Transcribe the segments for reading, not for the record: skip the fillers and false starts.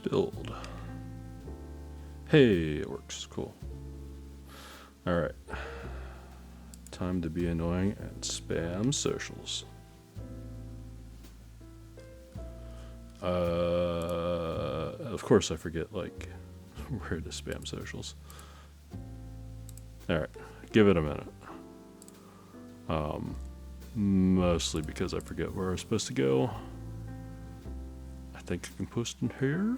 Build. Hey, it works. Cool. Alright. Time to be annoying and spam socials. Of course I forget, like, where to spam socials. Alright, give it a minute. Mostly because I forget where I'm supposed to go. I think I can post in here.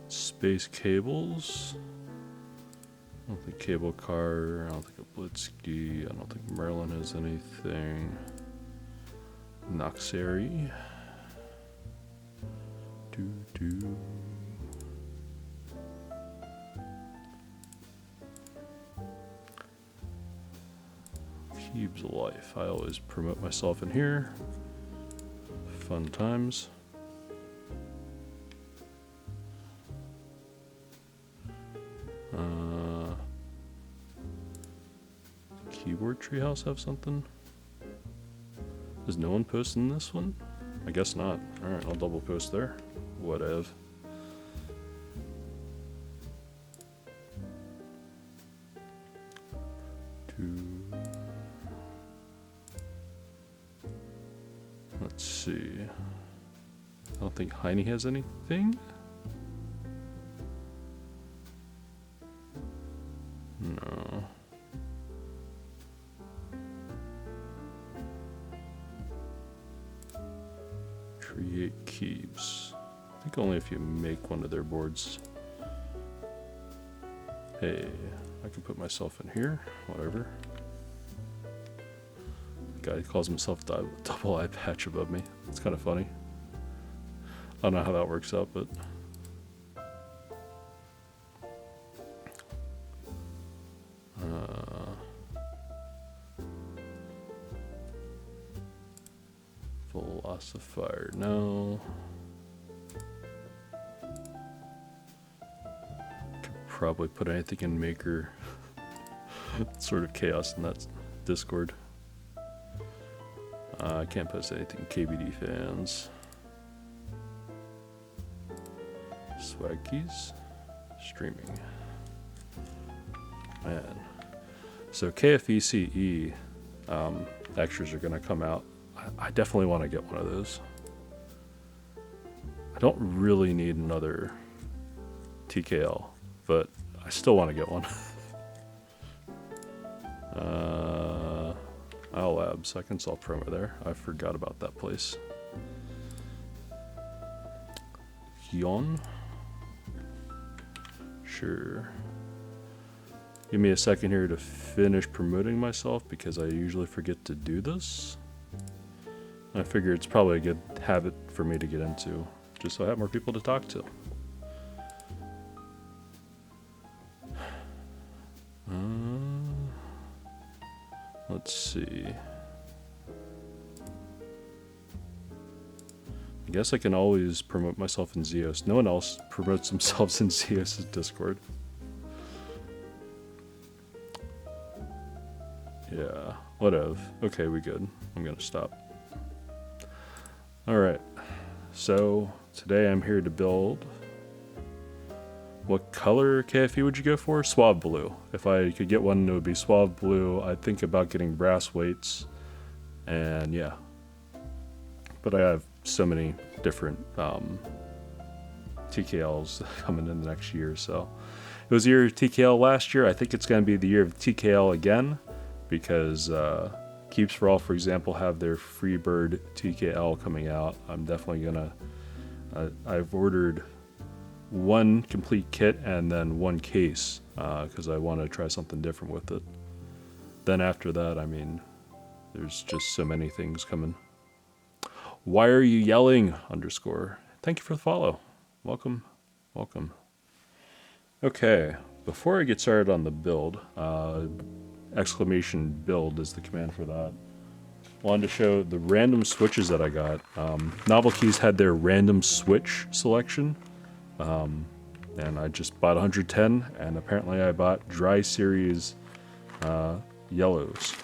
Space cables. I don't think cable car. I don't think a Blitzkey. I don't think Merlin has anything. Noxary. Cubes of life. I always promote myself in here. Fun times. Keyboard Treehouse have something? Does no one post in this one? I guess not. Alright, I'll double post there. Whatever. Let's see. I don't think Heine has anything. No. Create keys. I think only if you make one of their boards. Hey, I can put myself in here. Whatever. Guy calls himself double eye patch above me. It's kind of funny. I don't know how that works out, but Philosopher, no. Could probably put anything in Maker. Sort of chaos in that Discord. I can't post anything. KBD fans. Swag keys. Streaming. Man. So KFA extras are going to come out. I definitely want to get one of those. I don't really need another TKL, but I still want to get one. Owl Labs, I can sell promo there. I forgot about that place. Yon? Sure. Give me a second here to finish promoting myself because I usually forget to do this. I figure it's probably a good habit for me to get into, just so I have more people to talk to. Let's see. I guess I can always promote myself in Zeos. No one else promotes themselves in Zeos' Discord. Yeah, whatever. Okay, we good. I'm gonna stop. Alright, so today I'm here to build. What color KFA would you go for? Suave blue. If I could get one, it would be suave blue. I'd think about getting brass weights. And yeah. But I have so many different TKLs coming in the next year. So it was the year of TKL last year. I think it's going to be the year of TKL again. Because Keeps for All, for example, have their FreeBird TKL coming out. I'm definitely going to... I've ordered one complete kit and then one case because I want to try something different with it. Then after that, I mean, there's just so many things coming. Why are you yelling? _ Thank you for the follow. Welcome. Welcome. Okay, before I get started on the build, exclamation build is the command for that. Wanted to show the random switches that I got. Novelkeys had their random switch selection. And I just bought 110, and apparently I bought Dry Series yellows.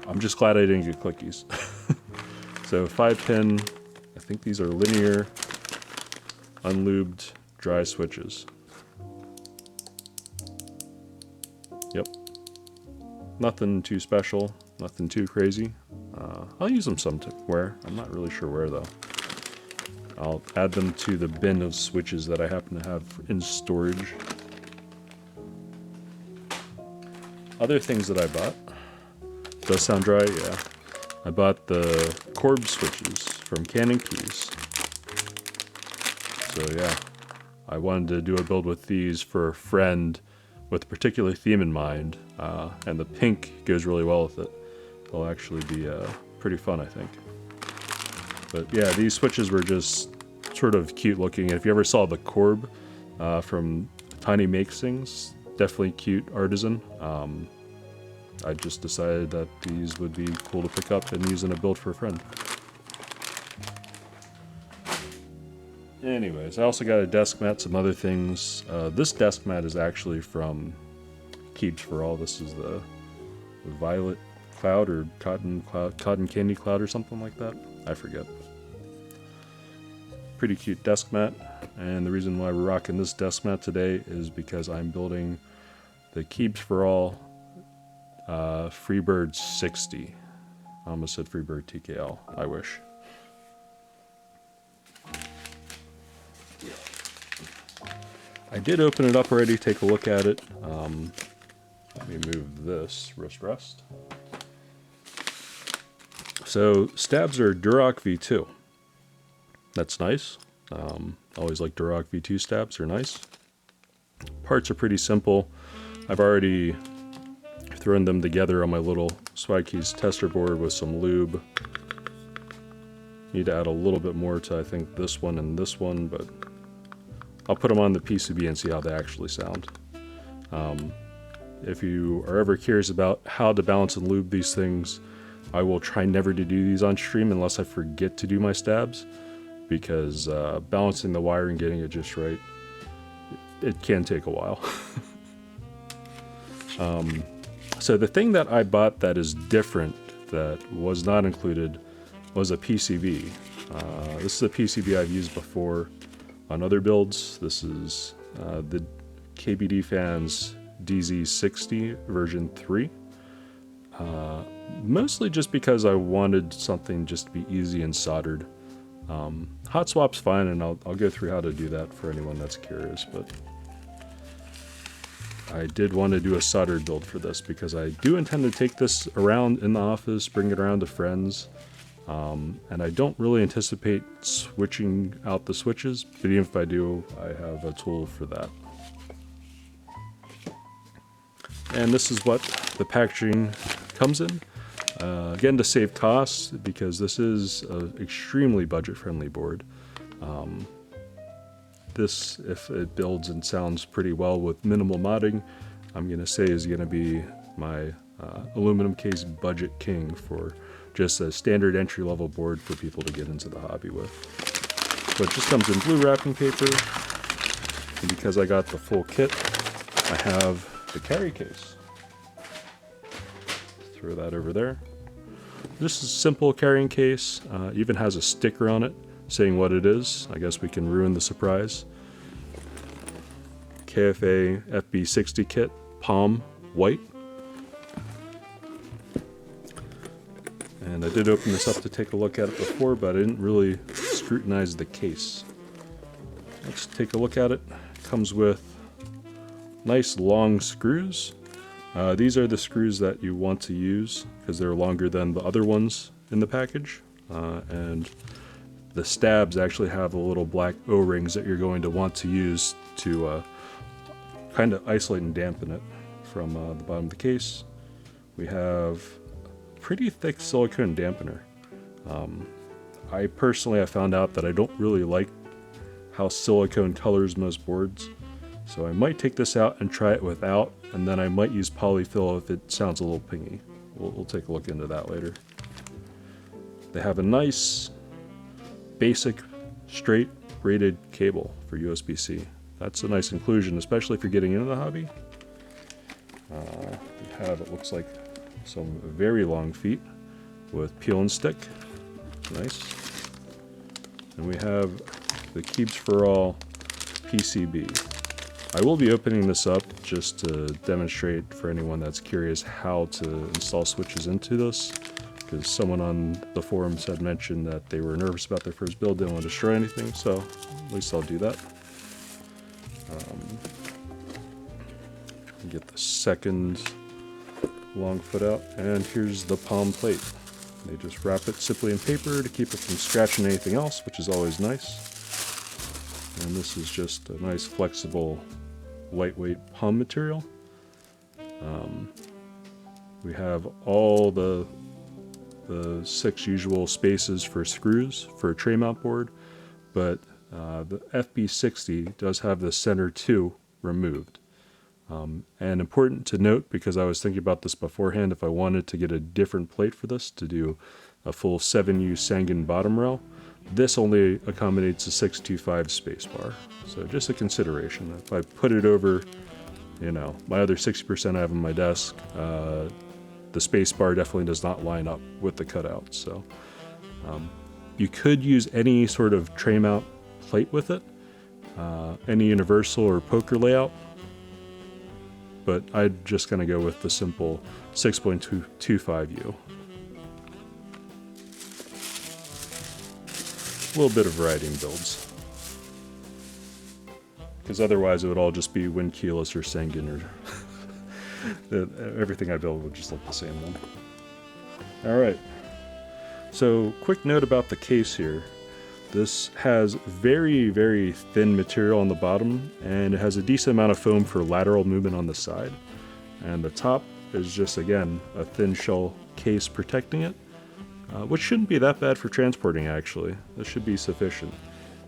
I'm just glad I didn't get clickies. So 5-pin, I think these are linear, unlubed, dry switches. Yep. Nothing too special, nothing too crazy. I'll use them somewhere. I'm not really sure where though. I'll add them to the bin of switches that I happen to have in storage. Other things that I bought. Does sound dry? Yeah. I bought the Corb switches from Cannon Keys. So yeah, I wanted to do a build with these for a friend with a particular theme in mind, and the pink goes really well with it. It'll actually be pretty fun, I think. But yeah, these switches were just sort of cute looking. And if you ever saw the Corb from Tiny Makes Things, definitely cute artisan. I just decided that these would be cool to pick up and use in a build for a friend. Anyways, I also got a desk mat, some other things. This desk mat is actually from Keeps for All. This is the Violet Cloud or Cotton Candy Cloud or something like that. I forget. Pretty cute desk mat. And the reason why we're rocking this desk mat today is because I'm building the Keeps for All FreeBird60. I almost said FreeBird TKL. I wish. I did open it up already, take a look at it. Let me move this, rest. So, stabs are Duroc V2. That's nice. Always like Duroc V2 stabs, they're nice. Parts are pretty simple. I've already thrown them together on my little Swag Keys tester board with some lube. Need to add a little bit more to, I think, this one and this one, but I'll put them on the PCB and see how they actually sound. If you are ever curious about how to balance and lube these things, I will try never to do these on stream unless I forget to do my stabs, because balancing the wire and getting it just right, it can take a while. So the thing that I bought that is different, that was not included, was a PCB. This is a PCB I've used before on other builds. This is the KBD Fans DZ60 version 3. Mostly just because I wanted something just to be easy and soldered. Hot swap's fine, and I'll go through how to do that for anyone that's curious, but I did want to do a soldered build for this because I do intend to take this around in the office, bring it around to friends. And I don't really anticipate switching out the switches, but even if I do, I have a tool for that. And this is what the packaging comes in. Again, to save costs, because this is an extremely budget-friendly board. This, if it builds and sounds pretty well with minimal modding, I'm going to say is going to be my aluminum case budget king for just a standard entry-level board for people to get into the hobby with. So it just comes in blue wrapping paper, and because I got the full kit, I have the carry case. Throw that over there. This is a simple carrying case, even has a sticker on it saying what it is. I guess we can ruin the surprise. KFA FB60 kit, Palm, white. And I did open this up to take a look at it before, but I didn't really scrutinize the case. Let's take a look at it. It comes with nice long screws. These are the screws that you want to use because they're longer than the other ones in the package. And the stabs actually have the little black O-rings that you're going to want to use to kind of isolate and dampen it from the bottom of the case. We have pretty thick silicone dampener. I personally have found out that I don't really like how silicone colors most boards, so I might take this out and try it without, and then I might use poly-fil if it sounds a little pingy. We'll take a look into that later. They have a nice basic straight braided cable for USB-C. That's a nice inclusion, especially if you're getting into the hobby. We have, it looks like, some very long feet with peel and stick. Nice. And we have the Keeps for All PCB. I will be opening this up just to demonstrate for anyone that's curious how to install switches into this, because someone on the forums had mentioned that they were nervous about their first build, didn't want to destroy anything, so at least I'll do that. Get the second long foot out, and here's the palm plate. They just wrap it simply in paper to keep it from scratching anything else, which is always nice. And this is just a nice flexible lightweight palm material. We have all the 6 usual spaces for screws for a tray mount board, but the FB60 does have the center 2 removed. And important to note, because I was thinking about this beforehand, if I wanted to get a different plate for this to do a full 7U tsangan bottom rail, this only accommodates a 625 spacebar. So just a consideration. If I put it over, you know, my other 60% I have on my desk, the spacebar definitely does not line up with the cutout. So you could use any sort of tray mount plate with it, any universal or poker layout, but I'm just going to go with the simple 6.25U. A little bit of variety in builds, because otherwise it would all just be wind keyless or tsangan, or everything I build would just look the same then. Alright, so quick note about the case here. This has very, very thin material on the bottom, and it has a decent amount of foam for lateral movement on the side. And the top is just, again, a thin shell case protecting it, which shouldn't be that bad for transporting, actually. This should be sufficient.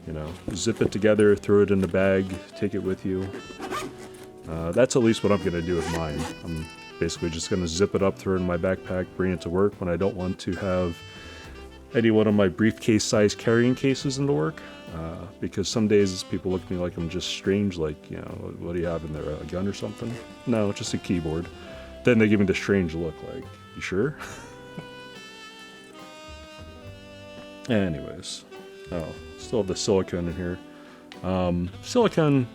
You know, zip it together, throw it in the bag, take it with you. That's at least what I'm going to do with mine. I'm basically just going to zip it up, throw it in my backpack, bring it to work when I don't want to have any one of my briefcase-sized carrying cases into work, because some days people look at me like I'm just strange, like, you know, what do you have in there, a gun or something? No, just a keyboard. Then they give me the strange look, like, you sure? Anyways, oh, still have the silicone in here. Silicone,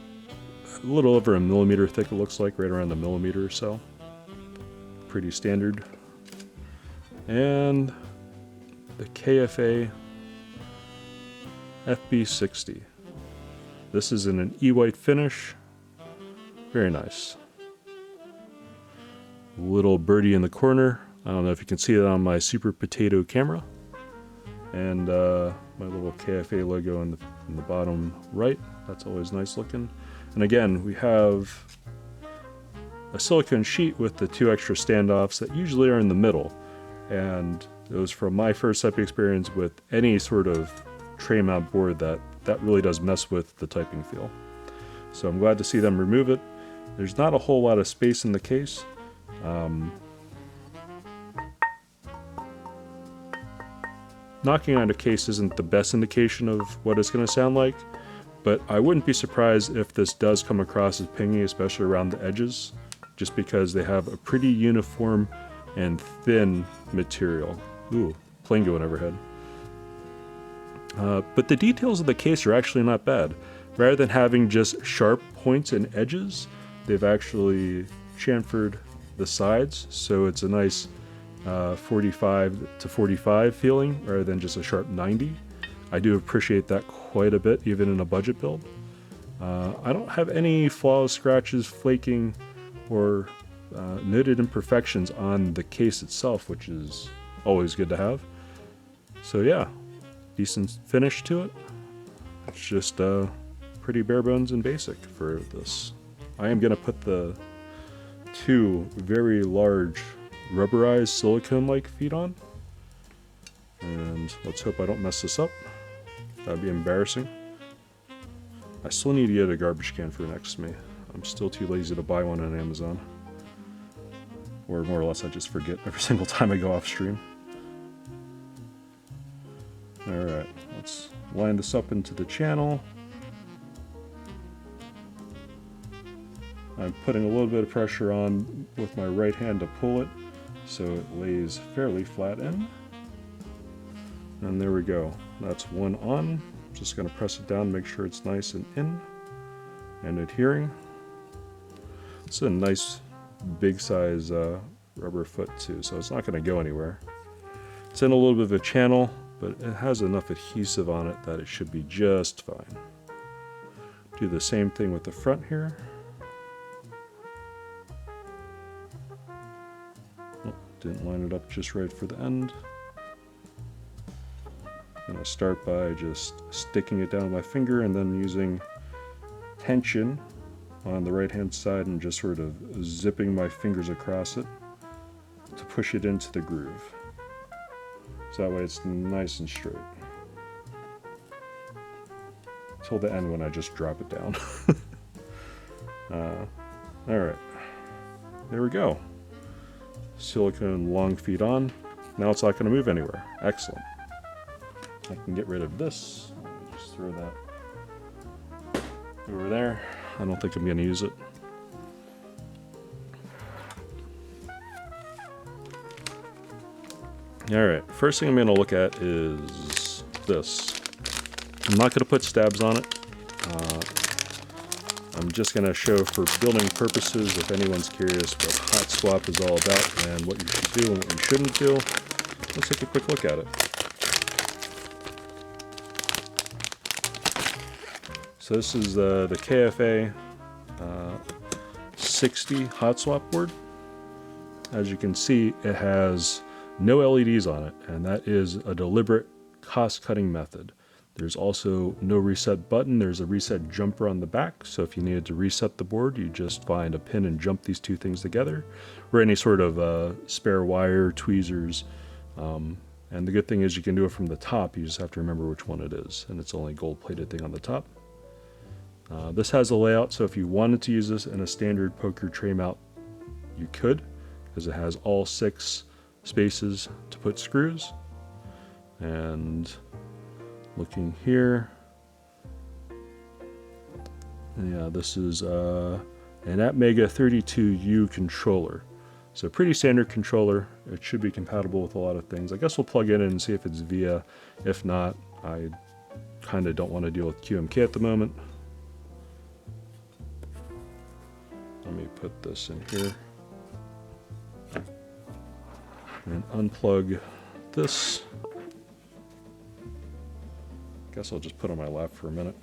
a little over 1 millimeter thick, it looks like, right around 1 millimeter or so. Pretty standard. And the KFA FB60. This is in an E-white finish. Very nice. Little birdie in the corner. I don't know if you can see that on my Super Potato camera. And my little KFA logo in the bottom right. That's always nice looking. And again, we have a silicone sheet with the 2 extra standoffs that usually are in the middle. And it was from my first typing experience with any sort of tray mount board that really does mess with the typing feel. So I'm glad to see them remove it. There's not a whole lot of space in the case. Knocking on a case isn't the best indication of what it's going to sound like, but I wouldn't be surprised if this does come across as pingy, especially around the edges, just because they have a pretty uniform and thin material. Ooh, plane going overhead. But the details of the case are actually not bad. Rather than having just sharp points and edges, they've actually chamfered the sides, so it's a nice 45 to 45 feeling rather than just a sharp 90. I do appreciate that quite a bit, even in a budget build. I don't have any flaws, scratches, flaking, or noted imperfections on the case itself, which is always good to have. So yeah, decent finish to it. It's just pretty bare bones and basic for this. I am going to put the 2 very large rubberized silicone-like feet on. And let's hope I don't mess this up. That'd be embarrassing. I still need to get a garbage can for next to me. I'm still too lazy to buy one on Amazon. Or more or less I just forget every single time I go off stream. Alright, let's line this up into the channel. I'm putting a little bit of pressure on with my right hand to pull it, so it lays fairly flat in. And there we go. That's one on. Just going to press it down, make sure it's nice and in and adhering. It's a nice big size rubber foot too, so it's not going to go anywhere. It's in a little bit of a channel, but it has enough adhesive on it that it should be just fine. Do the same thing with the front here. Oh, didn't line it up just right for the end. I'm going to start by just sticking it down with my finger and then using tension on the right hand side and just sort of zipping my fingers across it to push it into the groove. So that way it's nice and straight. Till the end when I just drop it down. Alright, there we go. Silicone long feet on. Now it's not going to move anywhere. Excellent. I can get rid of this. Let me just throw that over there. I don't think I'm going to use it. Alright, first thing I'm going to look at is this. I'm not going to put stabs on it. I'm just going to show for building purposes, if anyone's curious what hot swap is all about and what you should do and what you shouldn't do. Let's take a quick look at it. So this is the KFA 60 hot swap board. As you can see, it has no LEDs on it, and that is a deliberate cost-cutting method. There's also no reset button. There's a reset jumper on the back, so if you needed to reset the board, you just find a pin and jump these two things together, or any sort of spare wire, tweezers. And the good thing is you can do it from the top. You just have to remember which one it is, and it's only a gold-plated thing on the top. This has a layout, so if you wanted to use this in a standard poker tray mount, you could, because it has all 6 spaces to put screws. And looking here, yeah, this is an Atmega 32U controller. So pretty standard controller. It should be compatible with a lot of things. I guess we'll plug it in and see if it's VIA. If not, I kind of don't want to deal with QMK at the moment. Let me put this in here and unplug this. Guess I'll just put it on my lap for a minute.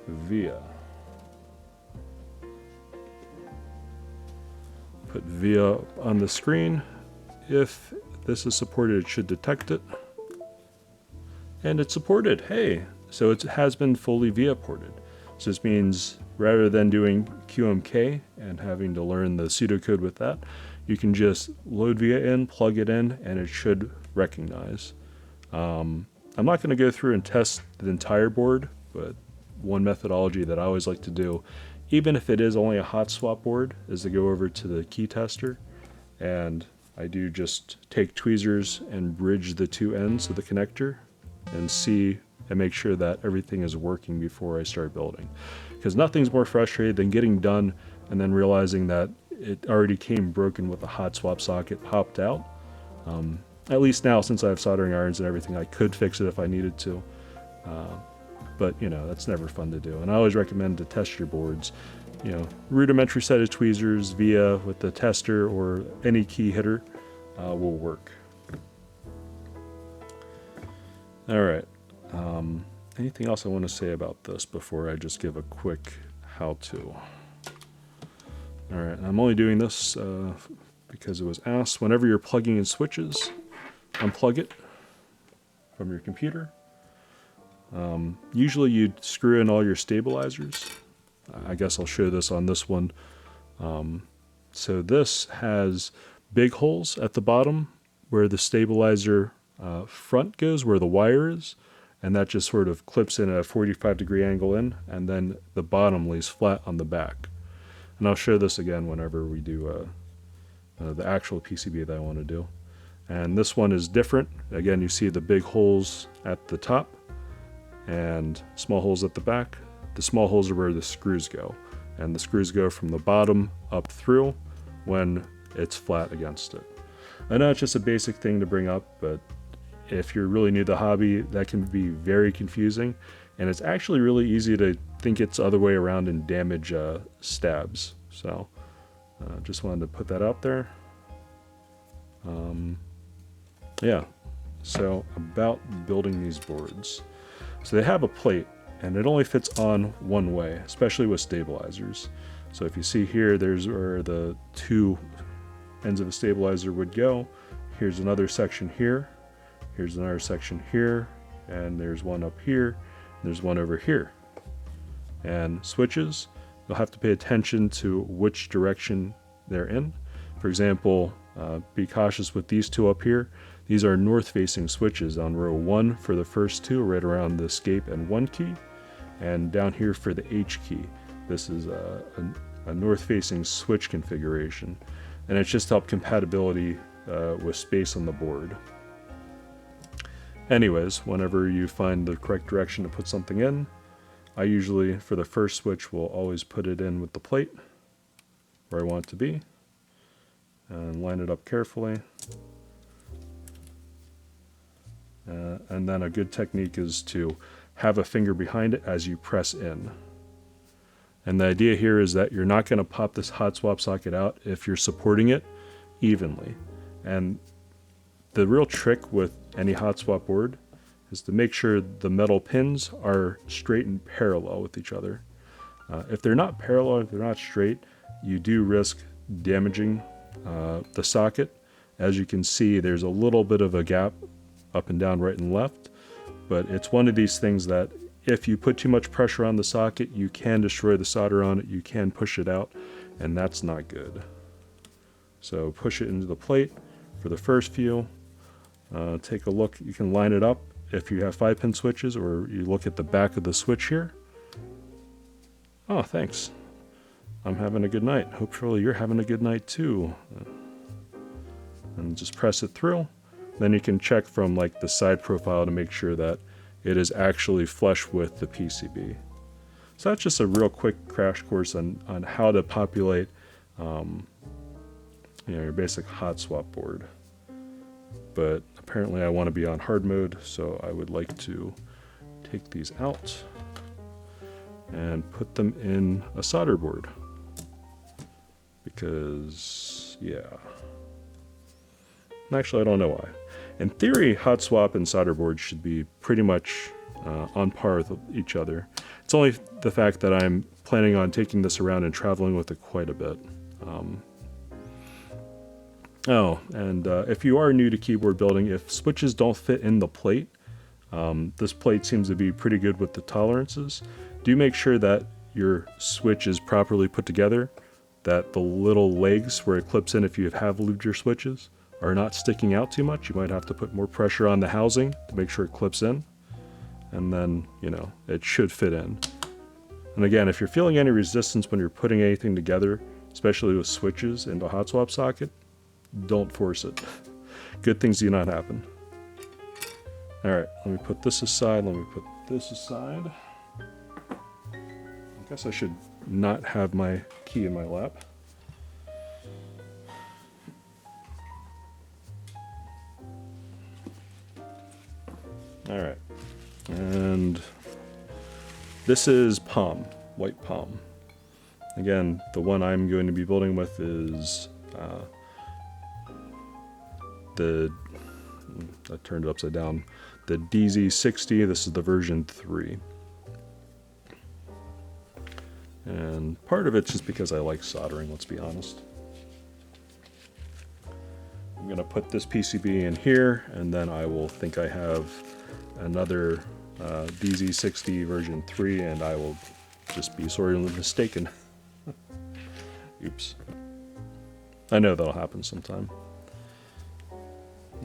VIA. Put VIA on the screen. If this is supported, it should detect it. And it's supported. Hey! So it has been fully VIA ported. So this means rather than doing QMK and having to learn the pseudocode with that, you can just load VIA in, plug it in, and it should recognize. I'm not going to go through and test the entire board, but one methodology that I always like to do, even if it is only a hot swap board, is to go over to the key tester, and I do just take tweezers and bridge the two ends of the connector and see and make sure that everything is working before I start building. Because nothing's more frustrating than getting done and then realizing that it already came broken with the hot swap socket popped out. At least now, since I have soldering irons and everything, I could fix it if I needed to. But, you know, that's never fun to do. And I always recommend to test your boards. You know, rudimentary set of tweezers, VIA with the tester or any key hitter will work. All right. Anything else I want to say about this before I just give a quick how-to? All right, I'm only doing this because it was asked. Whenever you're plugging in switches, unplug it from your computer. Usually you'd screw in all your stabilizers. I guess I'll show this on this one. So this has big holes at the bottom where the stabilizer front goes, where the wire is, and that just sort of clips in at a 45-degree angle in, and then the bottom lays flat on the back. And I'll show this again whenever we do the actual PCB that I want to do. And this one is different. Again, you see the big holes at the top and small holes at the back. The small holes are where the screws go. and the screws go from the bottom up through when it's flat against it. I know it's just a basic thing to bring up, but if you're really new to the hobby, that can be very confusing, and it's actually really easy to think it's the other way around and damage stabs. So just wanted to put that out there. Yeah, so about building these boards. So they have a plate, and it only fits on one way, especially with stabilizers. So if you see here, there's where the two ends of a stabilizer would go. Here's another section here. Here's another section here. And there's one up here. And there's one over here. And switches, you'll have to pay attention to which direction they're in. For example, be cautious with these two up here. These are north-facing switches on row 1 for the first two, right around the escape and 1 key. And down here for the H key. This is a north-facing switch configuration. And it's just to help compatibility with space on the board. Anyways, whenever you find the correct direction to put something in, I usually, for the first switch, will always put it in with the plate where I want it to be. And line it up carefully. And then a good technique is to have a finger behind it as you press in. And the idea here is that you're not going to pop this hot swap socket out if you're supporting it evenly. And the real trick with any hot swap board is to make sure the metal pins are straight and parallel with each other. If they're not parallel, if they're not straight, you do risk damaging the socket. As you can see, there's a little bit of a gap up and down, right and left, but it's one of these things that if you put too much pressure on the socket, you can destroy the solder on it, you can push it out, and that's not good. So push it into the plate for the first few. Take a look, you can line it up if you have 5-pin switches, or you look at the back of the switch here. Oh, thanks. I'm having a good night. Hopefully you're having a good night too. And just press it through. Then you can check from like the side profile to make sure that it is actually flush with the PCB. So that's just a real quick crash course on how to populate your basic hot swap board. But apparently I want to be on hard mode, so I would like to take these out and put them in a solder board. Because, yeah. Actually, I don't know why. In theory, hot swap and solder boards should be pretty much on par with each other. It's only the fact that I'm planning on taking this around and traveling with it quite a bit. If you are new to keyboard building, if switches don't fit in the plate, this plate seems to be pretty good with the tolerances. Do make sure that your switch is properly put together, that the little legs where it clips in if you have lubed your switches are not sticking out too much. You might have to put more pressure on the housing to make sure it clips in, and then, it should fit in. And again, if you're feeling any resistance when you're putting anything together, especially with switches into a hot swap socket, don't force it. Good things do not happen. Alright, let me put this aside, let me put this aside. I guess I should not have my key in my lap. Alright, and this is Palm, white Palm. Again, the one I'm going to be building with is I turned it upside down, the DZ60. This is the version 3. And part of it's just because I like soldering, let's be honest. I'm going to put this PCB in here, and then I will think I have another DZ60 version 3, and I will just be sorely mistaken. Oops. I know that'll happen sometime.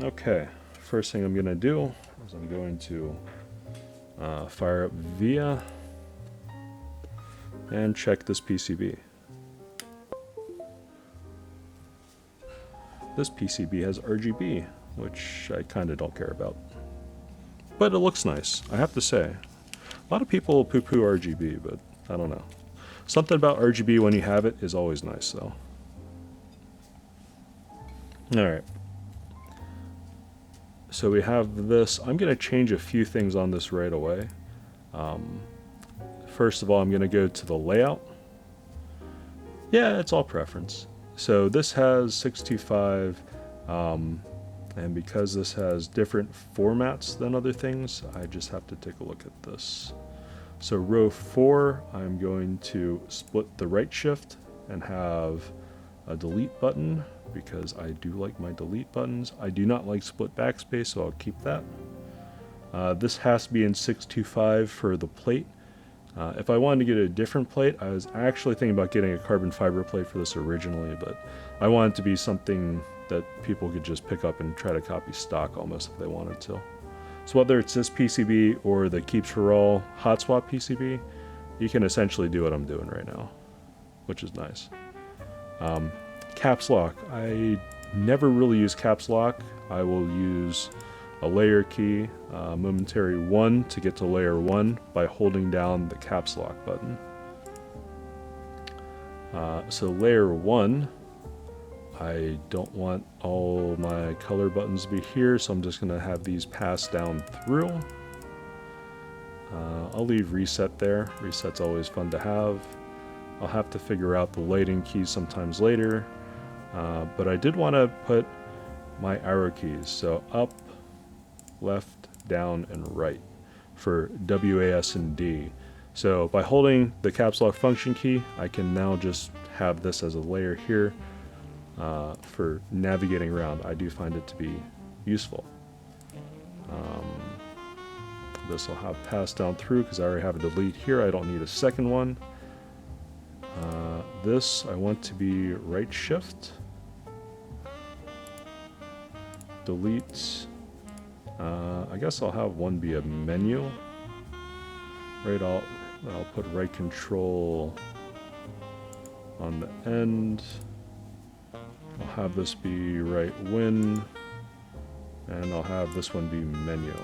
Okay, first thing I'm going to do is I'm going to fire up VIA and check this PCB. This PCB has RGB, which I kind of don't care about. But it looks nice, I have to say. A lot of people poo-poo RGB, but I don't know. Something about RGB when you have it is always nice though. Alright. So we have this. I'm going to change a few things on this right away. First of all, I'm going to go to the layout. Yeah, it's all preference. So this has 625, and because this has different formats than other things, I just have to take a look at this. So row 4, I'm going to split the right shift and have a delete button, because I do like my delete buttons. I do not like split backspace, so I'll keep that. This has to be in 625 for the plate. If I wanted to get a different plate, I was actually thinking about getting a carbon fiber plate for this originally, but I want it to be something that people could just pick up and try to copy stock almost if they wanted to. So whether it's this PCB or the Keeps for All hot swap PCB, you can essentially do what I'm doing right now, which is nice. Caps lock. I never really use caps lock. I will use a layer key, momentary 1 to get to layer 1 by holding down the caps lock button. So layer 1, I don't want all my color buttons to be here, so I'm just going to have these pass down through. I'll leave reset there. Reset's always fun to have. I'll have to figure out the lighting keys sometimes later, but I did want to put my arrow keys, so up, left, down, and right for WAS and D. So by holding the caps lock function key, I can now just have this as a layer here for navigating around. I do find it to be useful. This will have pass down through because I already have a delete here. I don't need a second one. This I want to be right shift, delete. I guess I'll have one be a menu. Right, I'll put right control on the end. I'll have this be right win, and I'll have this one be menu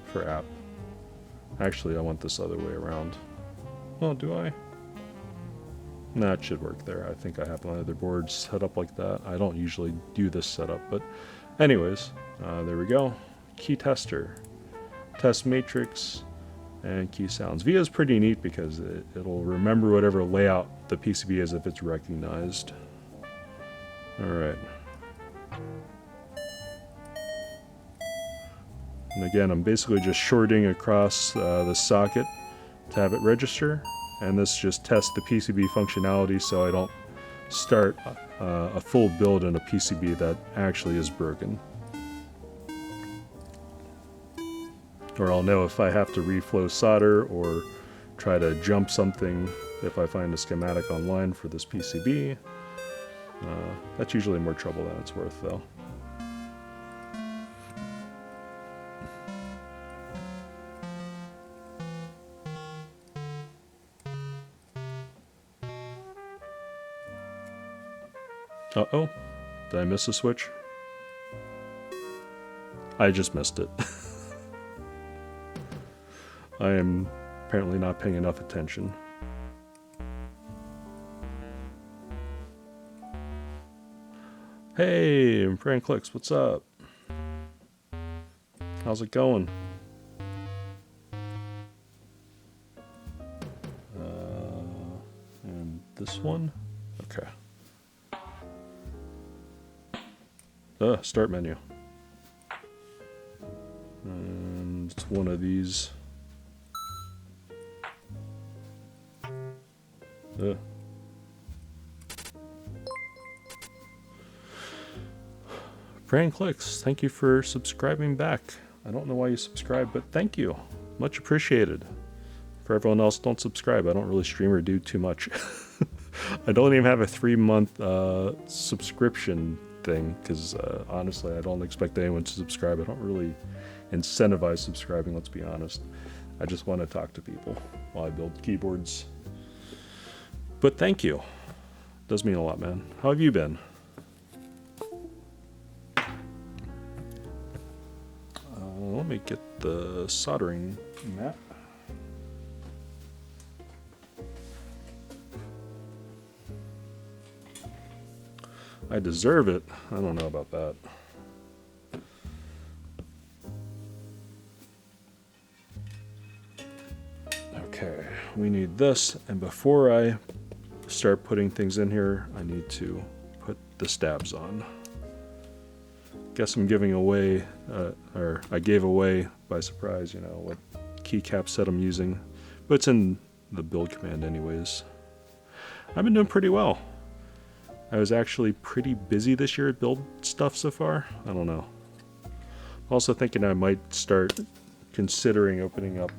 for app. Actually, I want this other way around. Oh, do I? Nah, it should work there. I think I have my other boards set up like that. I don't usually do this setup, but anyways, there we go. Key tester, test matrix, and key sounds. VIA is pretty neat because it'll remember whatever layout the PCB is if it's recognized. Alright. And again, I'm basically just shorting across the socket to have it register, and this just tests the PCB functionality so I don't start a full build in a PCB that actually is broken. Or I'll know if I have to reflow solder or try to jump something if I find a schematic online for this PCB. That's usually more trouble than it's worth though. Uh-oh, did I miss a switch? I just missed it. I am apparently not paying enough attention. Hey, Brand Clicks, what's up? How's it going? And this one? Okay. Start menu. And it's one of these. Brand Clicks, thank you for subscribing back. I don't know why you subscribe, but thank you. Much appreciated. For everyone else, don't subscribe. I don't really stream or do too much. I don't even have a 3-month subscription thing because honestly, I don't expect anyone to subscribe. I don't really incentivize subscribing, let's be honest. I just want to talk to people while I build keyboards. But thank you. Does mean a lot, man. How have you been? Let me get the soldering mat. I deserve it. I don't know about that. Okay, we need this, and before I start putting things in here, I need to put the stabs on. Guess I'm giving away, or I gave away by surprise, you know, what keycap set I'm using, but it's in the build command anyways. I've been doing pretty well. I was actually pretty busy this year at build stuff so far. I don't know. I'm also thinking I might start considering opening up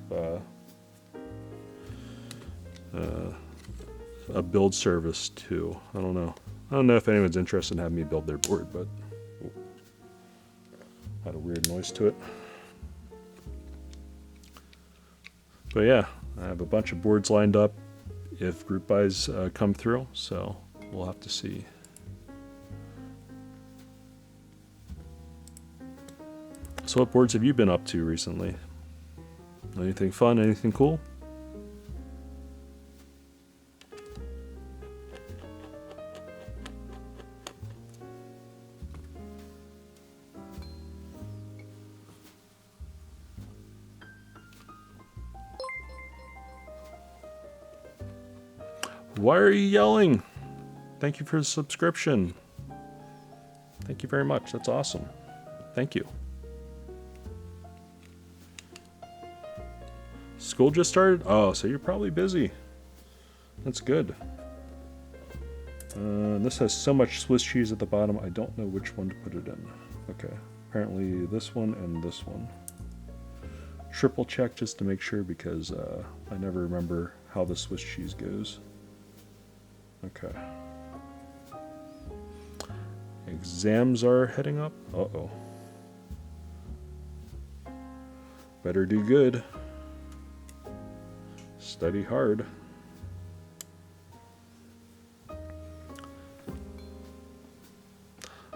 a build service too. I don't know. I don't know if anyone's interested in having me build their board, but had a weird noise to it. But yeah, I have a bunch of boards lined up if group buys come through, so we'll have to see. So what boards have you been up to recently? Anything fun? Anything cool? Why are you yelling? Thank you for the subscription. Thank you very much. That's awesome. Thank you. School just started? Oh, so you're probably busy. That's good. This has so much Swiss cheese at the bottom, I don't know which one to put it in. Okay, apparently this one and this one. Triple check just to make sure because I never remember how the Swiss cheese goes. Okay. Exams are heading up. Uh-oh. Better do good. Study hard.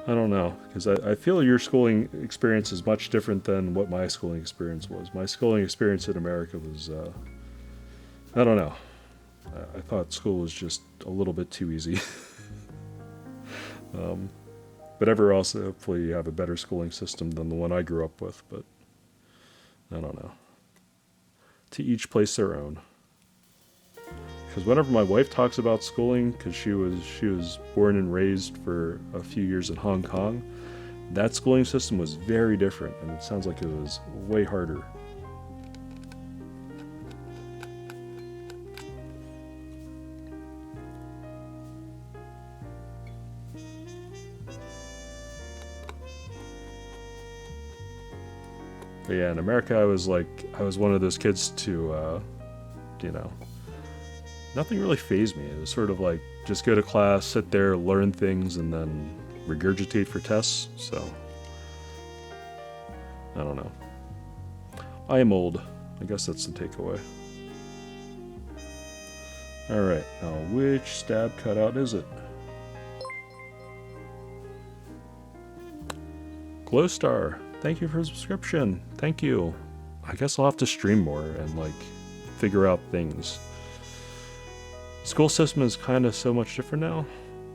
I don't know, because I feel your schooling experience is much different than what my schooling experience was. My schooling experience in America was, I don't know. I thought school was just a little bit too easy. But everywhere else, hopefully you have a better schooling system than the one I grew up with, but I don't know. To each place their own. Because whenever my wife talks about schooling, because she was born and raised for a few years in Hong Kong, that schooling system was very different, and it sounds like it was way harder. But yeah, in America, I was one of those kids to, you know, nothing really fazed me. It was sort of like, just go to class, sit there, learn things, and then regurgitate for tests. So, I don't know. I am old. I guess that's the takeaway. Alright, now which stab cutout is it? Glowstar, thank you for the subscription. Thank you. I guess I'll have to stream more and like figure out things. School system is kind of so much different now.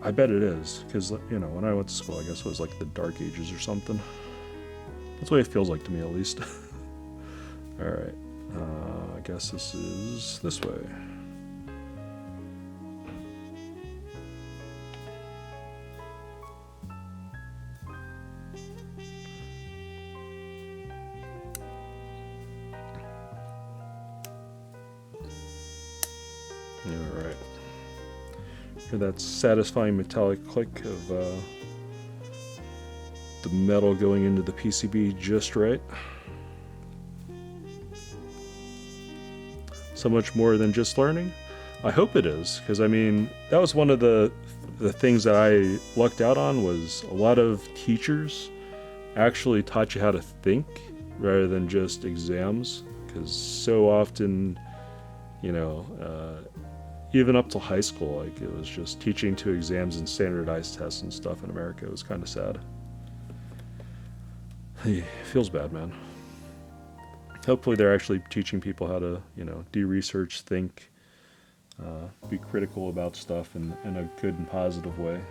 I bet it is, because, you know, when I went to school, I guess it was like the Dark Ages or something. That's the way it feels like to me, at least. Alright, I guess this is this way. Alright. Hear that satisfying metallic click of the metal going into the PCB just right. So much more than just learning? I hope it is, because I mean, that was one of the things that I lucked out on, was a lot of teachers actually taught you how to think rather than just exams, because so often, you know, even up till high school, like, it was just teaching to exams and standardized tests and stuff in America. It was kind of sad. It feels bad, man. Hopefully they're actually teaching people how to, you know, do research, think, be critical about stuff in a good and positive way.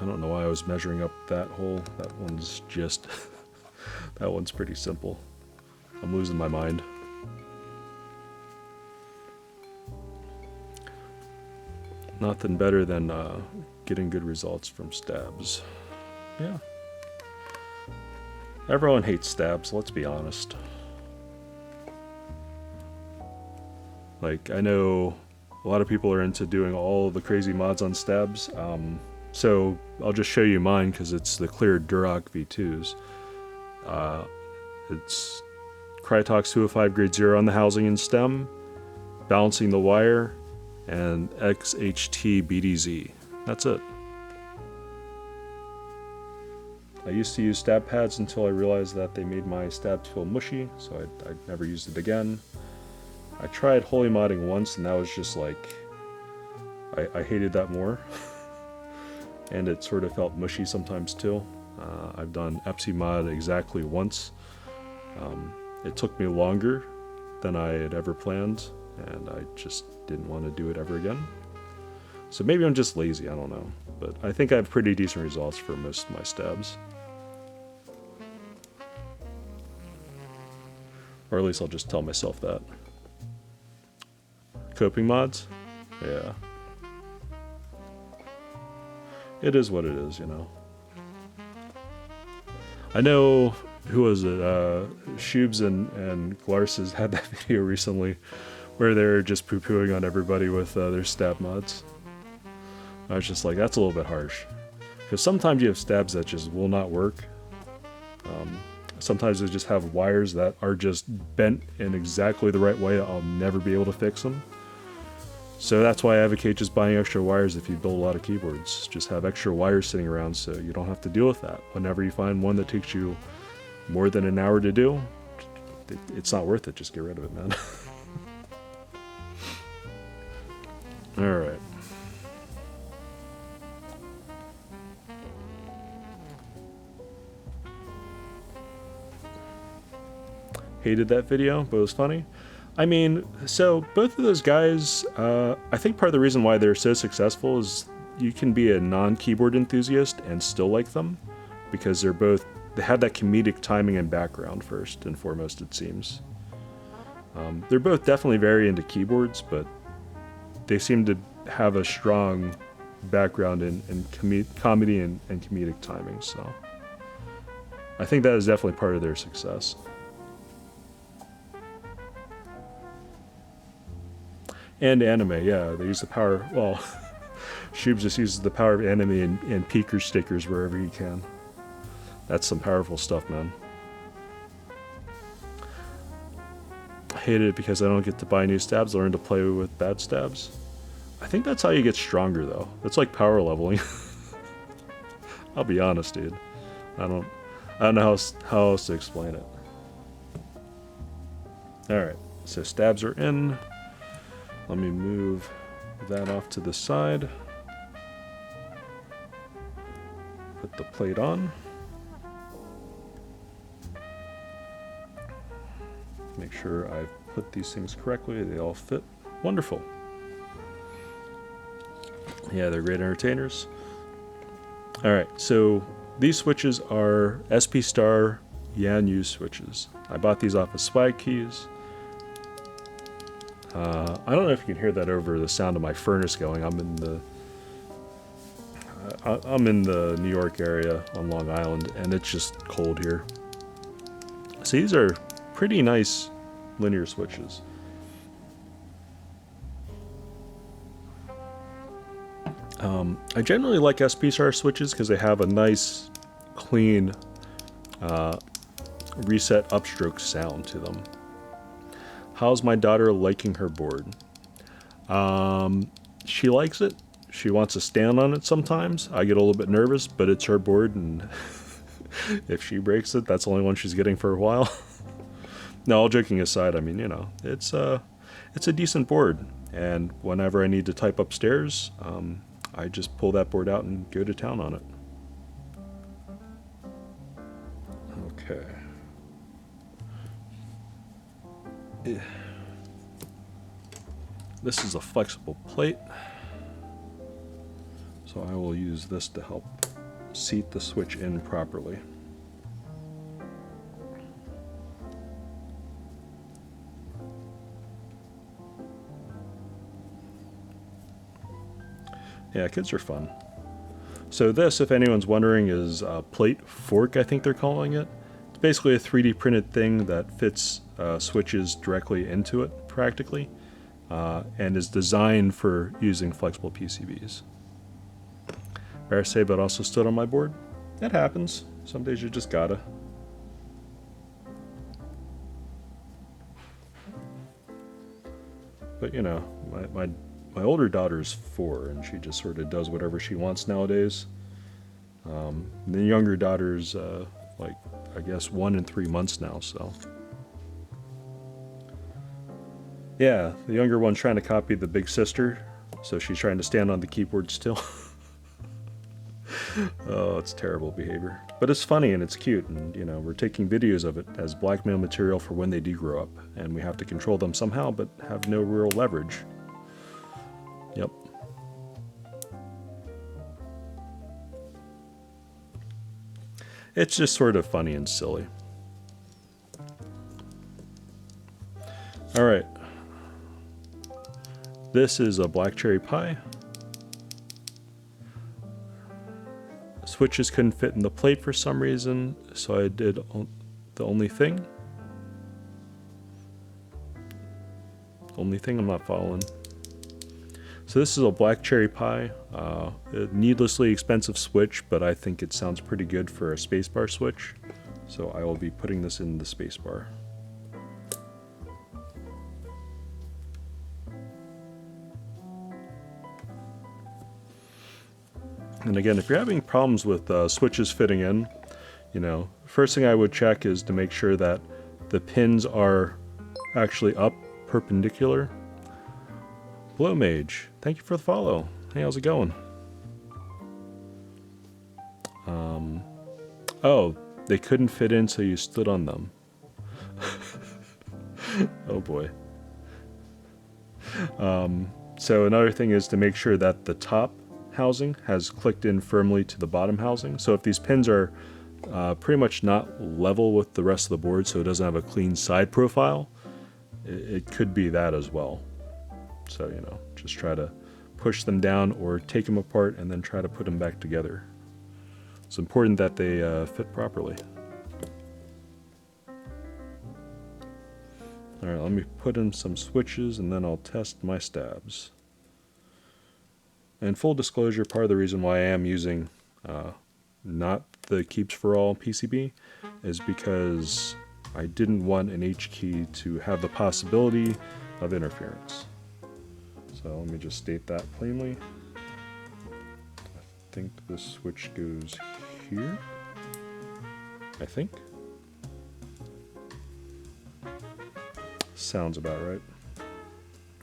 I don't know why I was measuring up that hole. That one's just, that one's pretty simple. I'm losing my mind. Nothing better than getting good results from stabs. Yeah. Everyone hates stabs, let's be honest. Like, I know a lot of people are into doing all the crazy mods on stabs. So I'll just show you mine because it's the clear Duroc V2s. It's Crytox 205 grade 0 on the housing and stem, balancing the wire, and XHT BDZ. That's it. I used to use stab pads until I realized that they made my stabs feel mushy, so I never used it again. I tried holy modding once, and that was just like, I hated that more. And it sort of felt mushy sometimes too. I've done Epsi mod exactly once. It took me longer than I had ever planned, and I just didn't want to do it ever again. So maybe I'm just lazy, I don't know. But I think I have pretty decent results for most of my stabs. Or at least I'll just tell myself that. Coping mods? Yeah. It is what it is, you know. I know, who was it? Shubes and Glarses had that video recently where they're just poo-pooing on everybody with their stab mods. I was just like, that's a little bit harsh. Because sometimes you have stabs that just will not work. Sometimes they just have wires that are just bent in exactly the right way. I'll never be able to fix them. So that's why I advocate just buying extra wires if you build a lot of keyboards. Just have extra wires sitting around so you don't have to deal with that. Whenever you find one that takes you more than an hour to do, it's not worth it. Just get rid of it, man. Alright. Hated that video, but it was funny. I mean, so both of those guys, I think part of the reason why they're so successful is you can be a non-keyboard enthusiast and still like them, because they have that comedic timing and background first and foremost, it seems. They're both definitely very into keyboards, but they seem to have a strong background in comedy and comedic timing, so I think that is definitely part of their success. And anime, yeah, they use the power, well, Shubes just uses the power of anime and peeker stickers wherever he can. That's some powerful stuff, man. I hate it because I don't get to buy new stabs, learn to play with bad stabs. I think that's how you get stronger, though. It's like power leveling. I'll be honest, dude. I don't know how else to explain it. Alright, so stabs are in. Let me move that off to the side. Put the plate on. Make sure I've put these things correctly. They all fit. Wonderful. Yeah, they're great entertainers. Alright, so these switches are SP Star Yan-Yu switches. I bought these off of Swag Keys. I don't know if you can hear that over the sound of my furnace going. I'm in the New York area on Long Island, and it's just cold here. So these are pretty nice linear switches. I generally like SP-Star switches because they have a nice, clean, reset upstroke sound to them. How's my daughter liking her board? She likes it. She wants to stand on it sometimes. I get a little bit nervous, but it's her board, and if she breaks it, that's the only one she's getting for a while. No, all joking aside, I mean, you know, it's a decent board, and whenever I need to type upstairs, I just pull that board out and go to town on it. Okay. This is a flexible plate, so I will use this to help seat the switch in properly. Yeah, kids are fun. So this, if anyone's wondering, is a plate fork, I think they're calling it. It's basically a 3D printed thing that fits switches directly into it, practically, and is designed for using flexible PCBs. Rare say, but also stood on my board. It happens. Some days you just gotta. But you know, my older daughter's 4, and she just sort of does whatever she wants nowadays. The younger daughter's like, I guess, 1 and 3 months now, so. Yeah, the younger one's trying to copy the big sister, so she's trying to stand on the keyboard still. Oh, it's terrible behavior. But it's funny and it's cute, and you know, we're taking videos of it as blackmail material for when they do grow up, and we have to control them somehow, but have no real leverage. Yep. It's just sort of funny and silly. All right. This is a black cherry pie. Switches couldn't fit in the plate for some reason, so I did the only thing. Only thing I'm not following. So this is a black cherry pie, a needlessly expensive switch, but I think it sounds pretty good for a spacebar switch. So I will be putting this in the spacebar. And again, if you're having problems with switches fitting in, you know, first thing I would check is to make sure that the pins are actually up perpendicular. Blow Mage, thank you for the follow. Hey, how's it going? Oh, they couldn't fit in, so you stood on them. Oh boy. So another thing is to make sure that the top housing has clicked in firmly to the bottom housing. So if these pins are pretty much not level with the rest of the board, so it doesn't have a clean side profile, it could be that as well. So, you know, just try to push them down or take them apart and then try to put them back together. It's important that they fit properly. All right, let me put in some switches and then I'll test my stabs. And full disclosure, part of the reason why I am using not the Keeps for All PCB is because I didn't want an H key to have the possibility of interference. So let me just state that plainly. I think the switch goes here. I think. Sounds about right.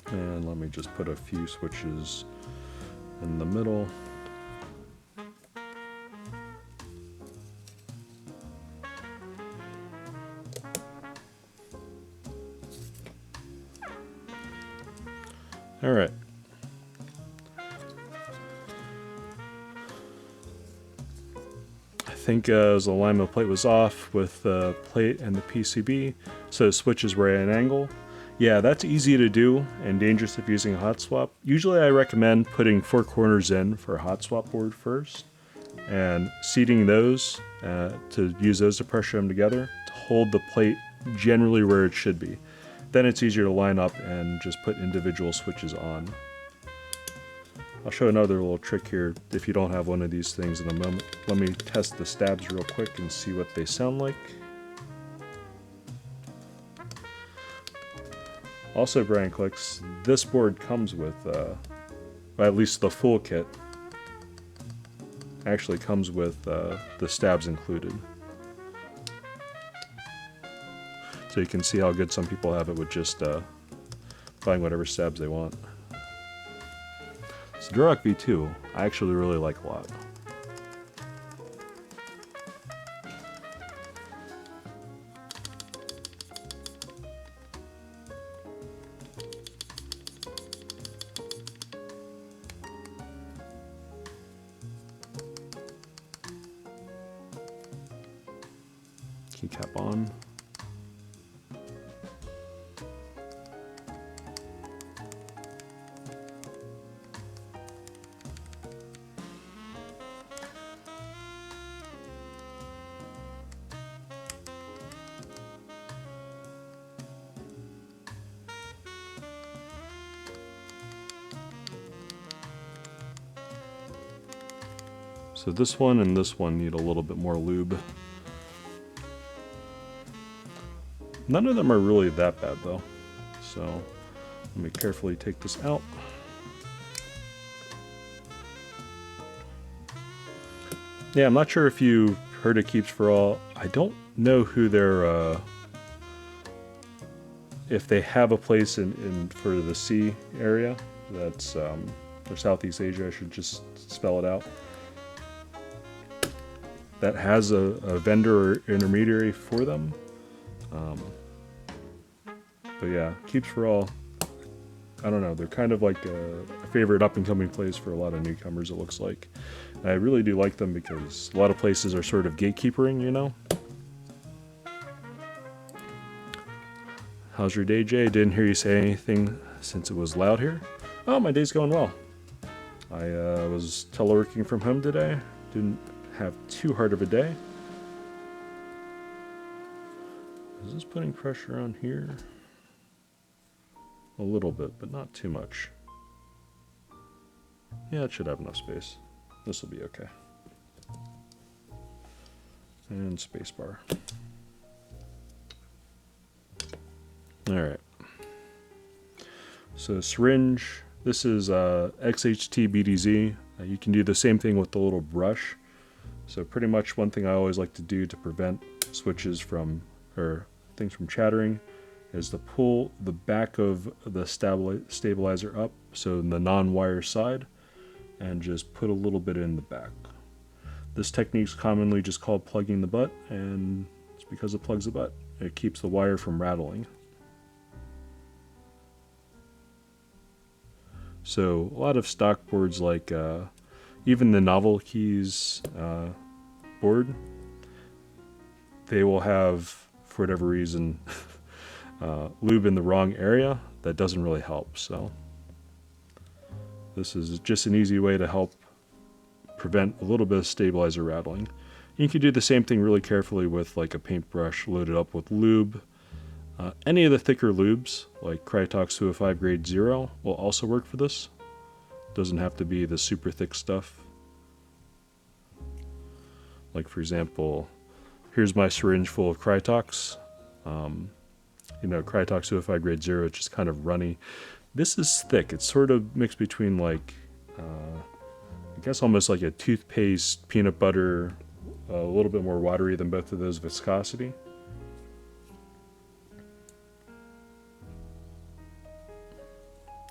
And let me just put a few switches in the middle. All right. I think the alignment plate was off with the plate and the PCB, so the switches were at an angle. Yeah, that's easy to do and dangerous if using a hot swap. Usually I recommend putting 4 corners in for a hot swap board first and seating those to use those to pressure them together to hold the plate generally where it should be. Then it's easier to line up and just put individual switches on. I'll show another little trick here if you don't have one of these things in a moment. Let me test the stabs real quick and see what they sound like. Also, Brian Clicks, this board comes with, well, at least the full kit actually comes with the stabs included. So you can see how good some people have it with just buying whatever stabs they want. So Duroc V2, I actually really like a lot. keycap on. So this one and this one need a little bit more lube. None of them are really that bad though. So let me carefully take this out. Yeah, I'm not sure if you heard of Keeps for All. I don't know who they're, if they have a place in for the C area. That's or Southeast Asia, I should just spell it out. That has a vendor or intermediary for them. But yeah, Keeps for All, I don't know, they're kind of like a favorite up-and-coming place for a lot of newcomers, it looks like. And I really do like them because a lot of places are sort of gatekeepering, you know? How's your day, Jay? Didn't hear you say anything since it was loud here. Oh, my day's going well. I was teleworking from home today. Didn't have too hard of a day. Is this putting pressure on here? A little bit, but not too much. Yeah, it should have enough space. This will be okay. And spacebar. Alright. So syringe, this is XHT BDZ. You can do the same thing with the little brush. So pretty much one thing I always like to do to prevent switches from, or things from chattering, is to pull the back of the stabilizer up, so in the non-wire side, and just put a little bit in the back. This technique is commonly just called plugging the butt, and it's because it plugs the butt. It keeps the wire from rattling. So a lot of stock boards, like even the Novel Keys board, they will have, for whatever reason, lube in the wrong area. That doesn't really help. So this is just an easy way to help prevent a little bit of stabilizer rattling. You can do the same thing really carefully with like a paintbrush loaded up with lube. Any of the thicker lubes, like Krytox 205 grade 0, will also work for this. Doesn't have to be the super thick stuff. Like for example, here's my syringe full of Krytox. You know, Krytox 205 grade 0, it's just kind of runny. This is thick. It's sort of mixed between like, I guess almost like a toothpaste, peanut butter, a little bit more watery than both of those viscosity.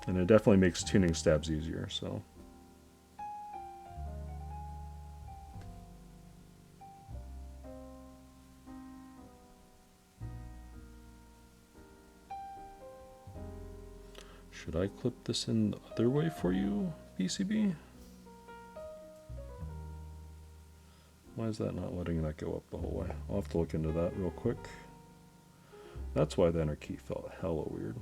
And it definitely makes tuning stabs easier, so. Should I clip this in the other way for you, PCB? Why is that not letting that go up the whole way? I'll have to look into that real quick. That's why the enter key felt hella weird.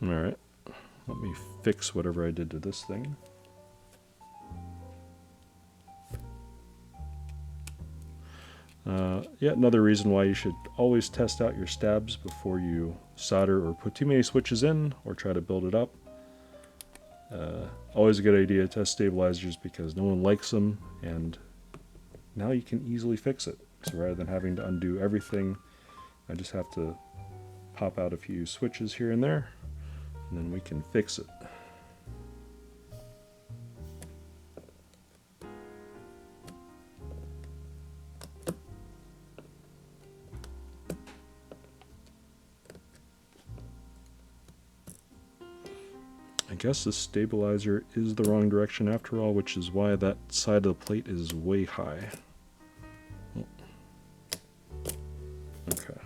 Alright, let me fix whatever I did to this thing. Yet another reason why you should always test out your stabs before you solder or put too many switches in or try to build it up. Always a good idea to test stabilizers because no one likes them, and now you can easily fix it. So rather than having to undo everything, I just have to pop out a few switches here and there, and then we can fix it. I guess the stabilizer is the wrong direction after all, which is why that side of the plate is way high. Okay.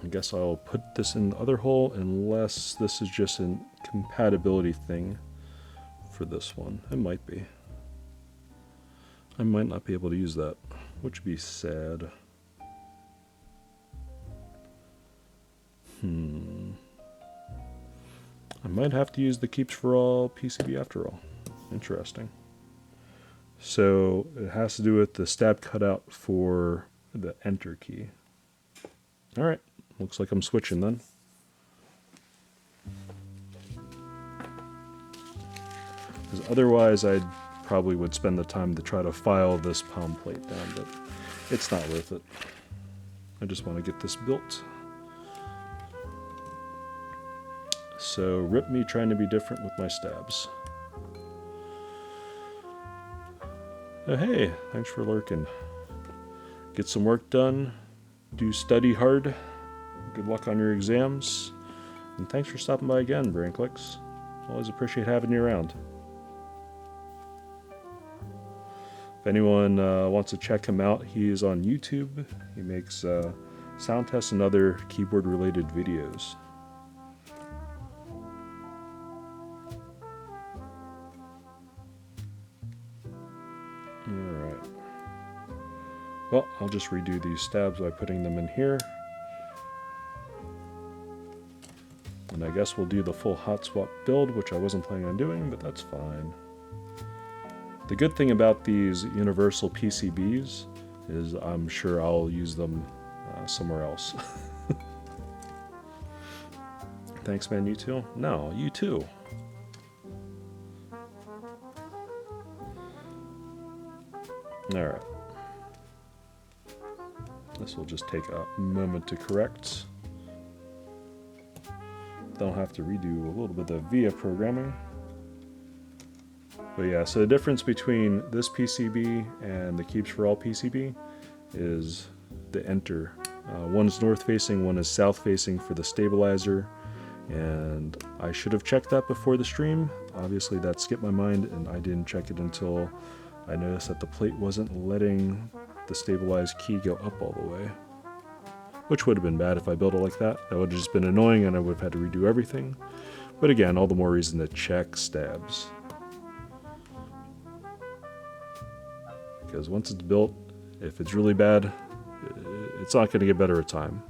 I guess I'll put this in the other hole unless this is just a compatibility thing for this one. It might be. I might not be able to use that, which would be sad. I might have to use the keeps for all PCB after all. Interesting. So it has to do with the stab cutout for the enter key. Alright, looks like I'm switching then. Because otherwise I probably would spend the time to try to file this palm plate down, but it's not worth it. I just want to get this built. So rip me trying to be different with my stabs. Oh, hey, thanks for lurking. Get some work done. Do study hard. Good luck on your exams. And thanks for stopping by again, Brainclicks. Always appreciate having you around. If anyone wants to check him out, he is on YouTube. He makes sound tests and other keyboard-related videos. Alright. Well, I'll just redo these stabs by putting them in here. And I guess we'll do the full hot swap build, which I wasn't planning on doing, but that's fine. The good thing about these universal PCBs is I'm sure I'll use them somewhere else. Thanks, man, you too? No, you too. Alright. This will just take a moment to correct. Then I'll have to redo a little bit of VIA programming. But yeah, so the difference between this PCB and the Keeps for All PCB is the enter. One's north facing, one is south facing for the stabilizer. And I should have checked that before the stream. Obviously that skipped my mind and I didn't check it until I noticed that the plate wasn't letting the stabilized key go up all the way. Which would have been bad if I built it like that. That would have just been annoying and I would have had to redo everything. But again, all the more reason to check stabs. Because once it's built, if it's really bad, it's not going to get better with time.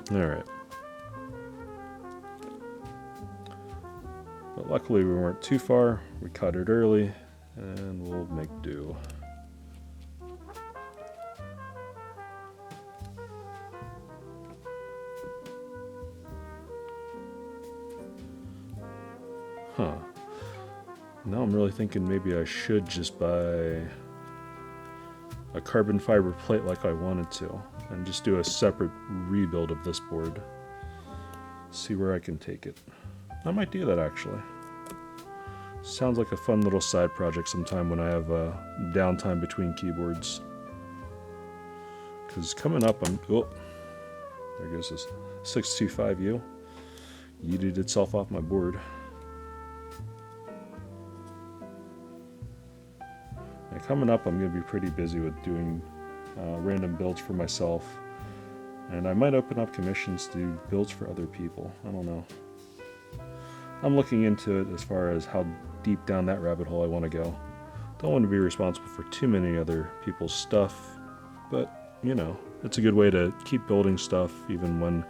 Alright. But luckily we weren't too far. We cut it early, and we'll make do. Huh. Now I'm really thinking maybe I should just buy a carbon fiber plate like I wanted to, and just do a separate rebuild of this board. See where I can take it. I might do that actually. Sounds like a fun little side project sometime when I have downtime between keyboards. Because coming up, oh, there goes this 625U. Yeeted itself off my board. And coming up, I'm going to be pretty busy with doing random builds for myself. And I might open up commissions to do builds for other people. I don't know. I'm looking into it as far as how deep down that rabbit hole I want to go. Don't want to be responsible for too many other people's stuff, but, you know, it's a good way to keep building stuff even when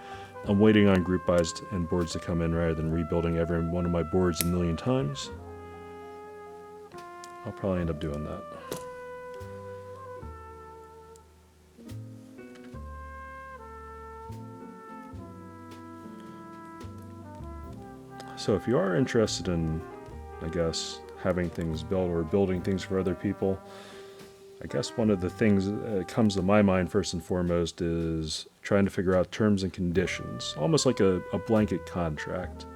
I'm waiting on group buys and boards to come in rather than rebuilding every one of my boards a million times. I'll probably end up doing that. So if you are interested in, I guess, having things built or building things for other people, I guess one of the things that comes to my mind first and foremost is trying to figure out terms and conditions, almost like a blanket contract.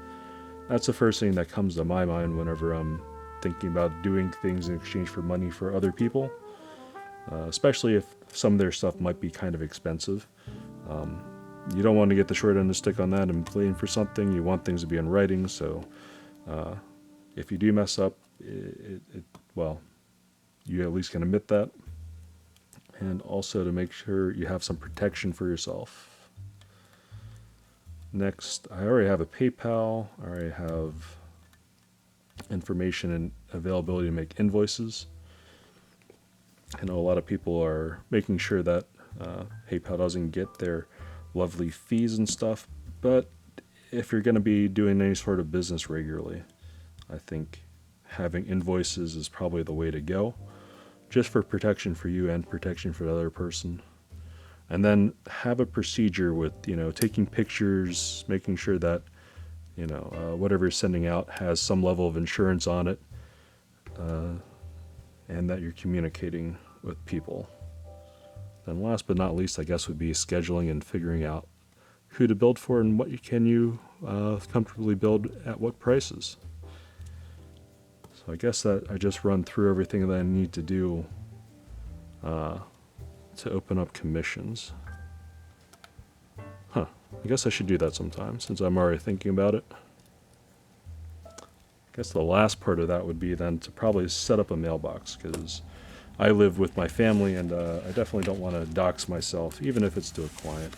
That's the first thing that comes to my mind whenever I'm thinking about doing things in exchange for money for other people, especially if some of their stuff might be kind of expensive. You don't want to get the short end of the stick on that and playing for something. You want things to be in writing, so if you do mess up, well, you at least can admit that. and also to make sure you have some protection for yourself. Next, I already have a PayPal. I already have information and availability to make invoices. I know a lot of people are making sure that PayPal doesn't get their lovely fees and stuff, but if you're going to be doing any sort of business regularly, I think having invoices is probably the way to go, just for protection for you and protection for the other person. And then have a procedure with, taking pictures, making sure that, whatever you're sending out has some level of insurance on it, and that you're communicating with people. Then last but not least, I guess, would be scheduling and figuring out who to build for and what you can comfortably build at what prices. So I guess that I just run through everything that I need to do to open up commissions. I guess I should do that sometime since I'm already thinking about it. I guess the last part of that would be then to probably set up a mailbox, because I live with my family and I definitely don't want to dox myself, even if it's to a client.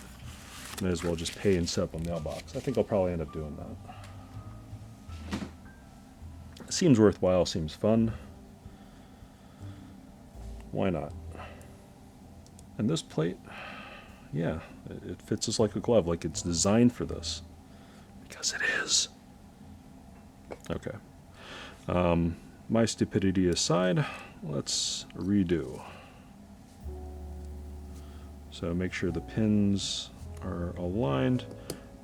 May as well just pay and set up a mailbox. I think I'll probably end up doing that. It seems worthwhile, seems fun. Why not? And this plate, yeah, it fits us like a glove, like it's designed for this. Because it is. Okay. My stupidity aside, let's redo. So make sure the pins are aligned,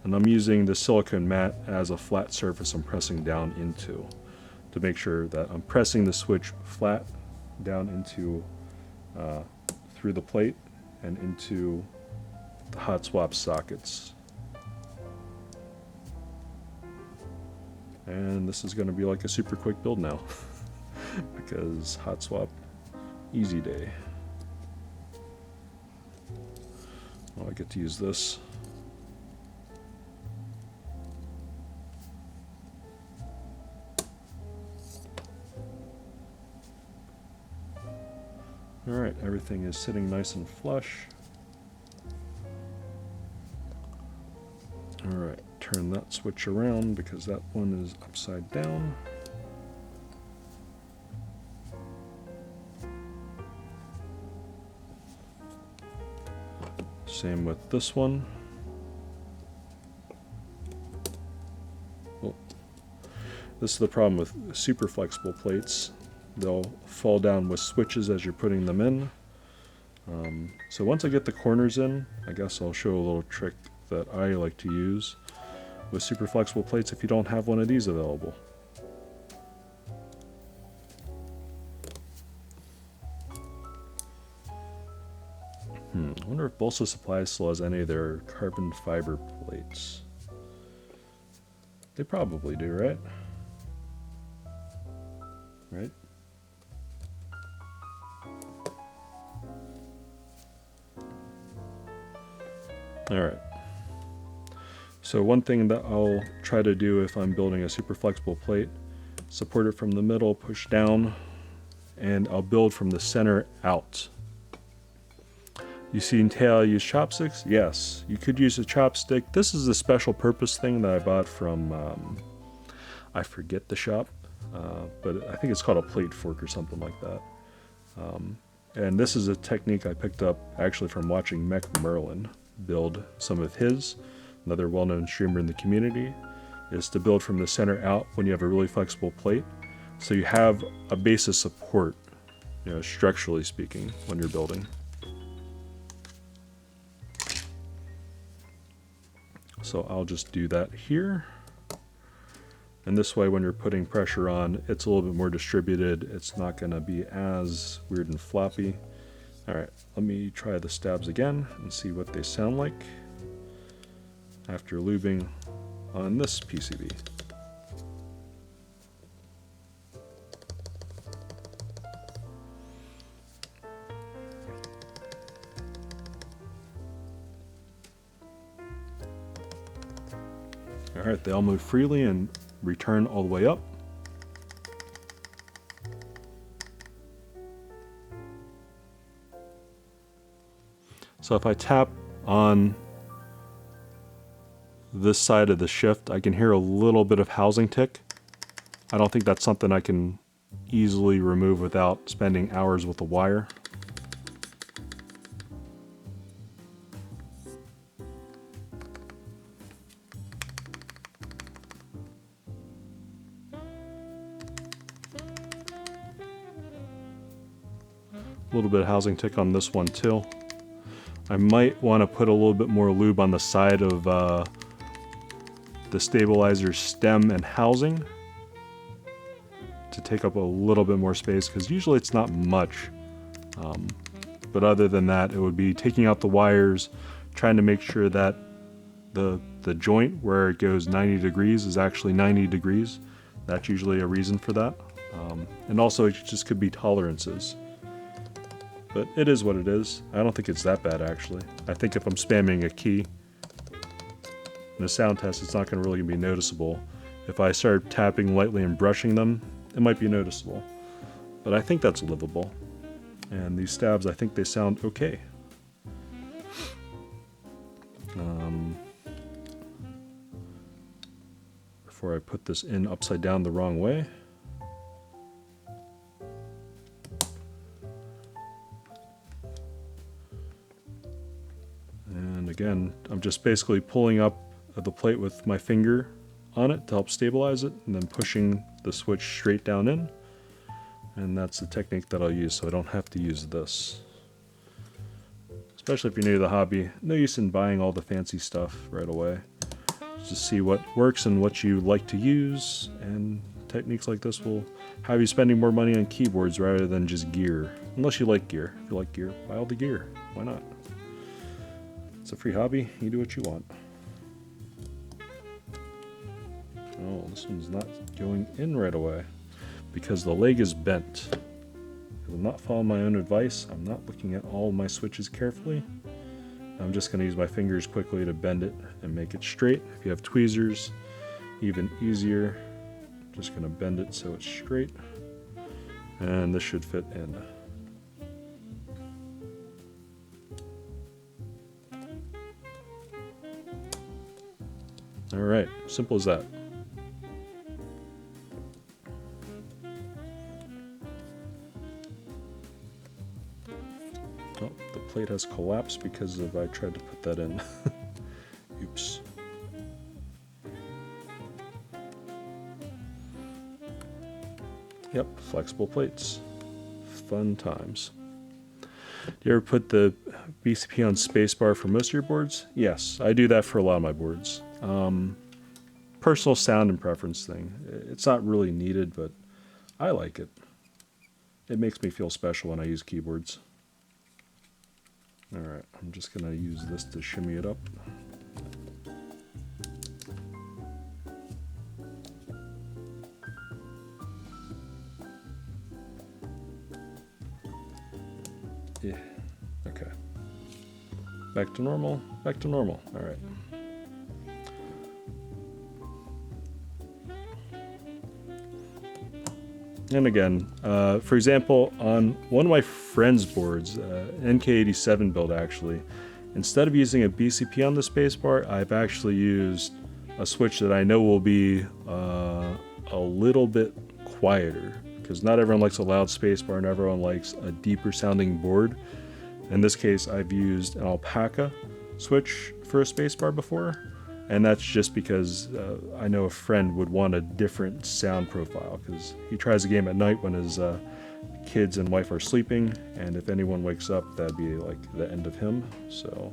and I'm using the silicone mat as a flat surface I'm pressing down into to make sure that I'm pressing the switch flat down into through the plate and into the hot swap sockets. And this is going to be like a super quick build now because hot swap, easy day. Oh, I get to use this. Alright, everything is sitting nice and flush. Alright, turn that switch around because that one is upside down. Same with this one. Oh. This is the problem with super flexible plates. They'll fall down with switches as you're putting them in. So once I get the corners in, I guess I'll show a little trick that I like to use with super flexible plates if you don't have one of these available. I wonder if Balsa Supply still has any of their carbon fiber plates. They probably do, right? Right? Alright. So one thing that I'll try to do if I'm building a super flexible plate, support it from the middle, push down, and I'll build from the center out. You see I use chopsticks? Yes, you could use a chopstick. This is a special purpose thing that I bought from, I forget the shop, but I think it's called a plate fork or something like that. And this is a technique I picked up actually from watching Mech Merlin build some of his, another well-known streamer in the community, is to build from the center out when you have a really flexible plate. So you have a base of support, structurally speaking, when you're building. So I'll just do that here. And this way when you're putting pressure on, it's a little bit more distributed. It's not going to be as weird and floppy. Alright, let me try the stabs again and see what they sound like after lubing on this PCB. Alright, they all move freely and return all the way up. So if I tap on this side of the shift, I can hear a little bit of housing tick. I don't think that's something I can easily remove without spending hours with the wire. A little bit of housing tick on this one too. I might want to put a little bit more lube on the side of the stabilizer stem and housing to take up a little bit more space, because usually it's not much. But other than that, it would be taking out the wires, trying to make sure that the joint where it goes 90 degrees is actually 90 degrees. That's usually a reason for that. And also it just could be tolerances. But it is what it is. I don't think it's that bad, actually. I think if I'm spamming a key in a sound test, it's not going to really be noticeable. If I start tapping lightly and brushing them, it might be noticeable. But I think that's livable. And these stabs, I think they sound okay. Before I put this in upside down the wrong way. Again, I'm just basically pulling up the plate with my finger on it to help stabilize it, and then pushing the switch straight down in. And that's the technique that I'll use, so I don't have to use this. Especially if you're new to the hobby, no use in buying all the fancy stuff right away. Just see what works and what you like to use, and techniques like this will have you spending more money on keyboards rather than just gear. Unless you like gear. If you like gear, buy all the gear. Why not? It's a free hobby, you do what you want. Oh, this one's not going in right away because the leg is bent. I'm not following my own advice. I'm not looking at all my switches carefully. I'm just going to use my fingers quickly to bend it and make it straight. If you have tweezers, even easier. Just going to bend it so it's straight. And this should fit in. Alright, simple as that. Oh, the plate has collapsed because I tried to put that in. Oops. Yep, flexible plates. Fun times. Do you ever put the BCP on spacebar for most of your boards? Yes, I do that for a lot of my boards. Personal sound and preference thing. It's not really needed, but I like it. It makes me feel special when I use keyboards. Alright, I'm just going to use this to shimmy it up. Yeah, okay. Back to normal, back to normal. Alright. And again, for example, on one of my friend's boards, NK87 build actually, instead of using a BCP on the spacebar, I've actually used a switch that I know will be a little bit quieter, because not everyone likes a loud spacebar and everyone likes a deeper sounding board. In this case, I've used an alpaca switch for a spacebar before, and that's just because I know a friend would want a different sound profile, because he tries the game at night when his kids and wife are sleeping, and if anyone wakes up, that'd be like the end of him. So,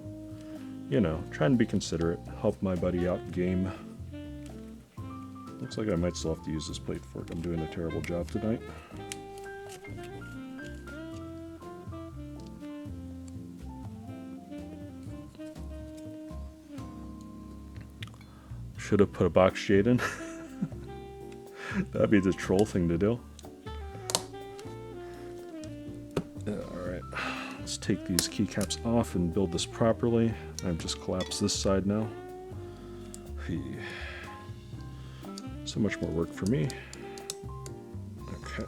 you know, trying to be considerate, help my buddy out game. Looks like I might still have to use this plate fork. I'm doing a terrible job tonight. Should have put a box shade in. That'd be the troll thing to do. Alright, let's take these keycaps off and build this properly. I've just collapsed this side now. So much more work for me. Okay.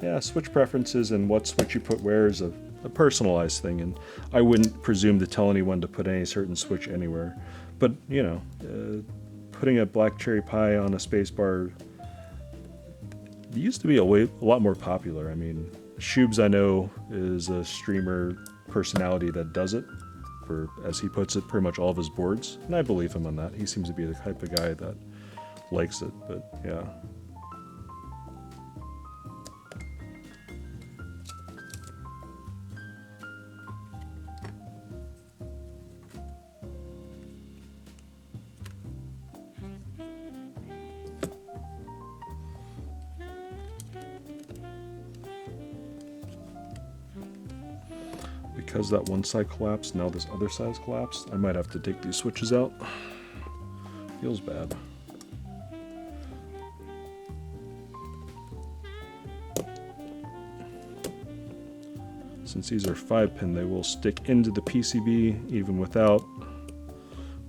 yeah, switch preferences and what switch you put where is a personalized thing, and I wouldn't presume to tell anyone to put any certain switch anywhere. But, you know, putting a black cherry pie on a spacebar used to be a lot more popular. I mean, Shubes, I know, is a streamer personality that does it for, as he puts it, pretty much all of his boards, and I believe him on that. He seems to be the type of guy that likes it, but yeah. Because that one side collapsed, now this other side's collapsed, I might have to take these switches out. Feels bad. Since these are 5-pin, they will stick into the PCB even without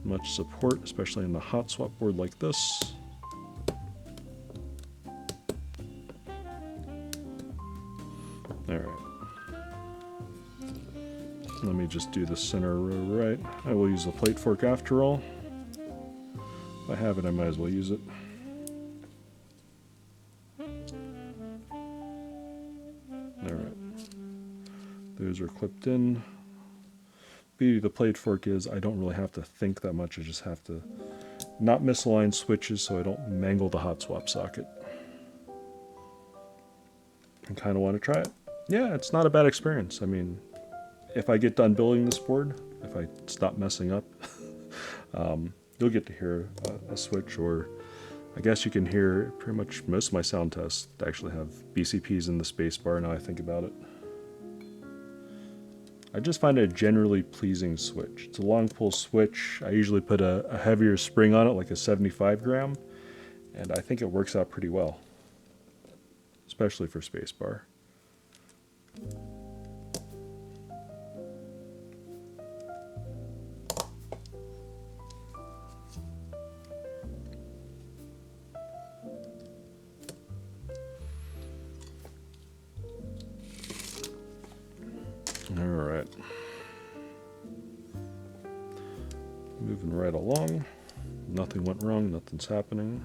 much support, especially in a hot swap board like this. Alright. Let me just do the center row right. I will use the plate fork after all. If I have it, I might as well use it. Alright. Those are clipped in. Beauty of the plate fork is I don't really have to think that much. I just have to not misalign switches so I don't mangle the hot swap socket. I kind of want to try it. Yeah, it's not a bad experience. I mean, if I get done building this board, if I stop messing up, you'll get to hear a switch, or I guess you can hear pretty much most of my sound tests actually have BCPs in the spacebar now I think about it. I just find it a generally pleasing switch. It's a long pull switch. I usually put a heavier spring on it, like a 75 gram, and I think it works out pretty well, especially for spacebar. Alright. Moving right along. Nothing went wrong, nothing's happening.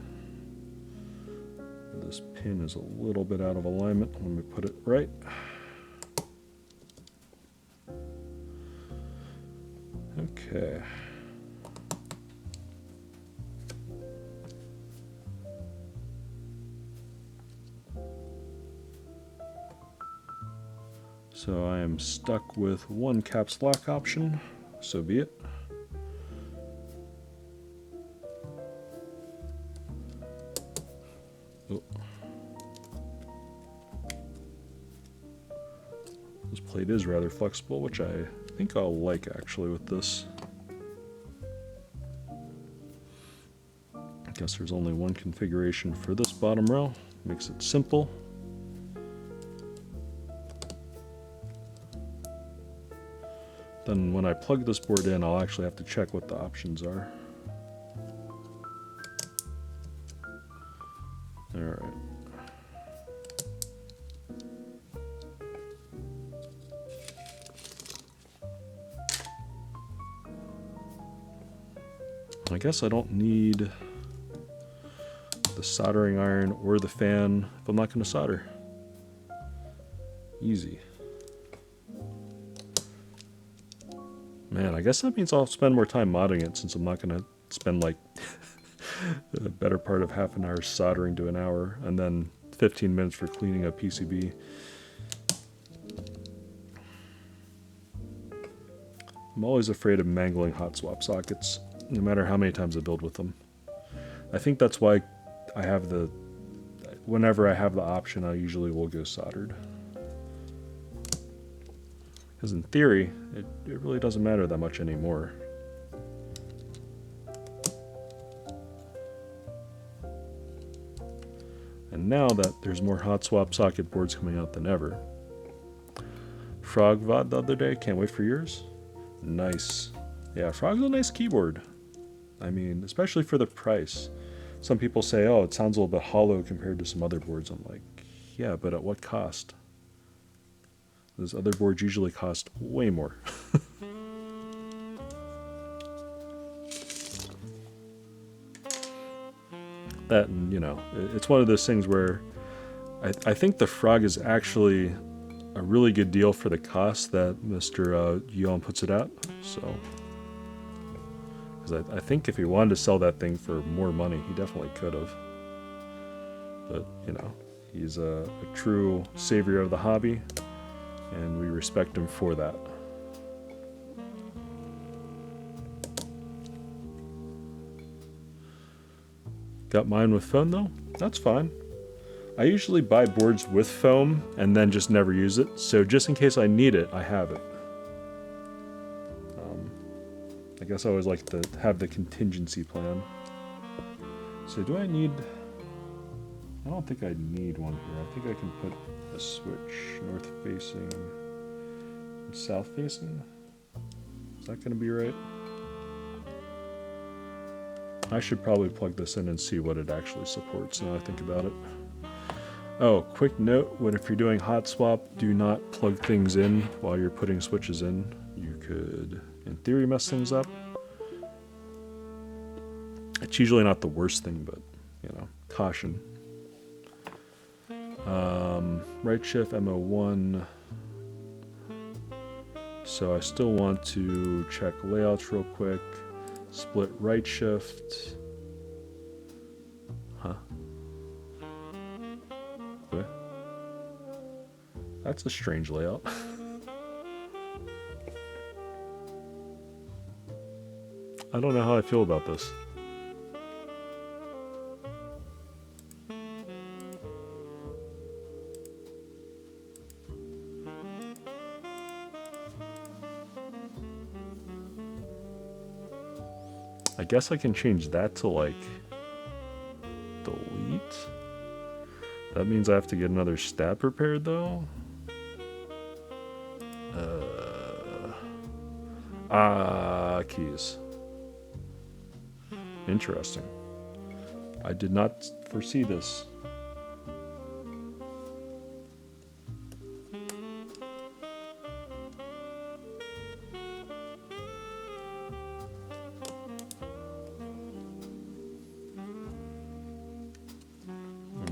This pin is a little bit out of alignment. Let me put it right. Okay. So I am stuck with one caps lock option, so be it. Oh. This plate is rather flexible, which I think I'll like actually with this. I guess there's only one configuration for this bottom row, makes it simple. Then when I plug this board in, I'll actually have to check what the options are. Alright. I guess I don't need the soldering iron or the fan if I'm not going to solder. Easy. Man, I guess that means I'll spend more time modding it since I'm not going to spend like the better part of half an hour soldering to an hour and then 15 minutes for cleaning up PCB. I'm always afraid of mangling hot swap sockets, no matter how many times I build with them. I think that's why I have whenever I have the option, I usually will go soldered. Because in theory, it really doesn't matter that much anymore. And now that there's more hot swap socket boards coming out than ever. Frog VOD the other day, can't wait for yours. Nice. Yeah, Frog's a nice keyboard. I mean, especially for the price. Some people say, oh, it sounds a little bit hollow compared to some other boards. I'm like, yeah, but at what cost? Those other boards usually cost way more. That, and, you know, it's one of those things where I think the Frog is actually a really good deal for the cost that Mr. Yuan puts it at. So, because I think if he wanted to sell that thing for more money, he definitely could have. But, you know, he's a true savior of the hobby, and we respect him for that. Got mine with foam though? That's fine. I usually buy boards with foam and then just never use it, so just in case I need it, I have it. I guess I always like to have the contingency plan. So do I need... I don't think I need one here. I think I can put a switch north facing and south facing. Is that going to be right? I should probably plug this in and see what it actually supports now I think about it. Oh, quick note, if you're doing hot swap, do not plug things in while you're putting switches in. You could, in theory, mess things up. It's usually not the worst thing, but, you know, caution. Right shift, MO1. So I still want to check layouts real quick. Split right shift. Huh? What? That's a strange layout. I don't know how I feel about this. I guess I can change that to like delete. That means I have to get another stat prepared though. Keys. Interesting. I did not foresee this.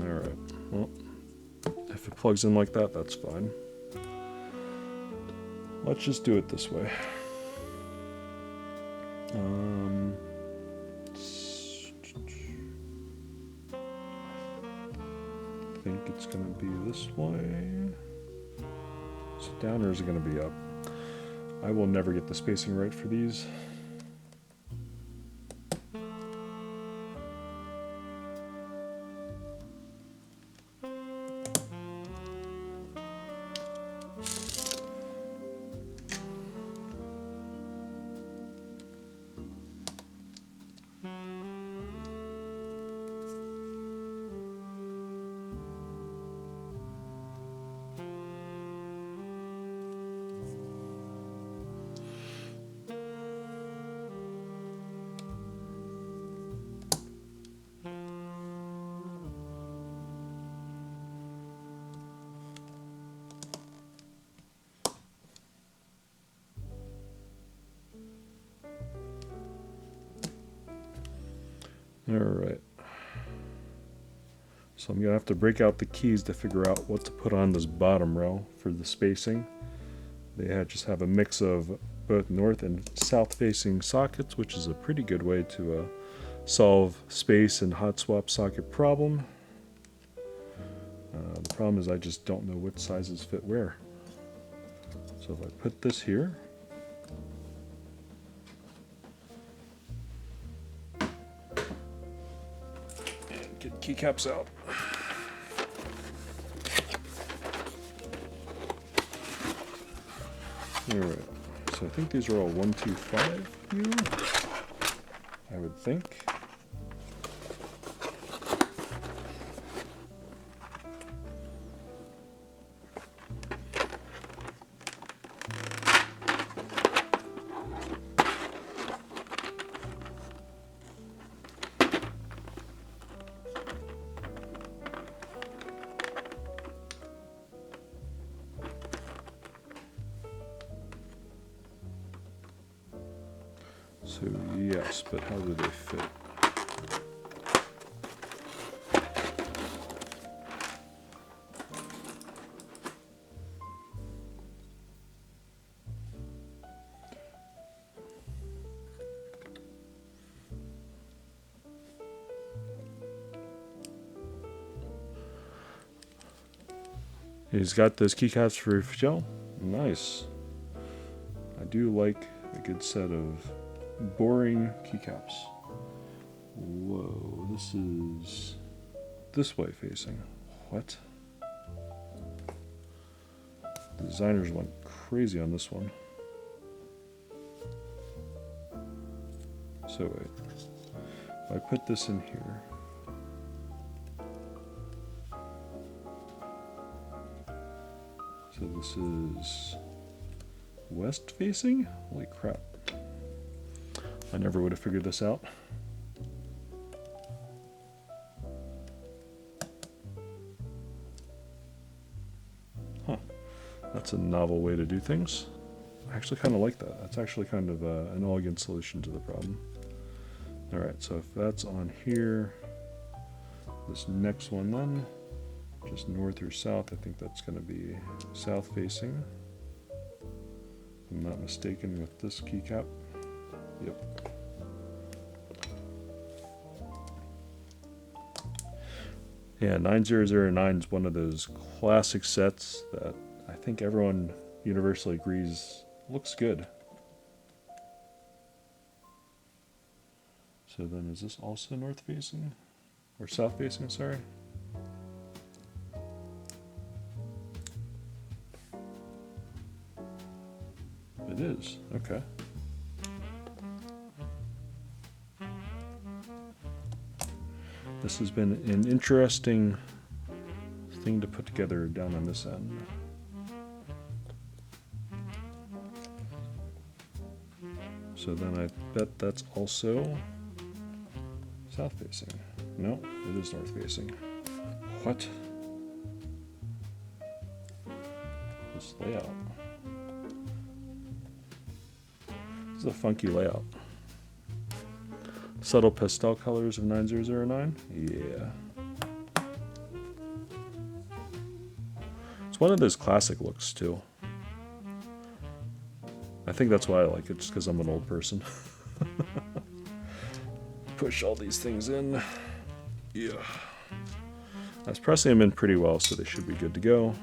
Alright, well, if it plugs in like that, that's fine. Let's just do it this way. I think it's going to be this way. Is it down or is it going to be up? I will never get the spacing right for these. Alright. So I'm going to have to break out the keys to figure out what to put on this bottom row for the spacing. They just have a mix of both north and south facing sockets, which is a pretty good way to solve space and hot swap socket problem. The problem is I just don't know what sizes fit where. So if I put this here, get keycaps out. Alright, so I think these are all 125 here, I would think. So yes, but how do they fit? He's got those keycaps for gel. Nice. I do like a good set of boring keycaps. Whoa, this is this way facing. What? The designers went crazy on this one. So wait, if I put this in here, so this is west facing? Holy crap. I never would have figured this out. Huh. That's a novel way to do things. I actually kind of like that. That's actually kind of an elegant solution to the problem. Alright, so if that's on here, this next one then, just north or south, I think that's going to be south facing. If I'm not mistaken with this keycap. Yep. Yeah, 9009 is one of those classic sets that I think everyone universally agrees looks good. So then is this also north facing? Or south facing, sorry? It is, okay. This has been an interesting thing to put together down on this end. So then I bet that's also south facing. No, it is north facing. What? This layout. This is a funky layout. Subtle pastel colors of 9009? Yeah. It's one of those classic looks too. I think that's why I like it, just because I'm an old person. Push all these things in. Yeah. I was pressing them in pretty well, so they should be good to go.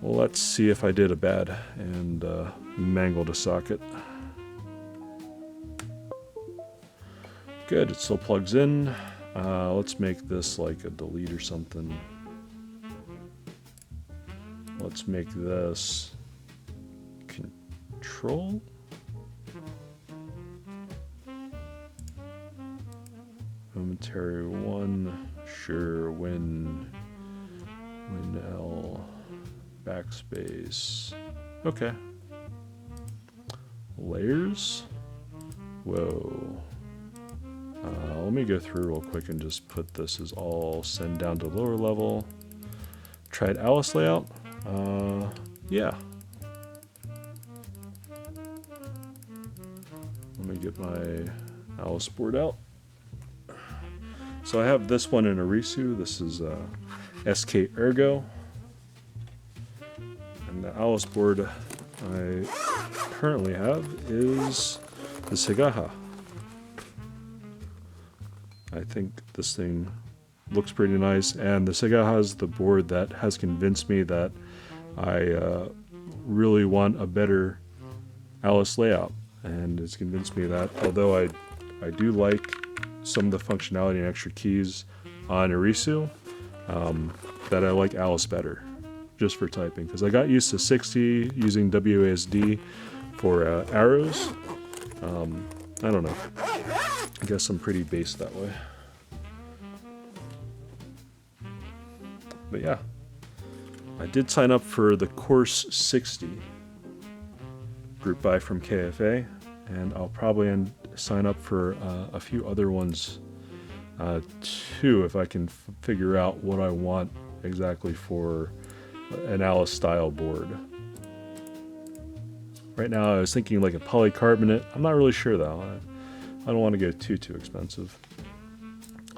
Well, let's see if I did a bad and mangled a socket. Good, it still plugs in. Let's make this like a delete or something. Let's make this control. Momentary 1, sure, win L, backspace. Okay. Layers. Whoa. Let me go through real quick and just put this as all send down to lower level. Tried Alice layout. Yeah. Let me get my Alice board out. So I have this one in Arisu. This is SK Ergo. And the Alice board I currently have is the Segaha. I think this thing looks pretty nice, and the Segaha is the board that has convinced me that I really want a better Alice layout, and it's convinced me that although I do like some of the functionality and extra keys on Arisu, that I like Alice better, just for typing, because I got used to 60 using WASD for arrows. I don't know. I guess I'm pretty based that way. But yeah, I did sign up for the course 60 group buy from KFA, and I'll probably sign up for a few other ones too, if I can figure out what I want exactly for an Alice style board. Right now I was thinking like a polycarbonate. I'm not really sure though. I don't want to go too expensive.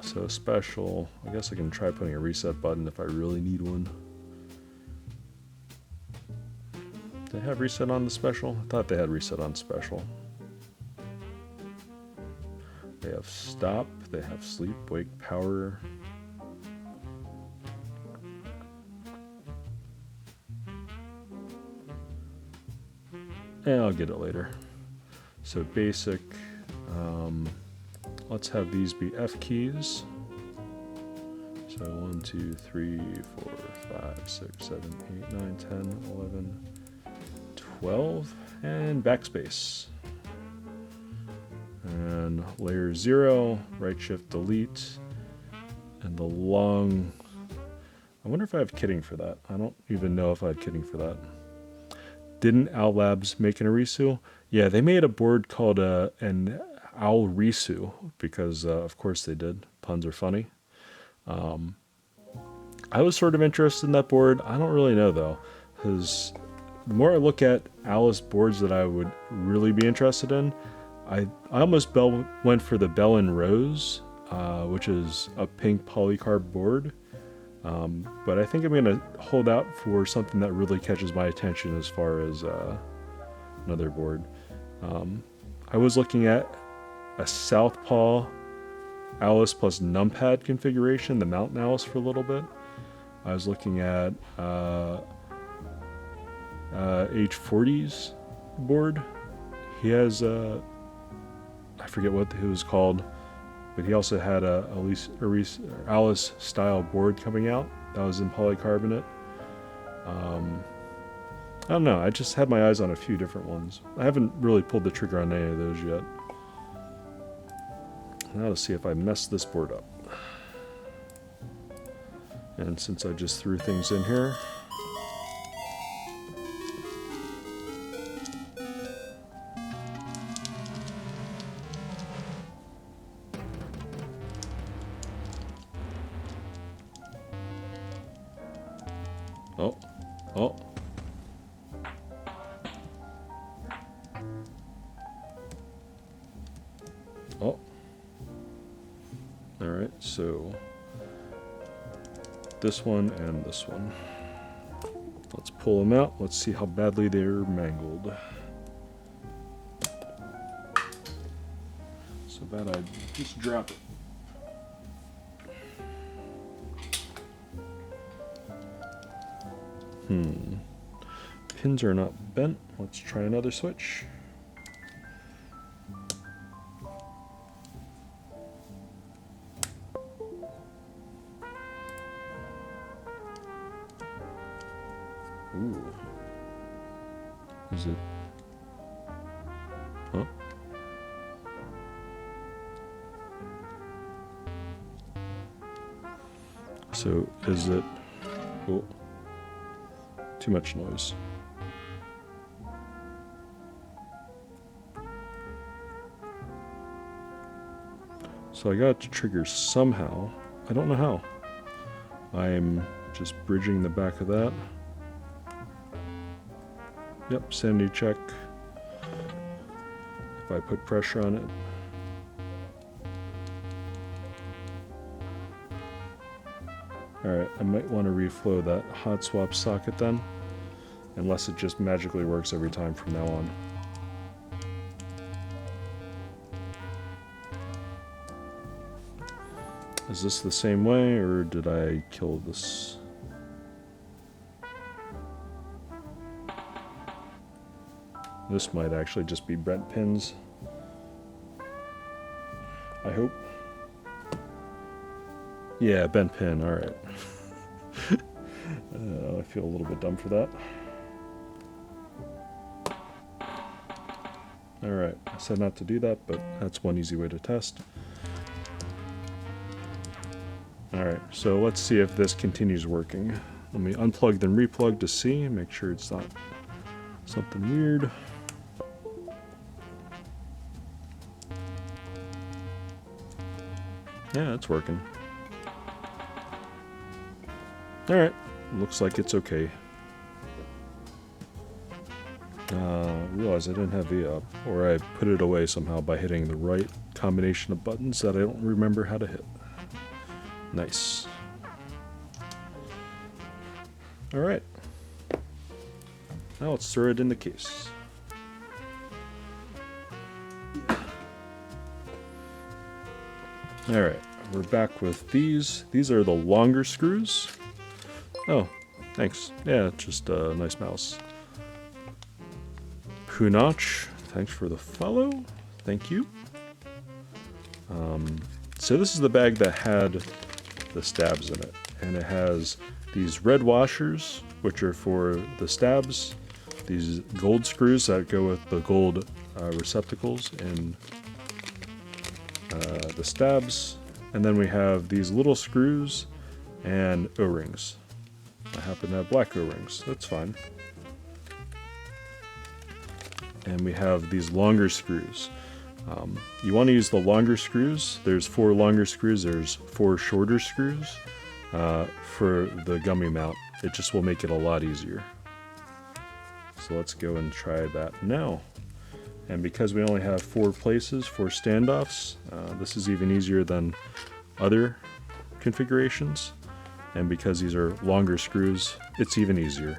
So special, I guess I can try putting a reset button if I really need one. Do they have reset on the special? I thought they had reset on special. They have stop, they have sleep, wake, power. And I'll get it later. So basic, let's have these be F keys. So 1, 2, 3, 4, 5, 6, 7, 8, 9, 10, 11, 12, and backspace. And layer 0, right shift delete, and the long, I wonder if I have kitting for that. I don't even know if I have kitting for that. Didn't Owl Labs make an Arisu? Yeah, they made a board called an Owl Risu because of course they did. Puns are funny. I was sort of interested in that board. I don't really know though, because the more I look at Alice boards that I would really be interested in, I almost went for the Bell and Rose, which is a pink polycarb board. But I think I'm going to hold out for something that really catches my attention as far as another board. I was looking at a Southpaw Alice plus numpad configuration, the Mountain Alice, for a little bit. I was looking at H40's board. He has I forget what it was called, but he also had a Alice style board coming out that was in polycarbonate. I don't know, I just had my eyes on a few different ones. I haven't really pulled the trigger on any of those yet. Now to see if I messed this board up. And since I just threw things in here, oh. Alright, so this one and this one. Let's pull them out. Let's see how badly they're mangled. So bad I just drop it. Pins are not bent. Let's try another switch. Ooh. Is it? Huh? So is it? Oh. Too much noise. So I got it to trigger somehow. I don't know how. I'm just bridging the back of that. Yep, sanity check. If I put pressure on it. Alright, I might want to reflow that hot swap socket then. Unless it just magically works every time from now on. Is this the same way, or did I kill this? This might actually just be bent pins. I hope. Yeah, bent pin, alright. I feel a little bit dumb for that. Alright, I said not to do that, but that's one easy way to test. Alright, so let's see if this continues working. Let me unplug then replug to see, make sure it's not something weird. Yeah, it's working. Alright, looks like it's okay. Realized I didn't have V up, or I put it away somehow by hitting the right combination of buttons that I don't remember how to hit. Nice. Alright. Now let's throw it in the case. Alright, we're back with these. These are the longer screws. Oh, thanks. Yeah, just a nice mouse. Punach, thanks for the follow. Thank you. So this is the bag that had the stabs in it. And it has these red washers, which are for the stabs. These gold screws that go with the gold receptacles in the stabs. And then we have these little screws and O-rings. I happen to have black O-rings. That's fine. And we have these longer screws. You want to use the longer screws. There's 4 longer screws. There's 4 shorter screws for the gummy mount. It just will make it a lot easier. So let's go and try that now. And because we only have 4 places, 4 standoffs, this is even easier than other configurations. And because these are longer screws, it's even easier.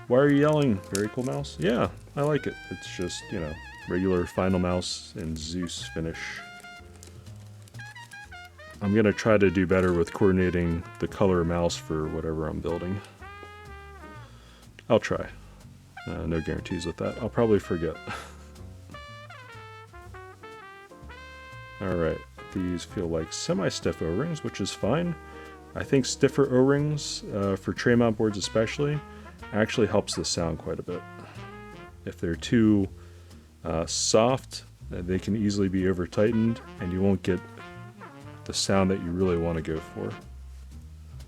Why are you yelling? Very cool mouse? Yeah, I like it. It's just, you know, regular Final Mouse and Zeus finish. I'm gonna try to do better with coordinating the color mouse for whatever I'm building. I'll try. No guarantees with that. I'll probably forget. Alright, these feel like semi-stiff O-rings, which is fine. I think stiffer O-rings, for tray mount boards especially, actually helps the sound quite a bit. If they're too soft, they can easily be over tightened and you won't get the sound that you really want to go for.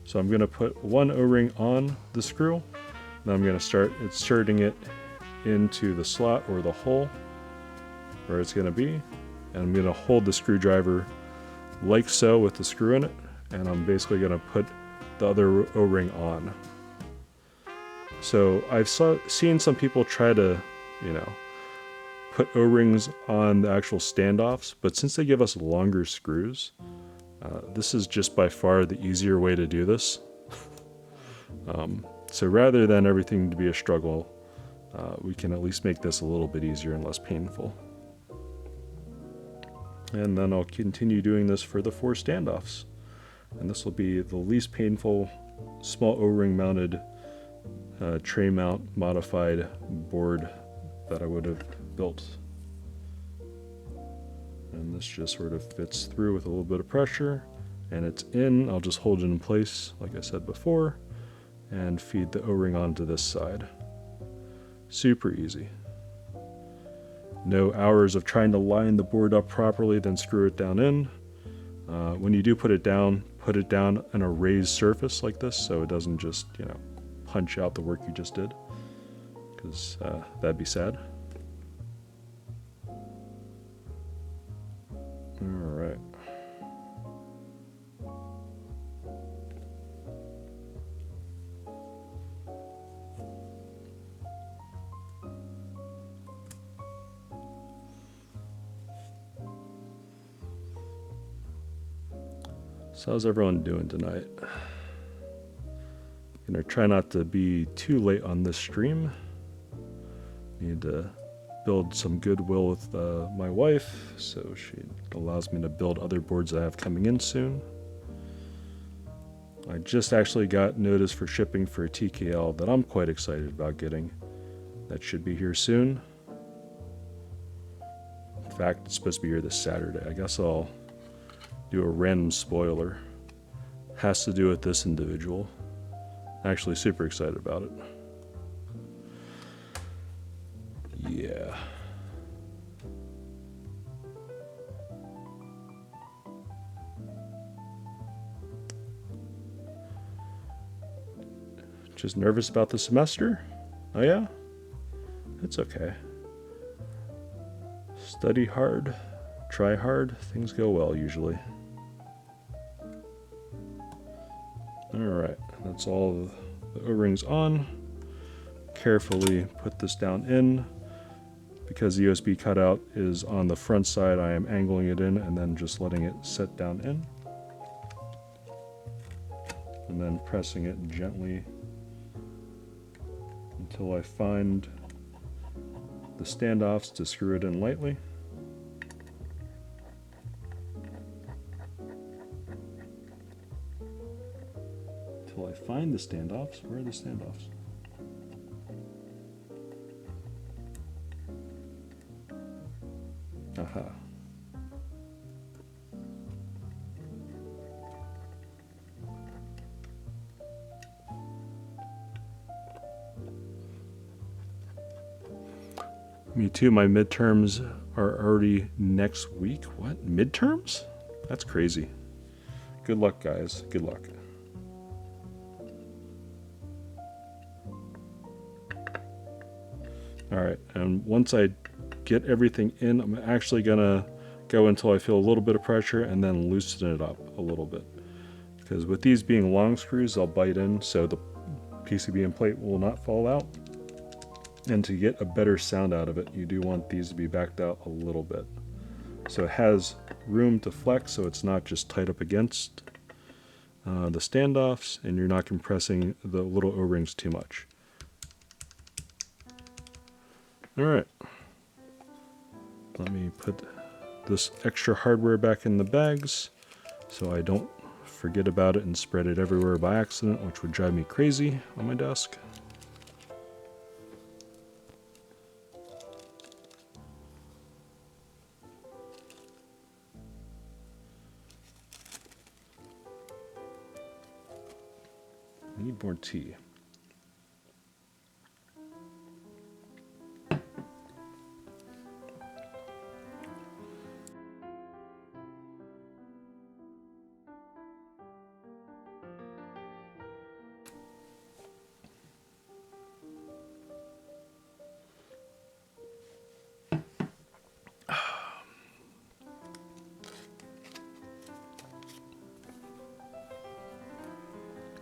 So I'm going to put one O-ring on the screw, then I'm going to start inserting it into the slot or the hole where it's going to be, and I'm going to hold the screwdriver like so with the screw in it, and I'm basically going to put the other O-ring on. So I've seen some people try to, you know, put O-rings on the actual standoffs, but since they give us longer screws, this is just by far the easier way to do this. So rather than everything to be a struggle, we can at least make this a little bit easier and less painful. And then I'll continue doing this for the 4 standoffs. And this will be the least painful small O-ring mounted tray mount modified board that I would have built. And this just sort of fits through with a little bit of pressure, and it's in. I'll just hold it in place like I said before and feed the O-ring onto this side. Super easy. No hours of trying to line the board up properly then screw it down in. When you do put it down on a raised surface like this so it doesn't just, you know, punch out the work you just did, because that'd be sad. Alright. So how's everyone doing tonight? Gonna try not to be too late on this stream. Need to build some goodwill with my wife, so she allows me to build other boards I have coming in soon. I just actually got notice for shipping for a TKL that I'm quite excited about getting. That should be here soon. In fact, it's supposed to be here this Saturday. I guess I'll do a random spoiler. Has to do with this individual. Actually super excited about it. Yeah. Just nervous about the semester? Oh yeah? It's okay. Study hard, try hard, things go well usually. Alright, that's all the O-rings on. carefully put this down in. Because the USB cutout is on the front side, I am angling it in and then just letting it set down in. And then pressing it gently until I find the standoffs to screw it in lightly. Until I find the standoffs. Where are the standoffs? Aha. Me too, my midterms are already next week. What? Midterms? That's crazy. Good luck, guys. Good luck. Alright, and once I get everything in, I'm actually gonna go until I feel a little bit of pressure and then loosen it up a little bit. Because with these being long screws, they'll bite in so the PCB and plate will not fall out. And to get a better sound out of it, you do want these to be backed out a little bit. So it has room to flex, so it's not just tight up against the standoffs, and you're not compressing the little O-rings too much. Alright. Let me put this extra hardware back in the bags so I don't forget about it and spread it everywhere by accident, which would drive me crazy on my desk. I need more tea.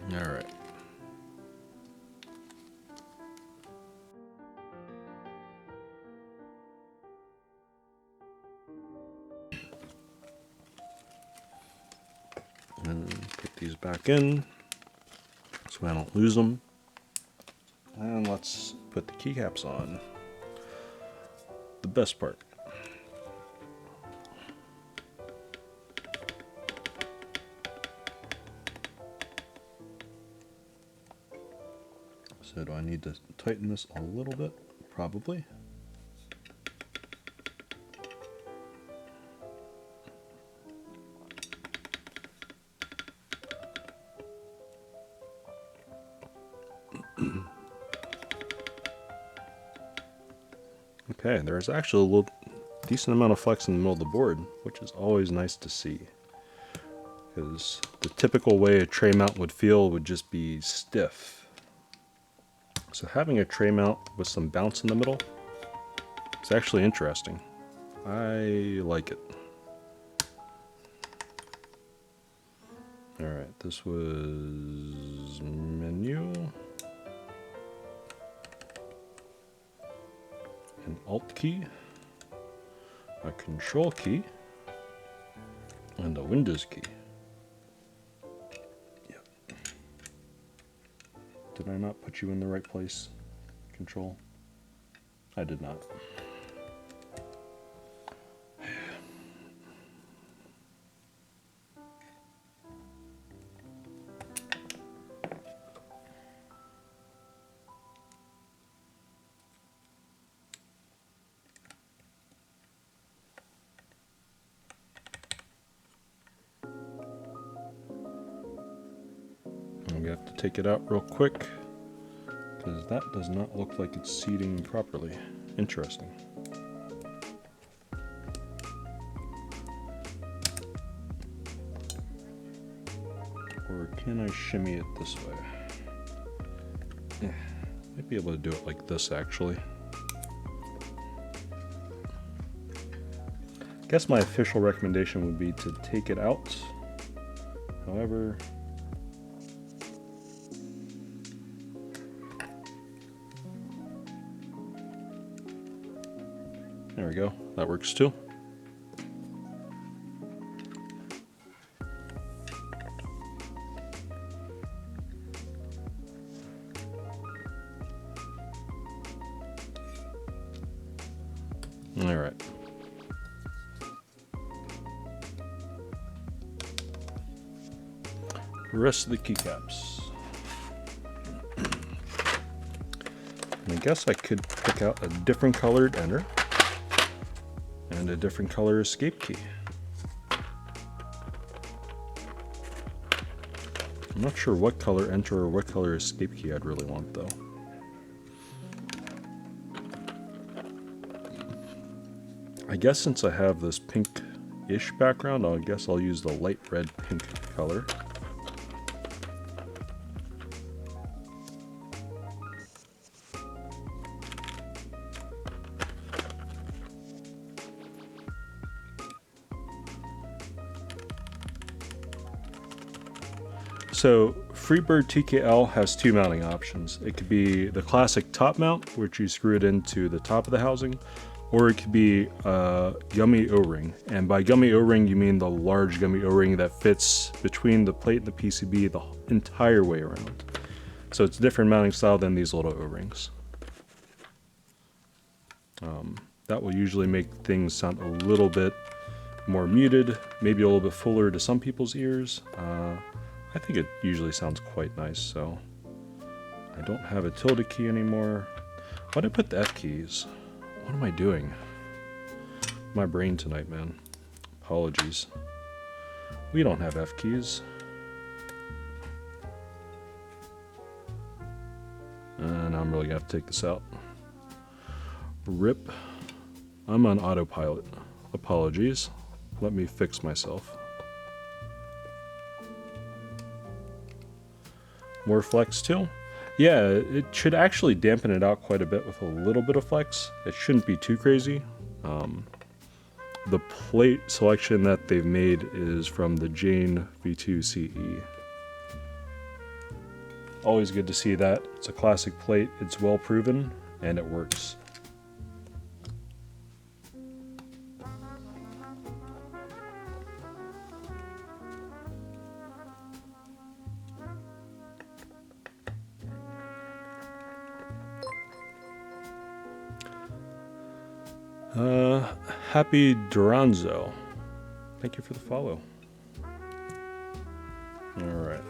All right. And put these back in so I don't lose them. And let's put the keycaps on. The best part. So do I need to tighten this a little bit? Probably. Okay, there's actually a little decent amount of flex in the middle of the board, which is always nice to see. Because the typical way a tray mount would feel would just be stiff. So having a tray mount with some bounce in the middle is actually interesting. I like it. Alright, this was menu, an Alt key, a Control key, and a Windows key. Yep. Did I not put you in the right place, Control? I did not. We have to take it out real quick because that does not look like it's seating properly. Interesting. Or can I shimmy it this way? Might be able to do it like this actually. I guess my official recommendation would be to take it out. However, There we go. That works too. All right. The rest of the keycaps. And I guess I could pick out a different colored enter and a different color escape key. I'm not sure what color enter or what color escape key I'd really want though. I guess since I have this pink-ish background, I guess I'll use the light red pink color. So FreeBird TKL has two mounting options. It could be the classic top mount, which you screw it into the top of the housing, or it could be a gummy O-ring. And by gummy O-ring, you mean the large gummy O-ring that fits between the plate and the PCB the entire way around. So it's a different mounting style than these little O-rings. That will usually make things sound a little bit more muted, maybe a little bit fuller to some people's ears. I think it usually sounds quite nice, so I don't have a tilde key anymore. Why did I put the F keys? What am I doing? My brain tonight, man. Apologies. We don't have F keys. And I'm really gonna have to take this out. RIP. I'm on autopilot. Apologies. Let me fix myself. More flex too? Yeah, it should actually dampen it out quite a bit with a little bit of flex. It shouldn't be too crazy. The plate selection that they've made is from the Jane V2 CE. Always good to see that. It's a classic plate, it's well proven, and it works. Happy Duranzo. Thank you for the follow. Alright.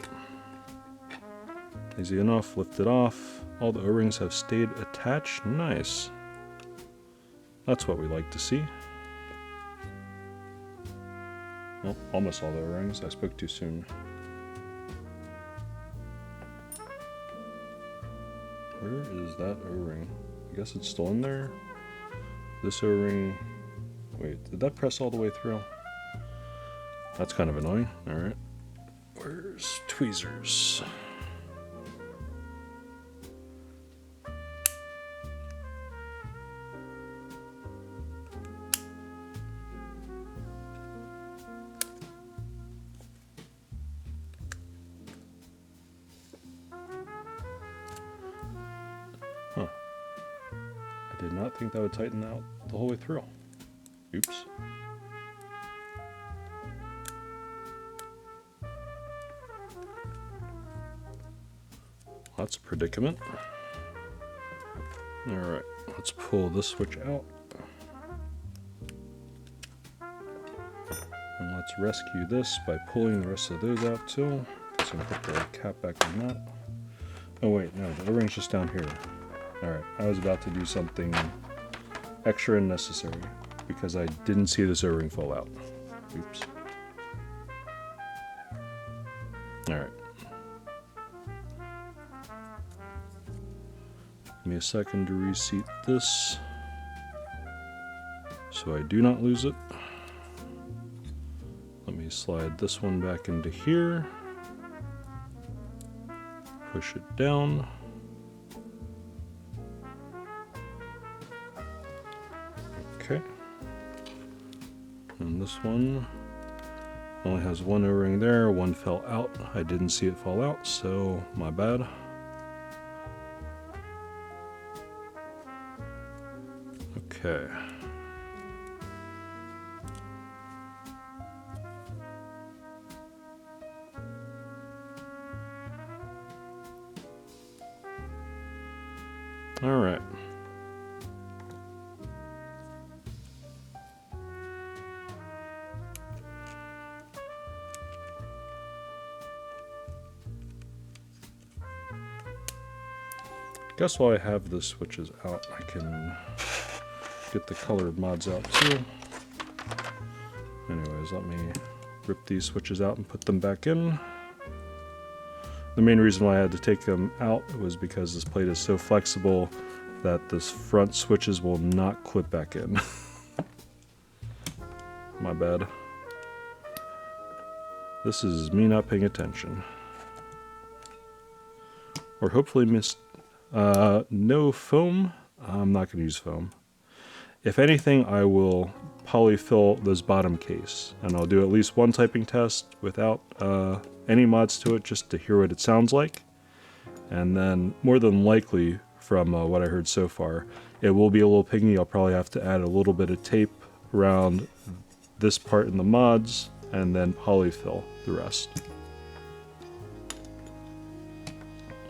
Easy enough, lift it off. All the O-rings have stayed attached. Nice. That's what we like to see. Oh, almost all the O-rings. I spoke too soon. Where is that O-ring? I guess it's still in there. This O-ring... Wait, did that press all the way through? That's kind of annoying. Alright. Where's tweezers? Huh. I did not think that would tighten out the whole way through. Oops. That's a predicament. Alright, let's pull this switch out. And let's rescue this by pulling the rest of those out too. So I'm gonna put the cap back on that. Oh wait, no, the O-ring's just down here. Alright, I was about to do something extra unnecessary because I didn't see this O-ring fall out. Oops. Alright. Give me a second to reseat this so I do not lose it. Let me slide this one back into here. Push it down. Okay. And this one only has one O-ring there, one fell out. I didn't see it fall out, so my bad. Okay. All right. Guess while I have the switches out, I can get the colored mods out too. Anyways, let me rip these switches out and put them back in. The main reason why I had to take them out was because this plate is so flexible that this front switches will not clip back in. My bad. This is me not paying attention. Or hopefully missed. No foam. I'm not going to use foam. If anything, I will poly-fill this bottom case, and I'll do at least one typing test without any mods to it, just to hear what it sounds like. And then, more than likely, from what I heard so far, it will be a little piggy. I'll probably have to add a little bit of tape around this part in the mods, and then poly-fill the rest.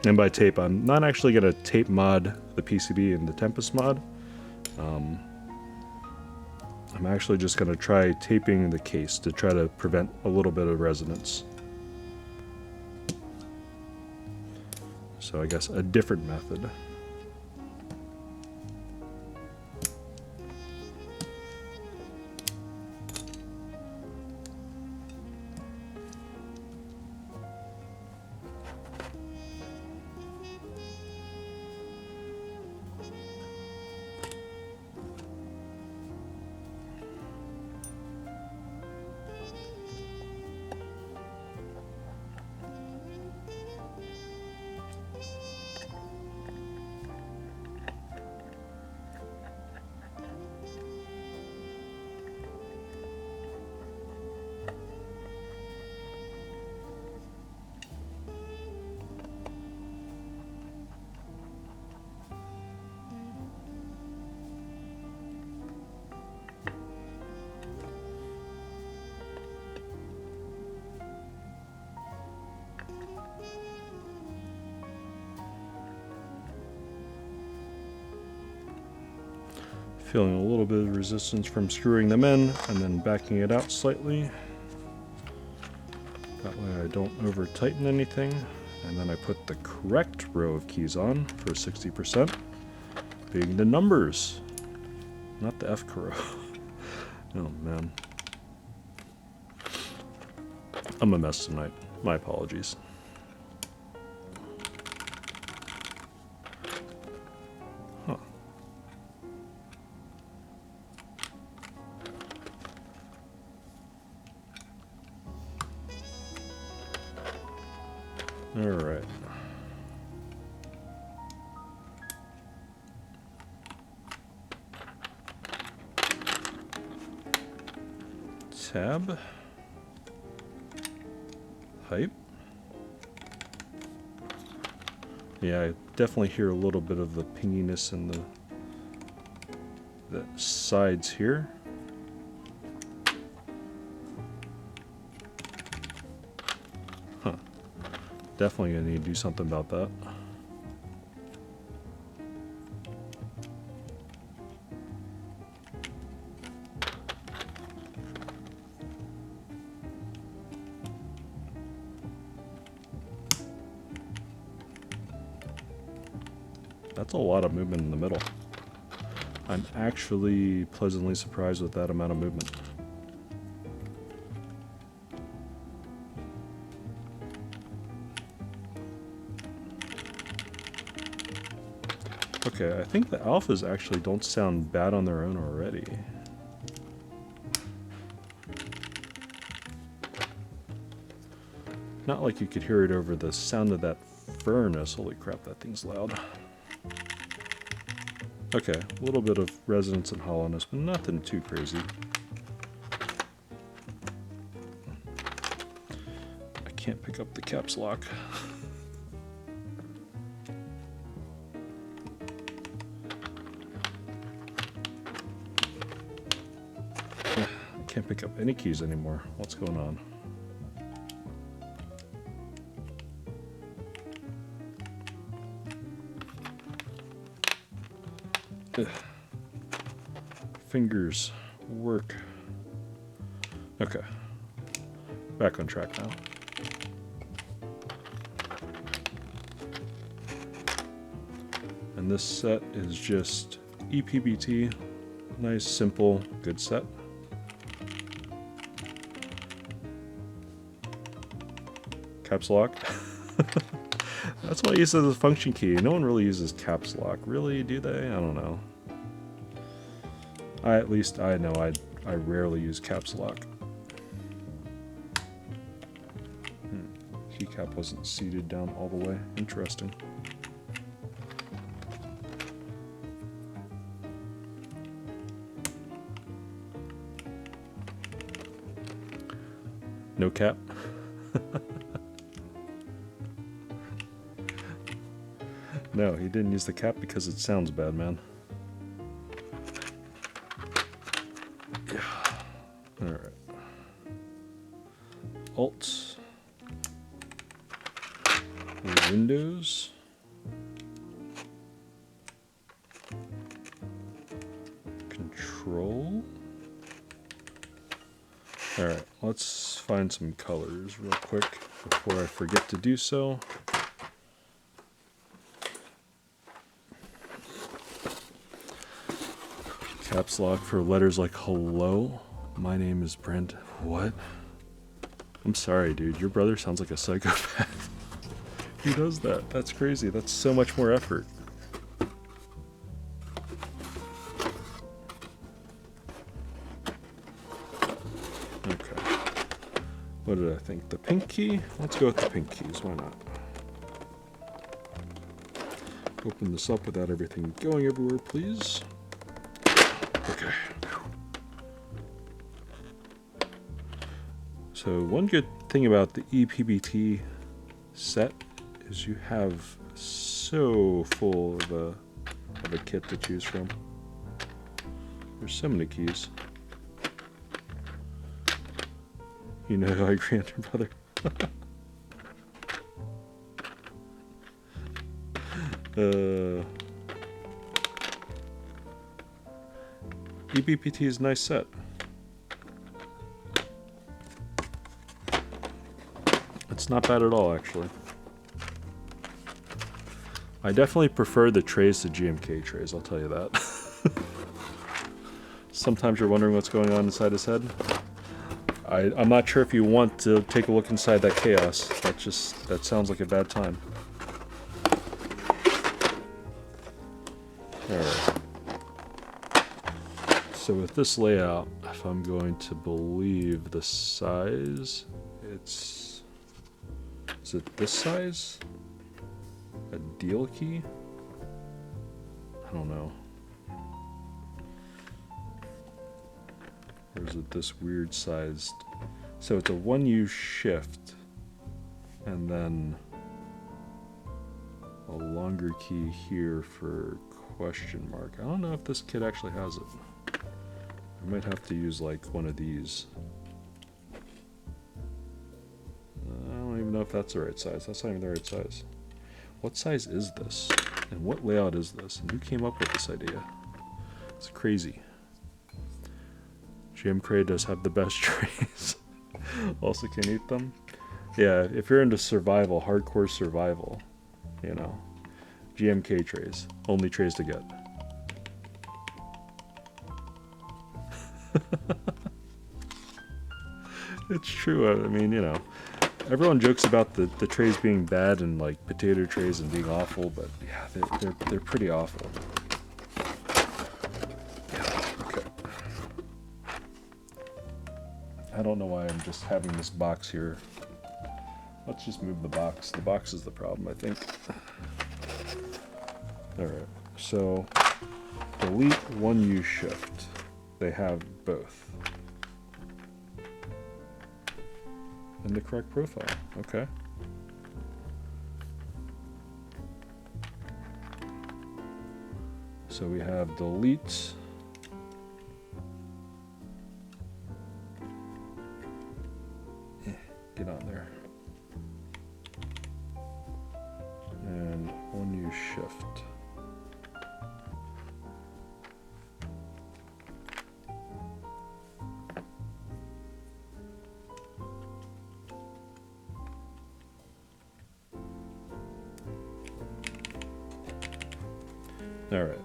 And by tape, I'm not actually going to tape mod the PCB in the Tempest mod. I'm actually just going to try taping the case to try to prevent a little bit of resonance. So I guess a different method. Feeling a little bit of resistance from screwing them in and then backing it out slightly. That way I don't over tighten anything. And then I put the correct row of keys on for 60%, being the numbers, not the F row. Oh man. I'm a mess tonight. My apologies. All right. Tab. Hype. Yeah, I definitely hear a little bit of the pinginess in the sides here. Definitely gonna need to do something about that. That's a lot of movement in the middle. I'm actually pleasantly surprised with that amount of movement. Okay, I think the alphas actually don't sound bad on their own already. Not like you could hear it over the sound of that furnace. Holy crap, that thing's loud. Okay, a little bit of resonance and hollowness, but nothing too crazy. I can't pick up the caps lock. Can't pick up any keys anymore. What's going on? Ugh. Fingers work. Okay. Back on track now. And this set is just EPBT. Nice, simple, good set. Caps lock. That's why I use it as a function key. No one really uses caps lock. Really, do they? I don't know. At least I know I rarely use caps lock. Keycap wasn't seated down all the way. Interesting. No cap. No, he didn't use the cap because it sounds bad, man. Yeah. Alright. Alt. Windows. Control. Alright, let's find some colors real quick before I forget to do so. Caps lock for letters like hello. My name is Brent. What? I'm sorry, dude. Your brother sounds like a psychopath. He does that. That's crazy. That's so much more effort. Okay. What did I think? The pink key? Let's go with the pink keys. Why not? Open this up without everything going everywhere, please. Okay. So one good thing about the EPBT set is you have so full of a kit to choose from. There's so many keys. You know how I agree on your brother. EPBT is a nice set. It's not bad at all, actually. I definitely prefer the trays to GMK trays, I'll tell you that. Sometimes you're wondering what's going on inside his head. I'm not sure if you want to take a look inside that chaos. That sounds like a bad time. Alright. So with this layout, if I'm going to believe the size, is it this size? A deal key? I don't know. Or is it this weird sized? So it's a 1U shift, and then a longer key here for question mark. I don't know if this kit actually has it. I might have to use like one of these. I don't even know if that's the right size. That's not even the right size. What size is this? And what layout is this? And who came up with this idea? It's crazy. GMK does have the best trays. Also can eat them. Yeah, if you're into survival, hardcore survival, you know, GMK trays. Only trays to get. It's true. I mean, you know, everyone jokes about the trays being bad and like potato trays and being awful, but yeah, they're pretty awful. Yeah, okay. I don't know why I'm just having this box here. Let's just move the box. The box is the problem, I think. Alright, so delete 1U shift. They have both. And the correct profile. Okay. So we have delete. Get on there. And 1U shift. Alright.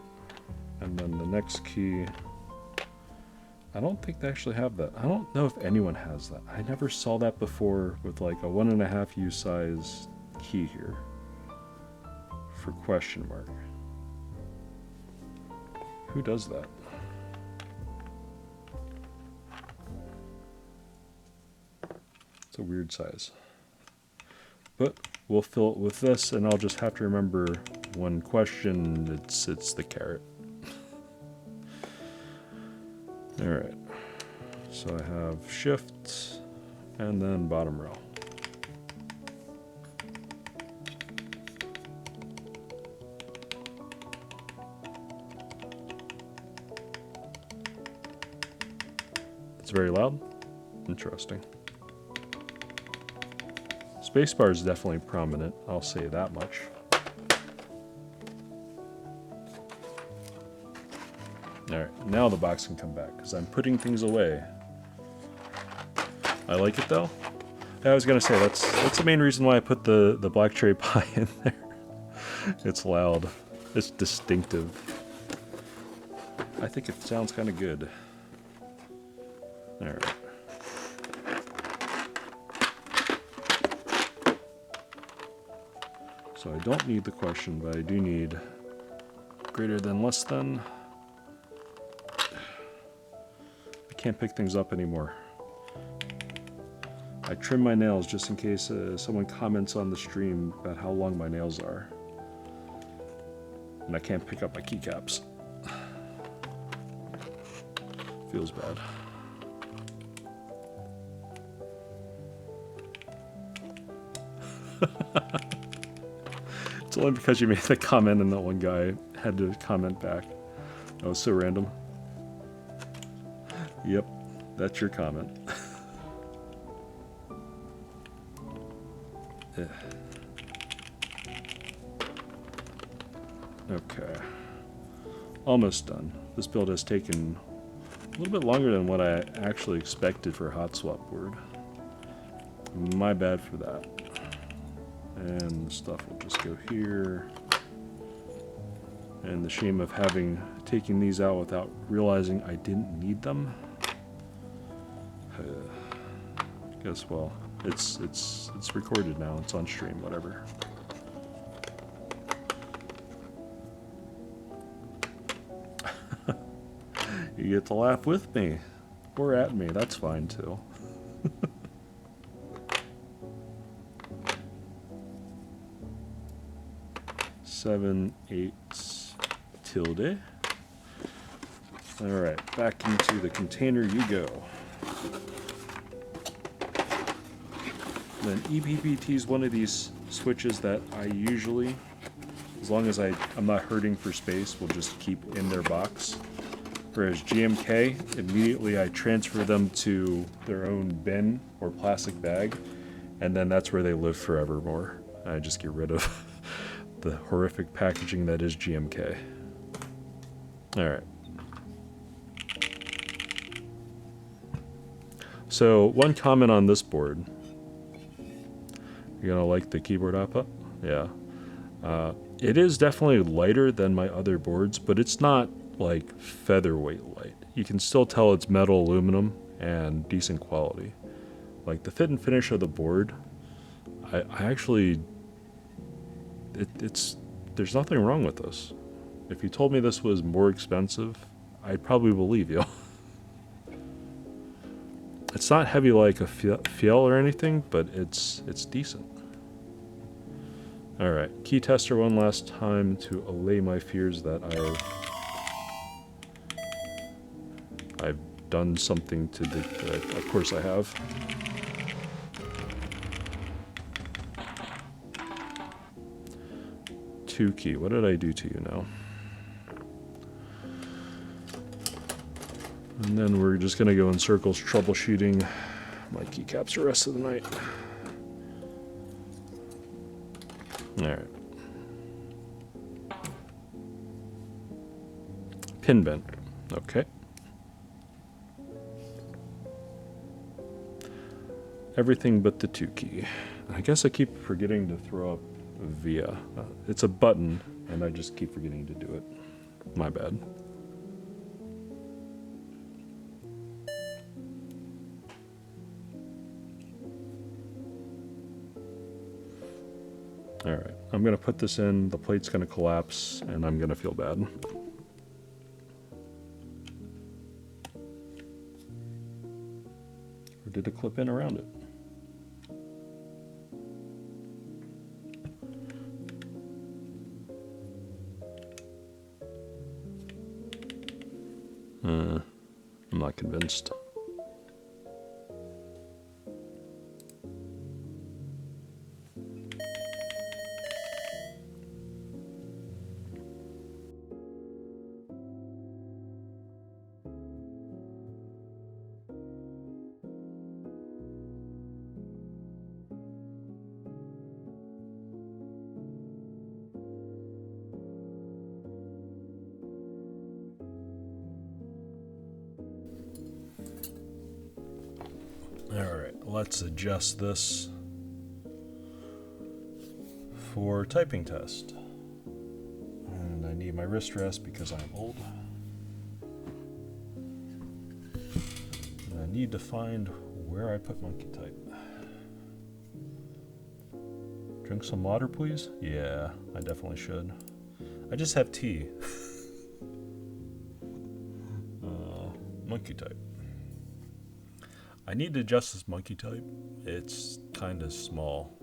And then the next key, I don't think they actually have that. I don't know if anyone has that. I never saw that before with like a 1.5 U size key here for question mark. Who does that? It's a weird size. But we'll fill it with this, and I'll just have to remember one question, it's the caret. Alright, so I have shift and then bottom row. It's very loud. Interesting. Spacebar is definitely prominent, I'll say that much. Alright, now the box can come back, because I'm putting things away. I like it though. I was going to say, that's the main reason why I put the black cherry pie in there. It's loud. It's distinctive. I think it sounds kind of good. Alright. So I don't need the question, but I do need greater than, less than. I can't pick things up anymore. I trim my nails just in case someone comments on the stream about how long my nails are. And I can't pick up my keycaps. Feels bad. It's only because you made the comment and that one guy had to comment back. That was so random. Yep, that's your comment. Okay. Almost done. This build has taken a little bit longer than what I actually expected for a hot swap board. My bad for that. And the stuff will just go here. And the shame of taking these out without realizing I didn't need them. Guess well, it's recorded now. It's on stream, whatever. You get to laugh with me or at me. That's fine too. 7, 8, tilde. Alright, back into the container you go. Then EPPT is one of these switches that I usually, as long as I'm not hurting for space, will just keep in their box. Whereas GMK, immediately I transfer them to their own bin or plastic bag, and then that's where they live forevermore. I just get rid of the horrific packaging that is GMK. Alright. So, one comment on this board. You're gonna like the keyboard output? Yeah. It is definitely lighter than my other boards, but it's not like featherweight light. You can still tell it's metal aluminum and decent quality. Like the fit and finish of the board, I actually, there's nothing wrong with this. If you told me this was more expensive, I'd probably believe you. It's not heavy like a Fiel or anything, but it's decent. Alright, key tester one last time to allay my fears that I've done something to the, of course I have. Two key, what did I do to you now? And then we're just gonna go in circles troubleshooting my keycaps the rest of the night. Alright. Pin bent. Okay. Everything but the 2 key. I guess I keep forgetting to throw up via. It's a button, and I just keep forgetting to do it. My bad. All right, I'm gonna put this in, the plate's gonna collapse, and I'm gonna feel bad. Or did it clip in around it? I'm not convinced. Alright, let's adjust this for typing test. And I need my wrist rest because I'm old. And I need to find where I put monkey type. Drink some water, please? Yeah, I definitely should. I just have tea. Monkey type. I need to adjust this monkey type. It's kind of small.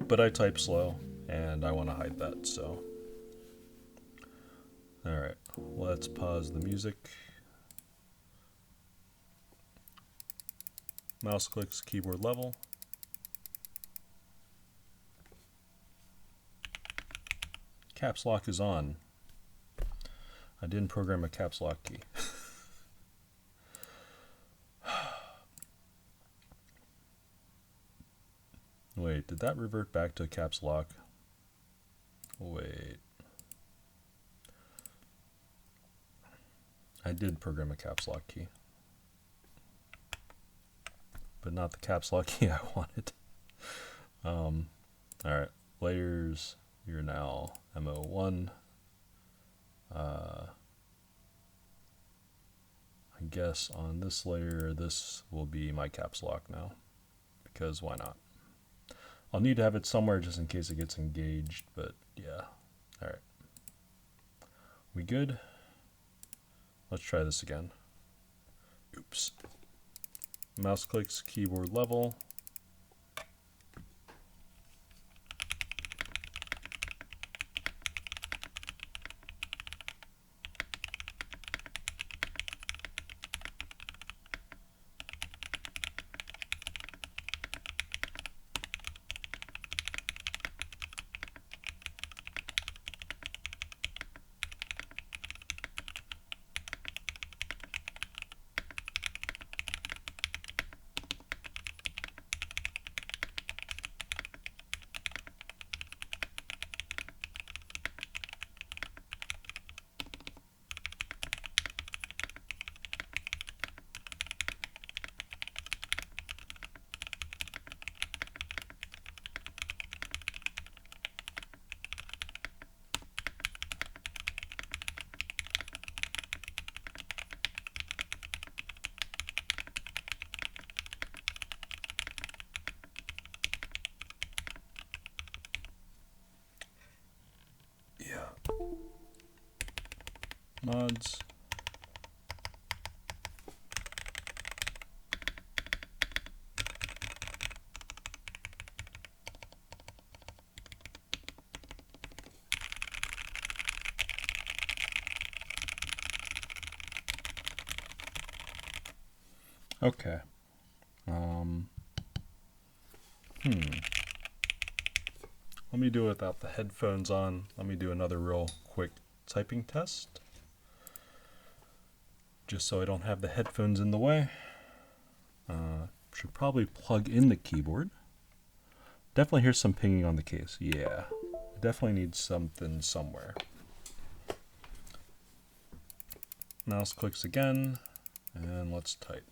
But I type slow, and I want to hide that, so. Alright, let's pause the music. Mouse clicks keyboard level. Caps lock is on. I didn't program a caps lock key. Wait, did that revert back to caps lock? Wait. I did program a caps lock key. But not the caps lock key I wanted. Alright, layers, you're now MO1. I guess on this layer, this will be my caps lock now, because why not? I'll need to have it somewhere just in case it gets engaged, but yeah. Alright. We good? Let's try this again. Oops. Mouse clicks keyboard level. Mods. Okay. Let me do it without the headphones on. Let me do another real quick typing test. Just so I don't have the headphones in the way. Should probably plug in the keyboard. Definitely hear some pinging on the case. Yeah, definitely need something somewhere. Mouse clicks again, and let's type.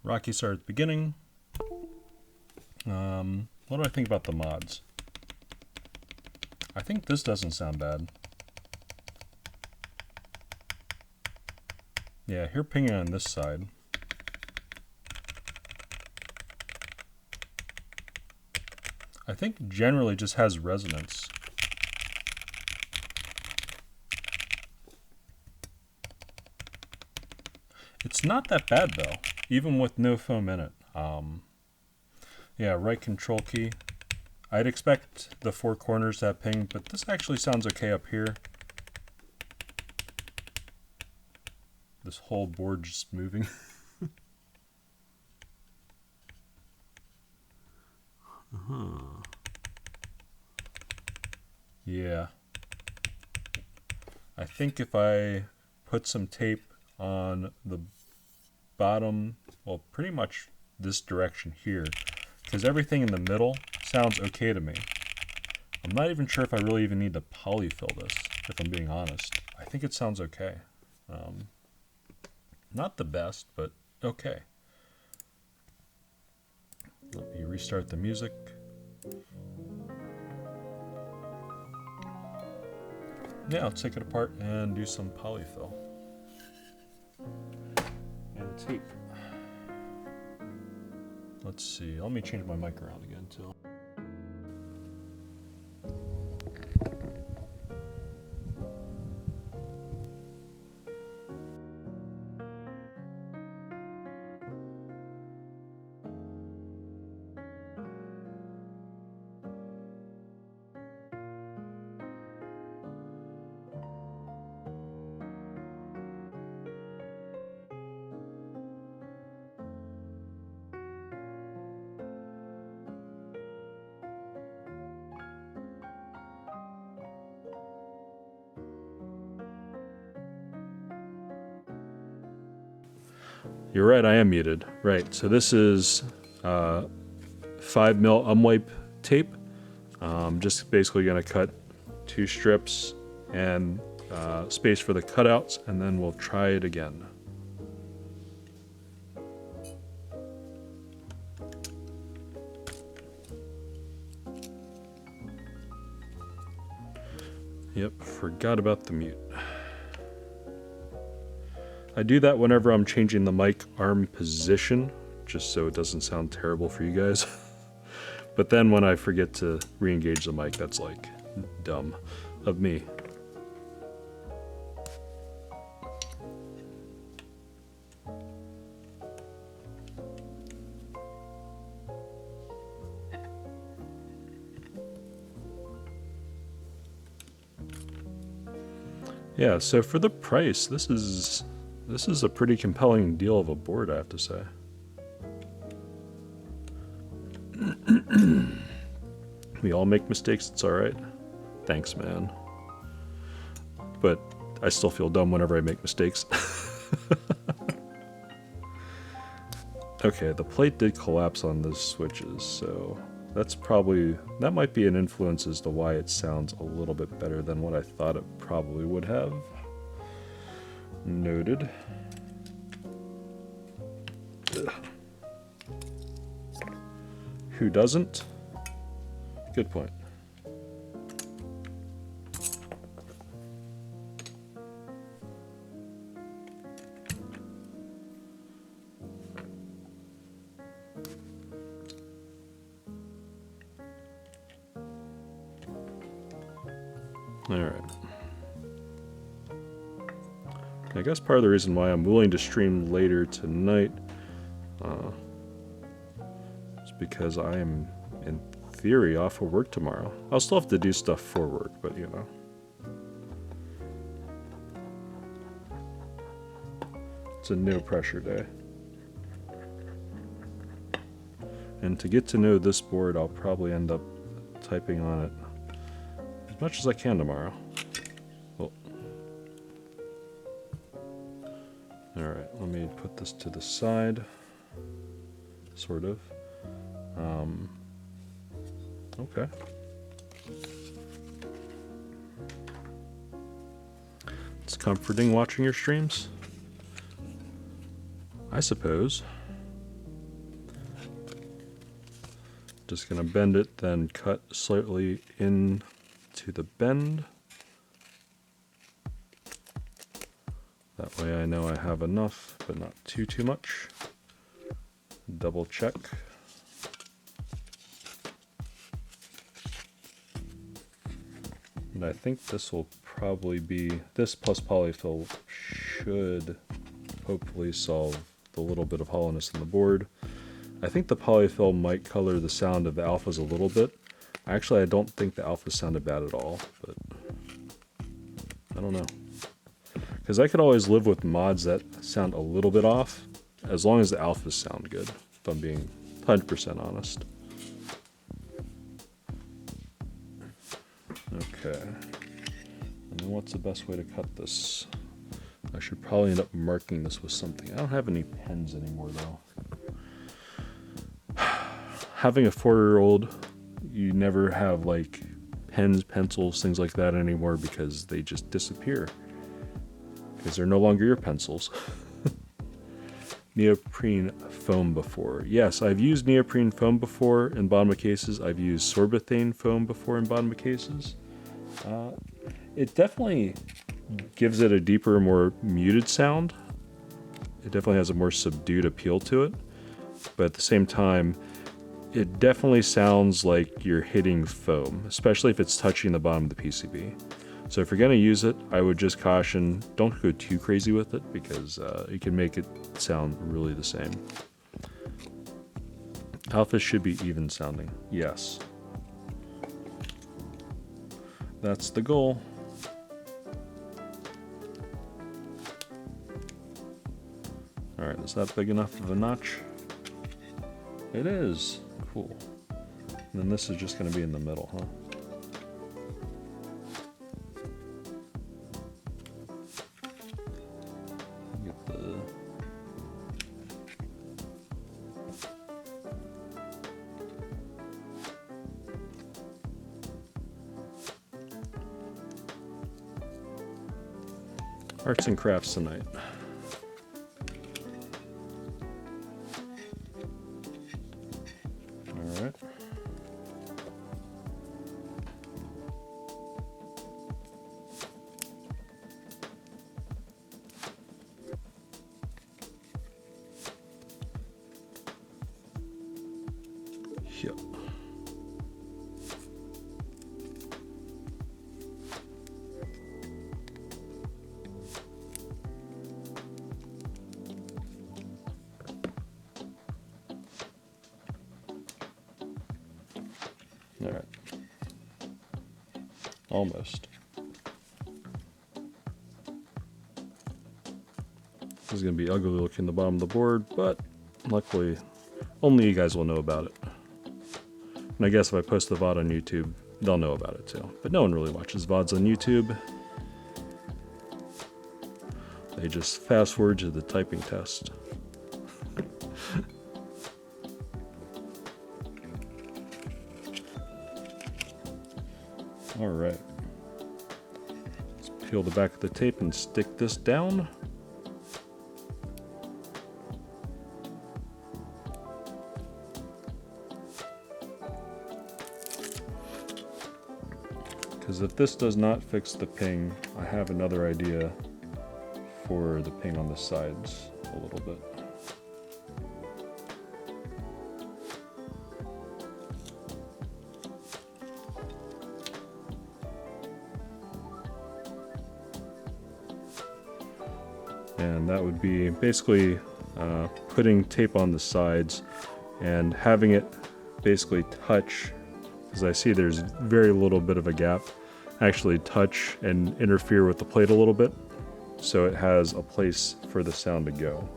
Rocky start at the beginning. What do I think about the mods? I think this doesn't sound bad. Yeah, hear pinging on this side. I think generally just has resonance. It's not that bad though, even with no foam in it. Yeah, right control key. I'd expect the four corners to have ping, but this actually sounds okay up here. This whole board just moving. Yeah. I think if I put some tape on the bottom, well, pretty much this direction here, because everything in the middle sounds okay to me. I'm not even sure if I really even need to poly-fill this, if I'm being honest. I think it sounds okay. Not the best, but okay. Let me restart the music. Yeah, let's take it apart and do some poly-fill. And tape. Let's see, let me change my mic around again too. You're right, I am muted. Right, so this is 5mm umwipe tape. Just basically going to cut 2 strips and space for the cutouts, and then we'll try it again. Yep, forgot about the mute. I do that whenever I'm changing the mic arm position, just so it doesn't sound terrible for you guys. But then when I forget to re-engage the mic, that's like dumb of me. Yeah, so for the price, this is a pretty compelling deal of a board, I have to say. We all make mistakes, it's alright. Thanks, man. But I still feel dumb whenever I make mistakes. Okay, the plate did collapse on the switches, so that might be an influence as to why it sounds a little bit better than what I thought it probably would have. Noted. Ugh. Who doesn't? Good point. All right. I guess part of the reason why I'm willing to stream later tonight is because I am, in theory, off of work tomorrow. I'll still have to do stuff for work, but you know. It's a no pressure day. And to get to know this board, I'll probably end up typing on it as much as I can tomorrow. Well, alright, let me put this to the side. Sort of. Okay. It's comforting watching your streams, I suppose. Just going to bend it, then cut slightly in to the bend. That way I know I have enough, but not too much. Double check. And I think this will probably be, this plus poly-fil should hopefully solve the little bit of hollowness in the board. I think the poly-fil might color the sound of the alphas a little bit. Actually, I don't think the alphas sounded bad at all, but I don't know. Because I could always live with mods that sound a little bit off, as long as the alphas sound good, if I'm being 100% honest. Okay. And then what's the best way to cut this? I should probably end up marking this with something. I don't have any pens anymore, though. Having a 4-year-old, you never have like pens, pencils, things like that anymore because they just disappear. Because they're no longer your pencils. Neoprene foam before. Yes, I've used neoprene foam before in bottom of cases. I've used sorbethane foam before in bottom of cases. It definitely gives it a deeper, more muted sound. It definitely has a more subdued appeal to it. But at the same time, it definitely sounds like you're hitting foam, especially if it's touching the bottom of the PCB. So if you're going to use it, I would just caution, don't go too crazy with it because it can make it sound really the same. Alpha should be even sounding. Yes. That's the goal. Alright, is that big enough of a notch? It is. Cool. And then this is just going to be in the middle, huh? Get the... Arts and crafts tonight. Alright. Yep. Alright. Almost. This is going to be ugly looking the bottom of the board, but luckily only you guys will know about it. And I guess if I post the VOD on YouTube, they'll know about it too. But no one really watches VODs on YouTube. They just fast forward to the typing test. Alright. Let's peel the back of the tape and stick this down. Because if this does not fix the ping, I have another idea for the ping on the sides a little bit. And that would be basically putting tape on the sides and having it basically touch, because I see there's very little bit of a gap, actually touch and interfere with the plate a little bit, so it has a place for the sound to go.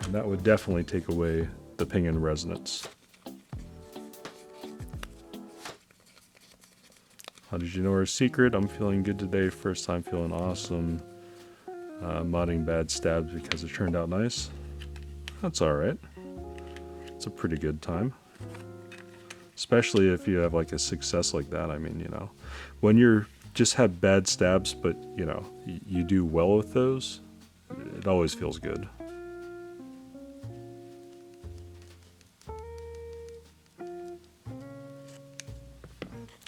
And that would definitely take away the ping and resonance. How did you know our secret? I'm feeling good today, first time feeling awesome. Modding bad stabs because it turned out nice. That's alright. It's a pretty good time. Especially if you have like a success like that. I mean, you know, when you're just have bad stabs, but you know, you do well with those, it always feels good.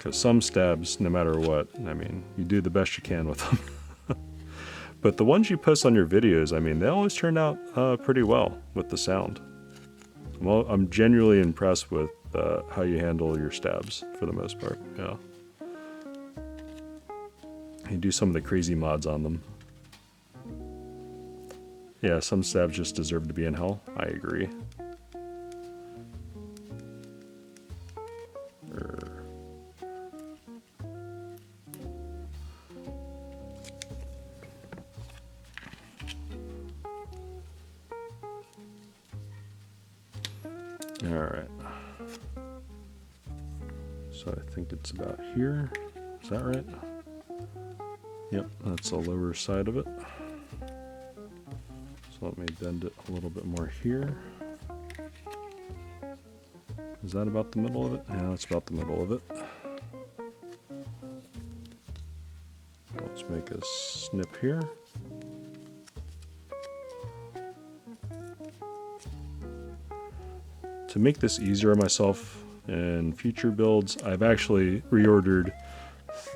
Because some stabs, no matter what, I mean, you do the best you can with them. But the ones you post on your videos, I mean, they always turn out pretty well with the sound. I'm genuinely impressed with how you handle your stabs for the most part. Yeah. You do some of the crazy mods on them. Yeah, some stabs just deserve to be in hell. I agree. Alright. So I think it's about here. Is that right? Yep, that's the lower side of it. So let me bend it a little bit more here. Is that about the middle of it? Yeah, that's about the middle of it. Let's make a snip here. To make this easier on myself in future builds, I've actually reordered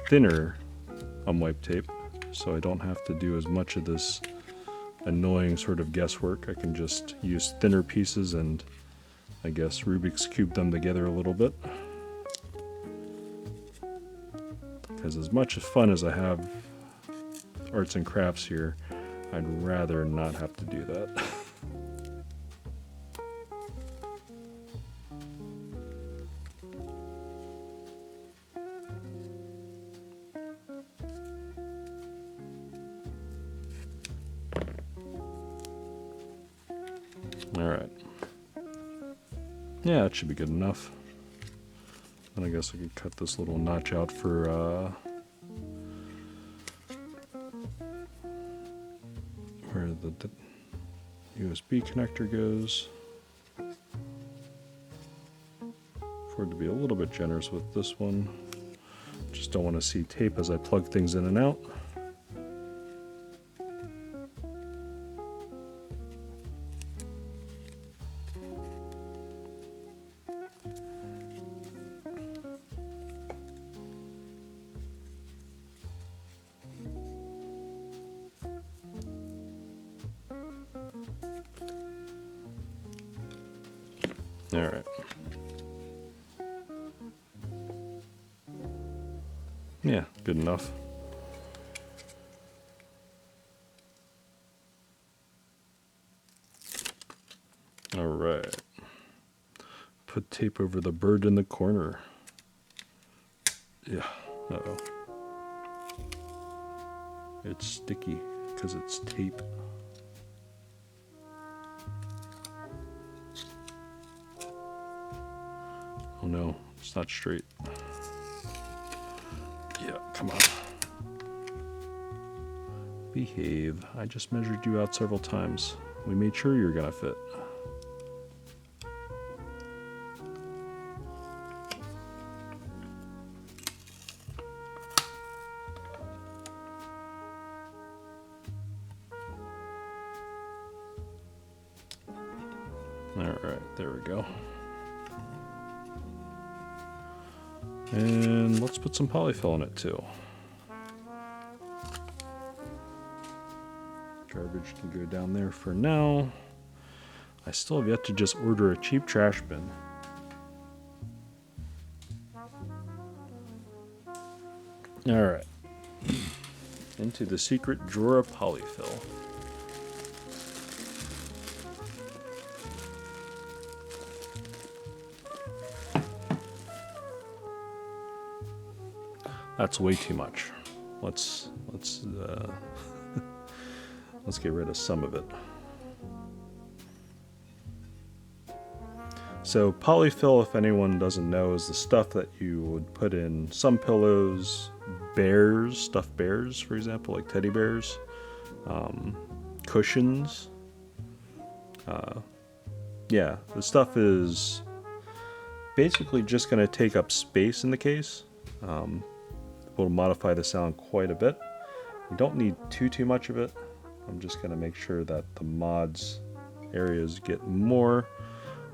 thinner unwipe tape, so I don't have to do as much of this annoying sort of guesswork. I can just use thinner pieces and I guess Rubik's Cube them together a little bit. Because as much fun as I have arts and crafts here, I'd rather not have to do that. Alright. Yeah, that should be good enough. And I guess I could cut this little notch out for where the USB connector goes. For it to be a little bit generous with this one. Just don't want to see tape as I plug things in and out. All right. Yeah, good enough. All right. Put tape over the bird in the corner. Yeah. Uh-oh. It's sticky because it's tape. Oh no, it's not straight. Yeah, come on. Behave. I just measured you out several times. We made sure you were gonna fit. Alright, there we go. And let's put some poly-fil in it too. Garbage can go down there for now. I still have yet to just order a cheap trash bin. Alright. Into the secret drawer of poly-fil. That's way too much. Let's let's get rid of some of it. So poly-fil, if anyone doesn't know, is the stuff that you would put in some pillows, bears, stuffed bears, for example, like teddy bears, cushions. Yeah, the stuff is basically just going to take up space in the case. Will modify the sound quite a bit. You don't need too much of it. I'm just going to make sure that the mods areas get more.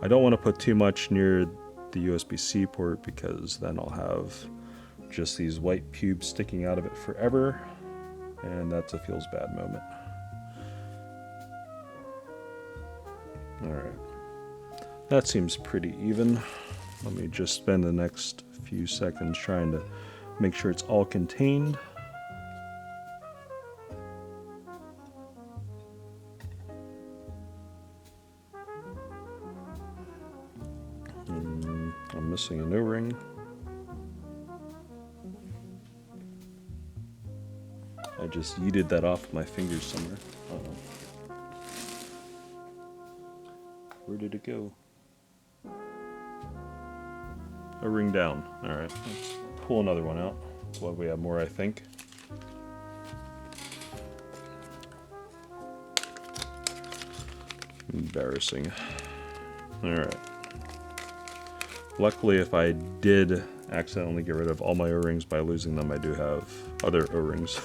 I don't want to put too much near the USB-C port because then I'll have just these white pubes sticking out of it forever, and that's a feels bad moment. Alright, that seems pretty even. Let me just spend the next few seconds trying to make sure it's all contained. I'm missing an O-ring. I just yeeted that off my fingers somewhere. Uh-oh. Where did it go? O-ring down. Alright, let's pull another one out. Well, we have more, I think. Embarrassing. Alright. Luckily, if I did accidentally get rid of all my O-rings by losing them, I do have other O-rings.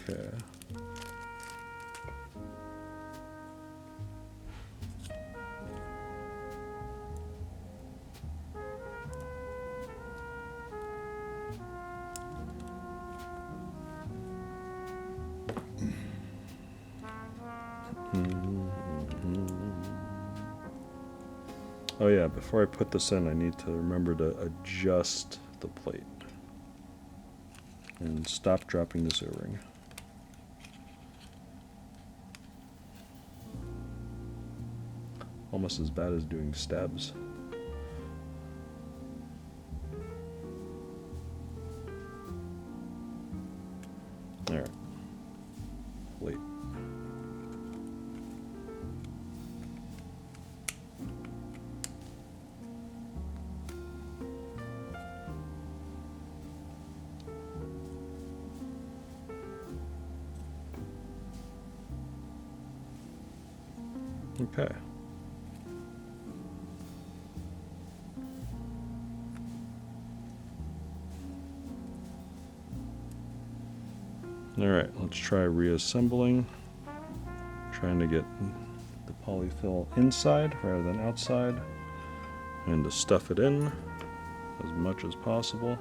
Okay. Oh yeah, before I put this in, I need to remember to adjust the plate. And stop dropping this O-ring. Almost as bad as doing stabs. Alright. Plate. Okay. Alright, let's try reassembling. Trying to get the poly-fil inside rather than outside, and to stuff it in as much as possible.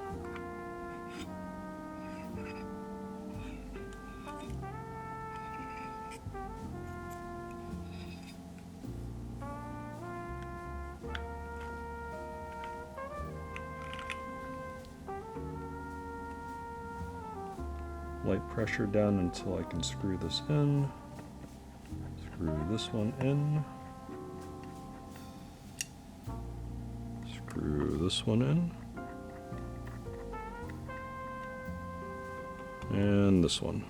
Light pressure down until I can screw this in. Screw this one in. Screw this one in. And this one.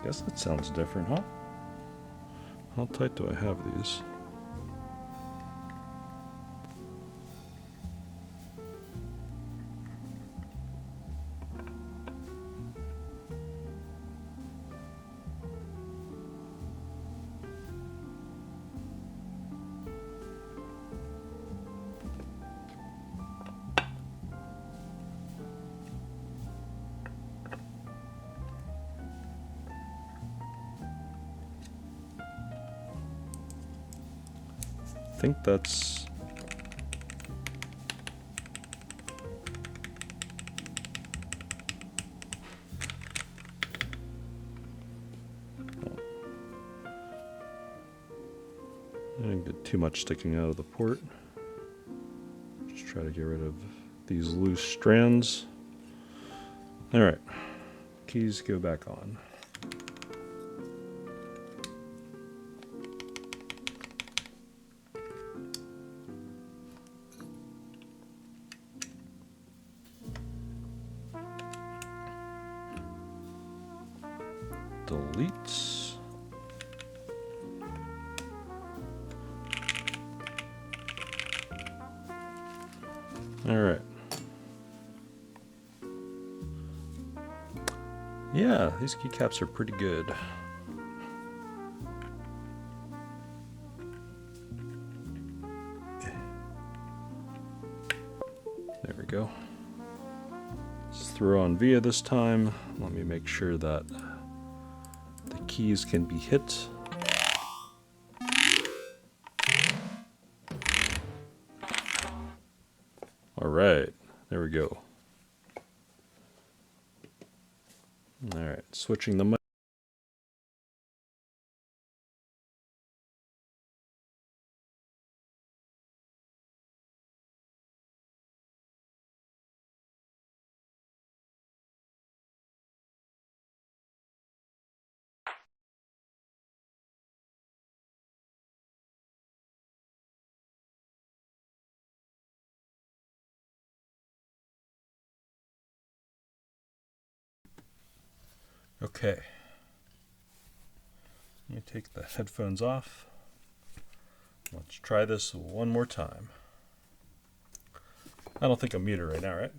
Guess that sounds different, huh? How tight do I have these? I think that's I didn't get too much sticking out of the port. Just try to get rid of these loose strands. Alright, keys go back on. Deletes. All right. Yeah, these keycaps are pretty good. There we go. Let's throw on via this time. Let me make sure that the keys can be hit. All right, there we go. All right, switching the mic. Okay. Let me take the headphones off. Let's try this one more time. I don't think I'm muted right now, right?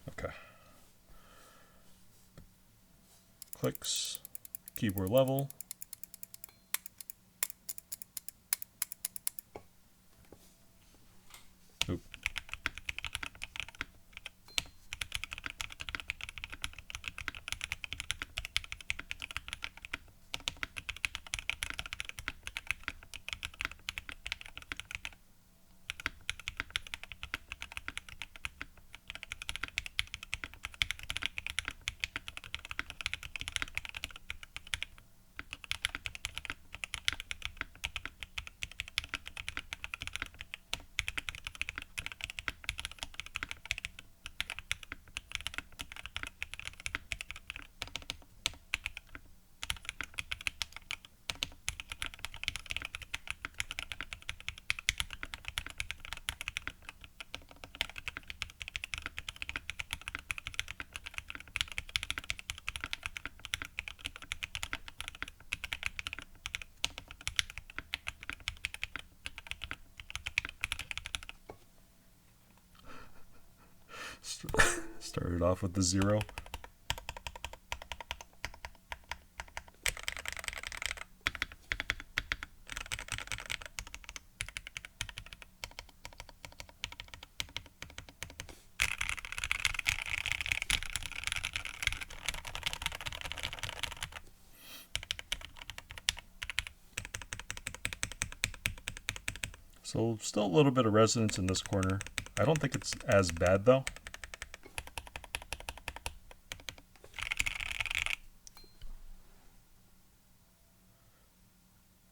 Okay. Clicks, keyboard level. Oop. Started off with the 0. So still a little bit of resonance in this corner. I don't think it's as bad though.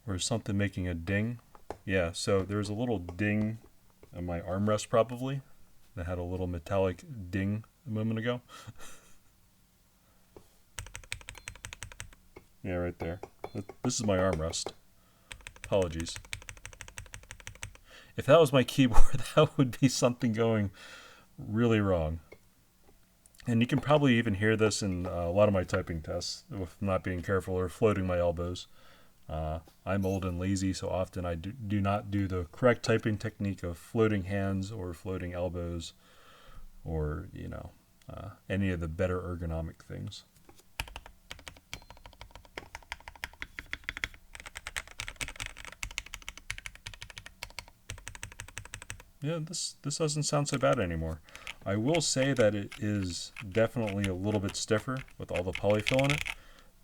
Or something making a ding. Yeah, so there's a little ding on my armrest probably that had a little metallic ding a moment ago. Yeah, right there. This is my armrest. Apologies. If that was my keyboard, that would be something going really wrong. And you can probably even hear this in a lot of my typing tests with not being careful or floating my elbows. I'm old and lazy, so often I do not do the correct typing technique of floating hands or floating elbows or, you know, any of the better ergonomic things. Yeah, this doesn't sound so bad anymore. I will say that it is definitely a little bit stiffer with all the poly-fill in it,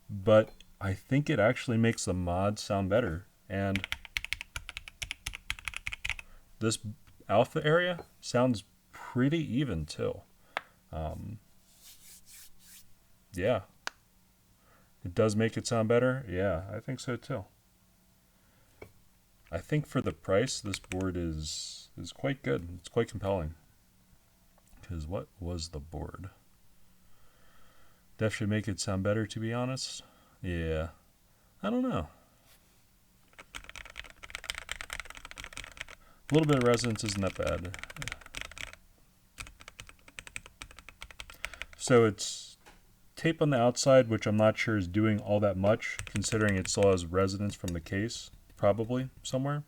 but I think it actually makes the mod sound better. And this alpha area sounds pretty even too. Yeah. It does make it sound better? Yeah, I think so too. I think for the price, this board is quite good. It's quite compelling. Because what was the board? Def should make it sound better, to be honest. Yeah. I don't know. A little bit of resonance isn't that bad. So it's tape on the outside, which I'm not sure is doing all that much, considering it still has resonance from the case, probably somewhere.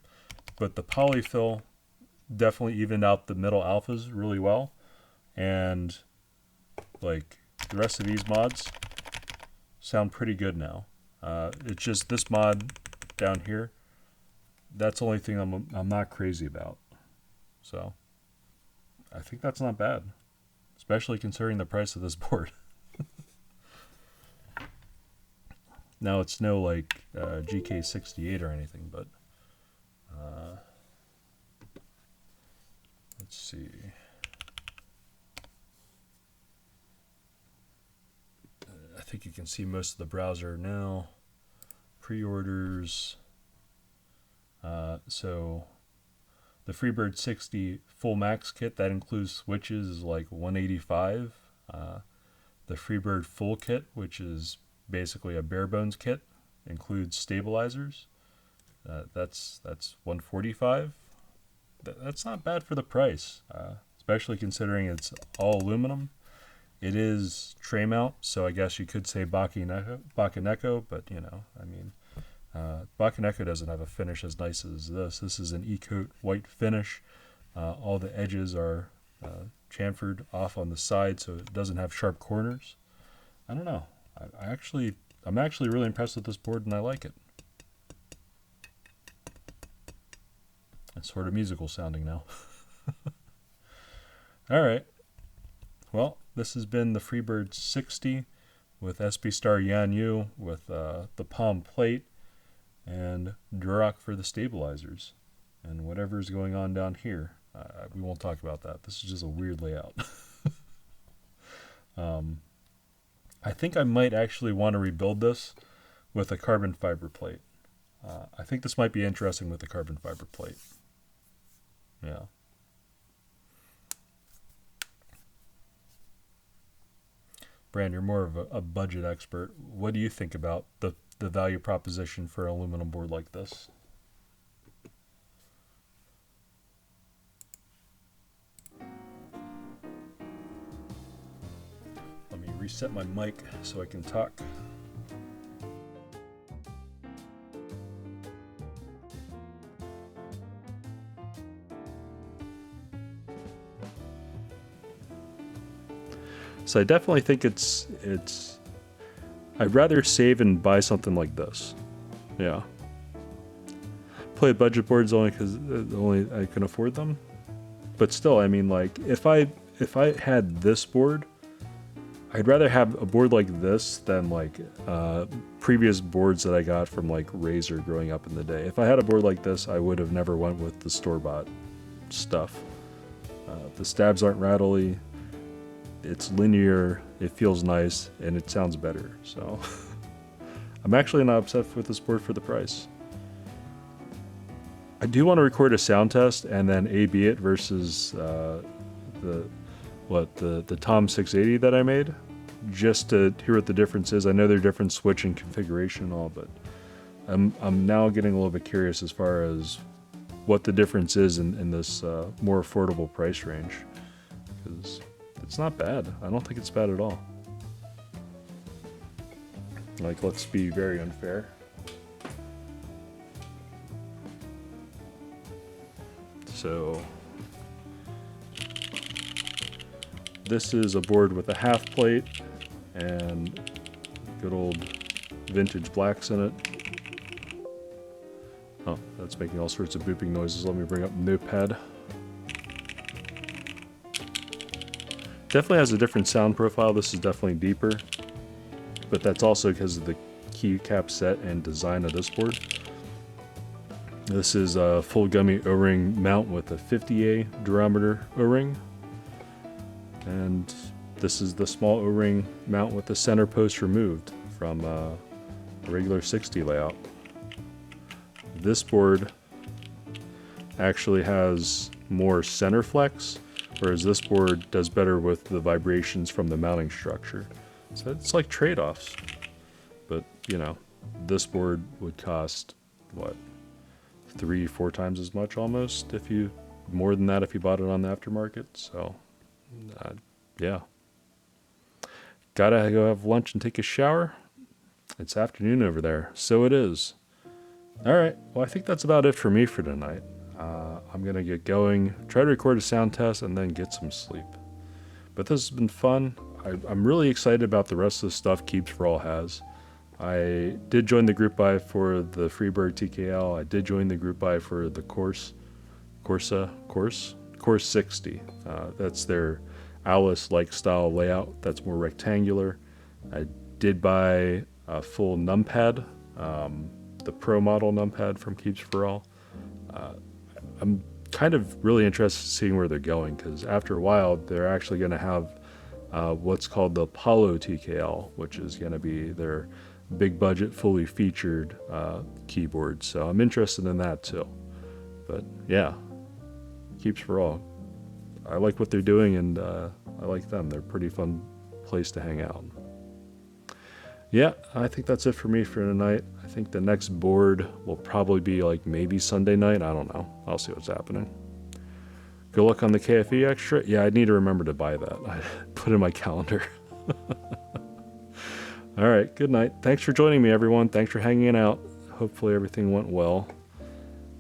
But the poly-fill definitely evened out the middle alphas really well. And like the rest of these mods, sound pretty good now. It's just this mod down here. That's the only thing I'm not crazy about. So I think that's not bad, especially considering the price of this board. Now it's no like GK68 or anything, but let's see. I think you can see most of the browser now. Pre-orders. So the FreeBird60 full max kit that includes switches is like $185. The FreeBird full kit, which is basically a bare bones kit, includes stabilizers. That's $145. That's not bad for the price, especially considering it's all aluminum. It is tray mount, so I guess you could say Bakaneko, but you know, I mean, Bakaneko doesn't have a finish as nice as this. This is an E-coat white finish. All the edges are chamfered off on the side, so it doesn't have sharp corners. I don't know. I'm actually really impressed with this board, and I like it. It's sort of musical sounding now. All right. Well, this has been the FreeBird60 with SP Star Yanyu with the palm plate and Duroc for the stabilizers and whatever's going on down here. We won't talk about that. This is just a weird layout. I think I might actually want to rebuild this with a carbon fiber plate. I think this might be interesting with the carbon fiber plate. Yeah. Brand, you're more of a budget expert. What do you think about the value proposition for an aluminum board like this? Let me reset my mic so I can talk. So I definitely think it's I'd rather save and buy something like this. Yeah. Play budget boards only because I can afford them. But still, I mean, like if I had this board, I'd rather have a board like this than like previous boards that I got from like Razer growing up in the day. If I had a board like this, I would have never went with the store-bought stuff. The stabs aren't rattly. It's linear, it feels nice, and it sounds better. So I'm actually not upset with this board for the price. I do want to record a sound test and then A/B it versus the Tom 680 that I made, just to hear what the difference is. I know they're different switch and configuration and all, but I'm now getting a little bit curious as far as what the difference is in this more affordable price range, because it's not bad. I don't think it's bad at all. Like, let's be very unfair. So this is a board with a half plate and good old vintage blacks in it. Oh, that's making all sorts of booping noises. Let me bring up Notepad. Definitely has a different sound profile. This is definitely deeper, but that's also because of the keycap set and design of this board. This is a full gummy O-ring mount with a 50A durometer O-ring, and this is the small O-ring mount with the center post removed from a regular 60 layout. This board actually has more center flex, whereas this board does better with the vibrations from the mounting structure. So it's like trade-offs. But, you know, this board would cost, what, 3-4 times as much almost, more than that if you bought it on the aftermarket. So, yeah. Gotta go have lunch and take a shower. It's afternoon over there, so it is. Alright, well, I think that's about it for me for tonight. I'm going to get going, try to record a sound test, and then get some sleep. But this has been fun. I'm really excited about the rest of the stuff Keeps for All has. I did join the group buy for the FreeBird TKL. I did join the group buy for the Course 60. That's their Alice-like style layout. That's more rectangular. I did buy a full numpad, the Pro model numpad from Keeps for All. I'm kind of really interested in seeing where they're going, because after a while they're actually going to have what's called the Apollo TKL, which is going to be their big budget, fully featured keyboard. So I'm interested in that too. But yeah, Keeps for All. I like what they're doing, and I like them. They're a pretty fun place to hang out. Yeah, I think that's it for me for tonight. I think the next board will probably be like maybe Sunday night. I don't know. I'll see what's happening. Good luck on the KFA extra. Yeah, I need to remember to buy that. I put in my calendar. All right, good night. Thanks for joining me, everyone. Thanks for hanging out. Hopefully everything went well.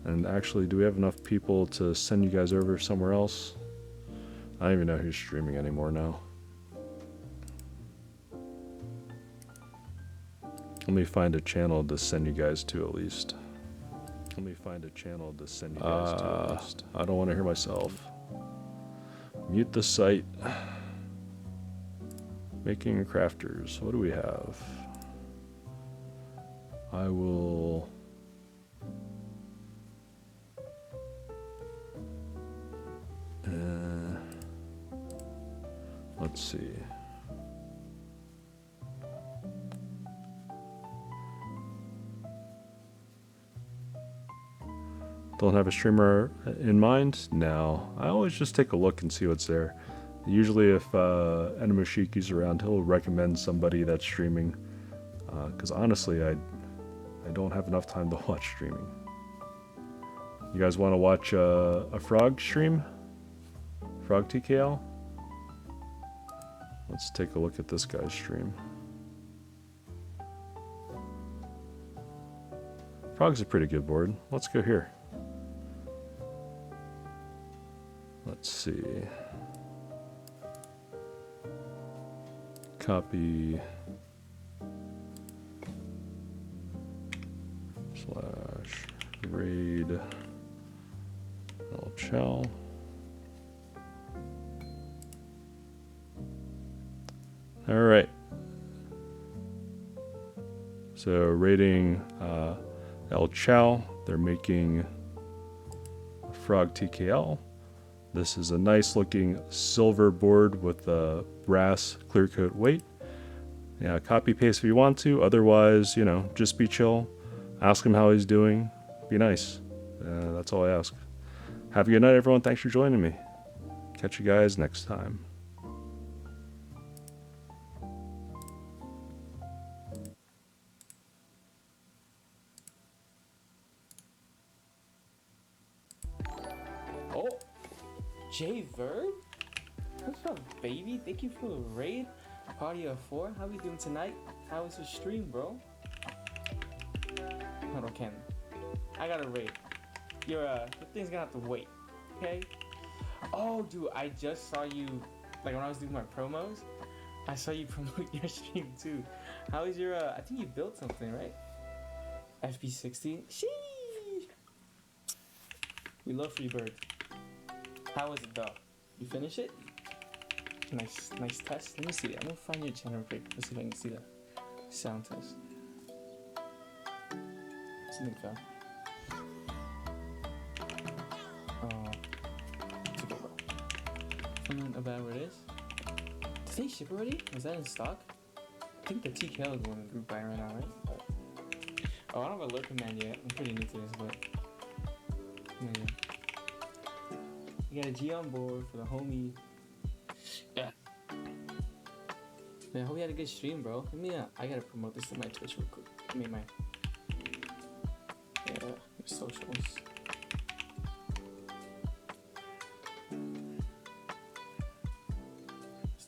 And actually, do we have enough people to send you guys over somewhere else? I don't even know who's streaming anymore now. Let me find a channel to send you guys to at least. I don't want to hear myself. Mute the site. Making crafters. What do we have? I will... let's see. Don't have a streamer in mind? No. I always just take a look and see what's there. Usually if Enemashiki's around, he'll recommend somebody that's streaming. Because honestly, I don't have enough time to watch streaming. You guys want to watch a Frog stream? Frog TKL? Let's take a look at this guy's stream. Frog's a pretty good board. Let's go here. Let's see. Copy / raid El Chow. All right. So rating El Chow, they're making a Frog TKL. This is a nice looking silver board with a brass clear coat weight. Yeah, copy paste if you want to. Otherwise, you know, just be chill. Ask him how he's doing. Be nice. That's all I ask. Have a good night, everyone. Thanks for joining me. Catch you guys next time. Oh, J-Verb? What's up, baby? Thank you for the raid. Party of 4. How we doing tonight? How was your stream, bro? Hold on, Ken. I got a raid. Your thing's gonna have to wait, okay? Oh, dude, I just saw you, like when I was doing my promos, I saw you promote your stream too. How is your, I think you built something, right? FB60? Sheesh! We love FreeBird. How was it though? You finish it? Nice test. Let me see. I'm gonna find your channel real quick. Let's see if I can see the sound test. Something fell. Oh, it's okay, bro. Something about where it is. Did they ship already? Was that in stock? I think the TKL is one in group buy right now, right? But, oh, I don't have a alert command yet. I'm pretty new to this, but yeah. You got a G on board for the homie. Yeah. Man, I hope you had a good stream, bro. Let me, I gotta promote this to my Twitch real quick. I mean, my socials.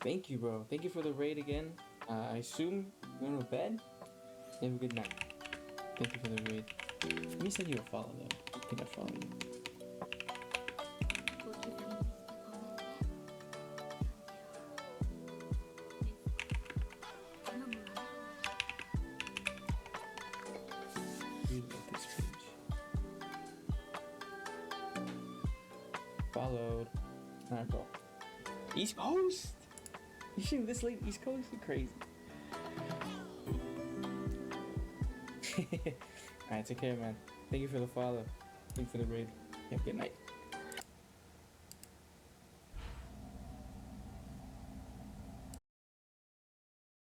Thank you, bro. Thank you for the raid again. I assume you're going to bed. You have a good night. Thank you for the raid. Let me send you a follow, though. I think I follow you. Read about this page. Followed. Alright, bro. East Coast? You shooting this late East Coast? You crazy. Alright, take care, man. Thank you for the follow. Thank you for the raid. Have a good night.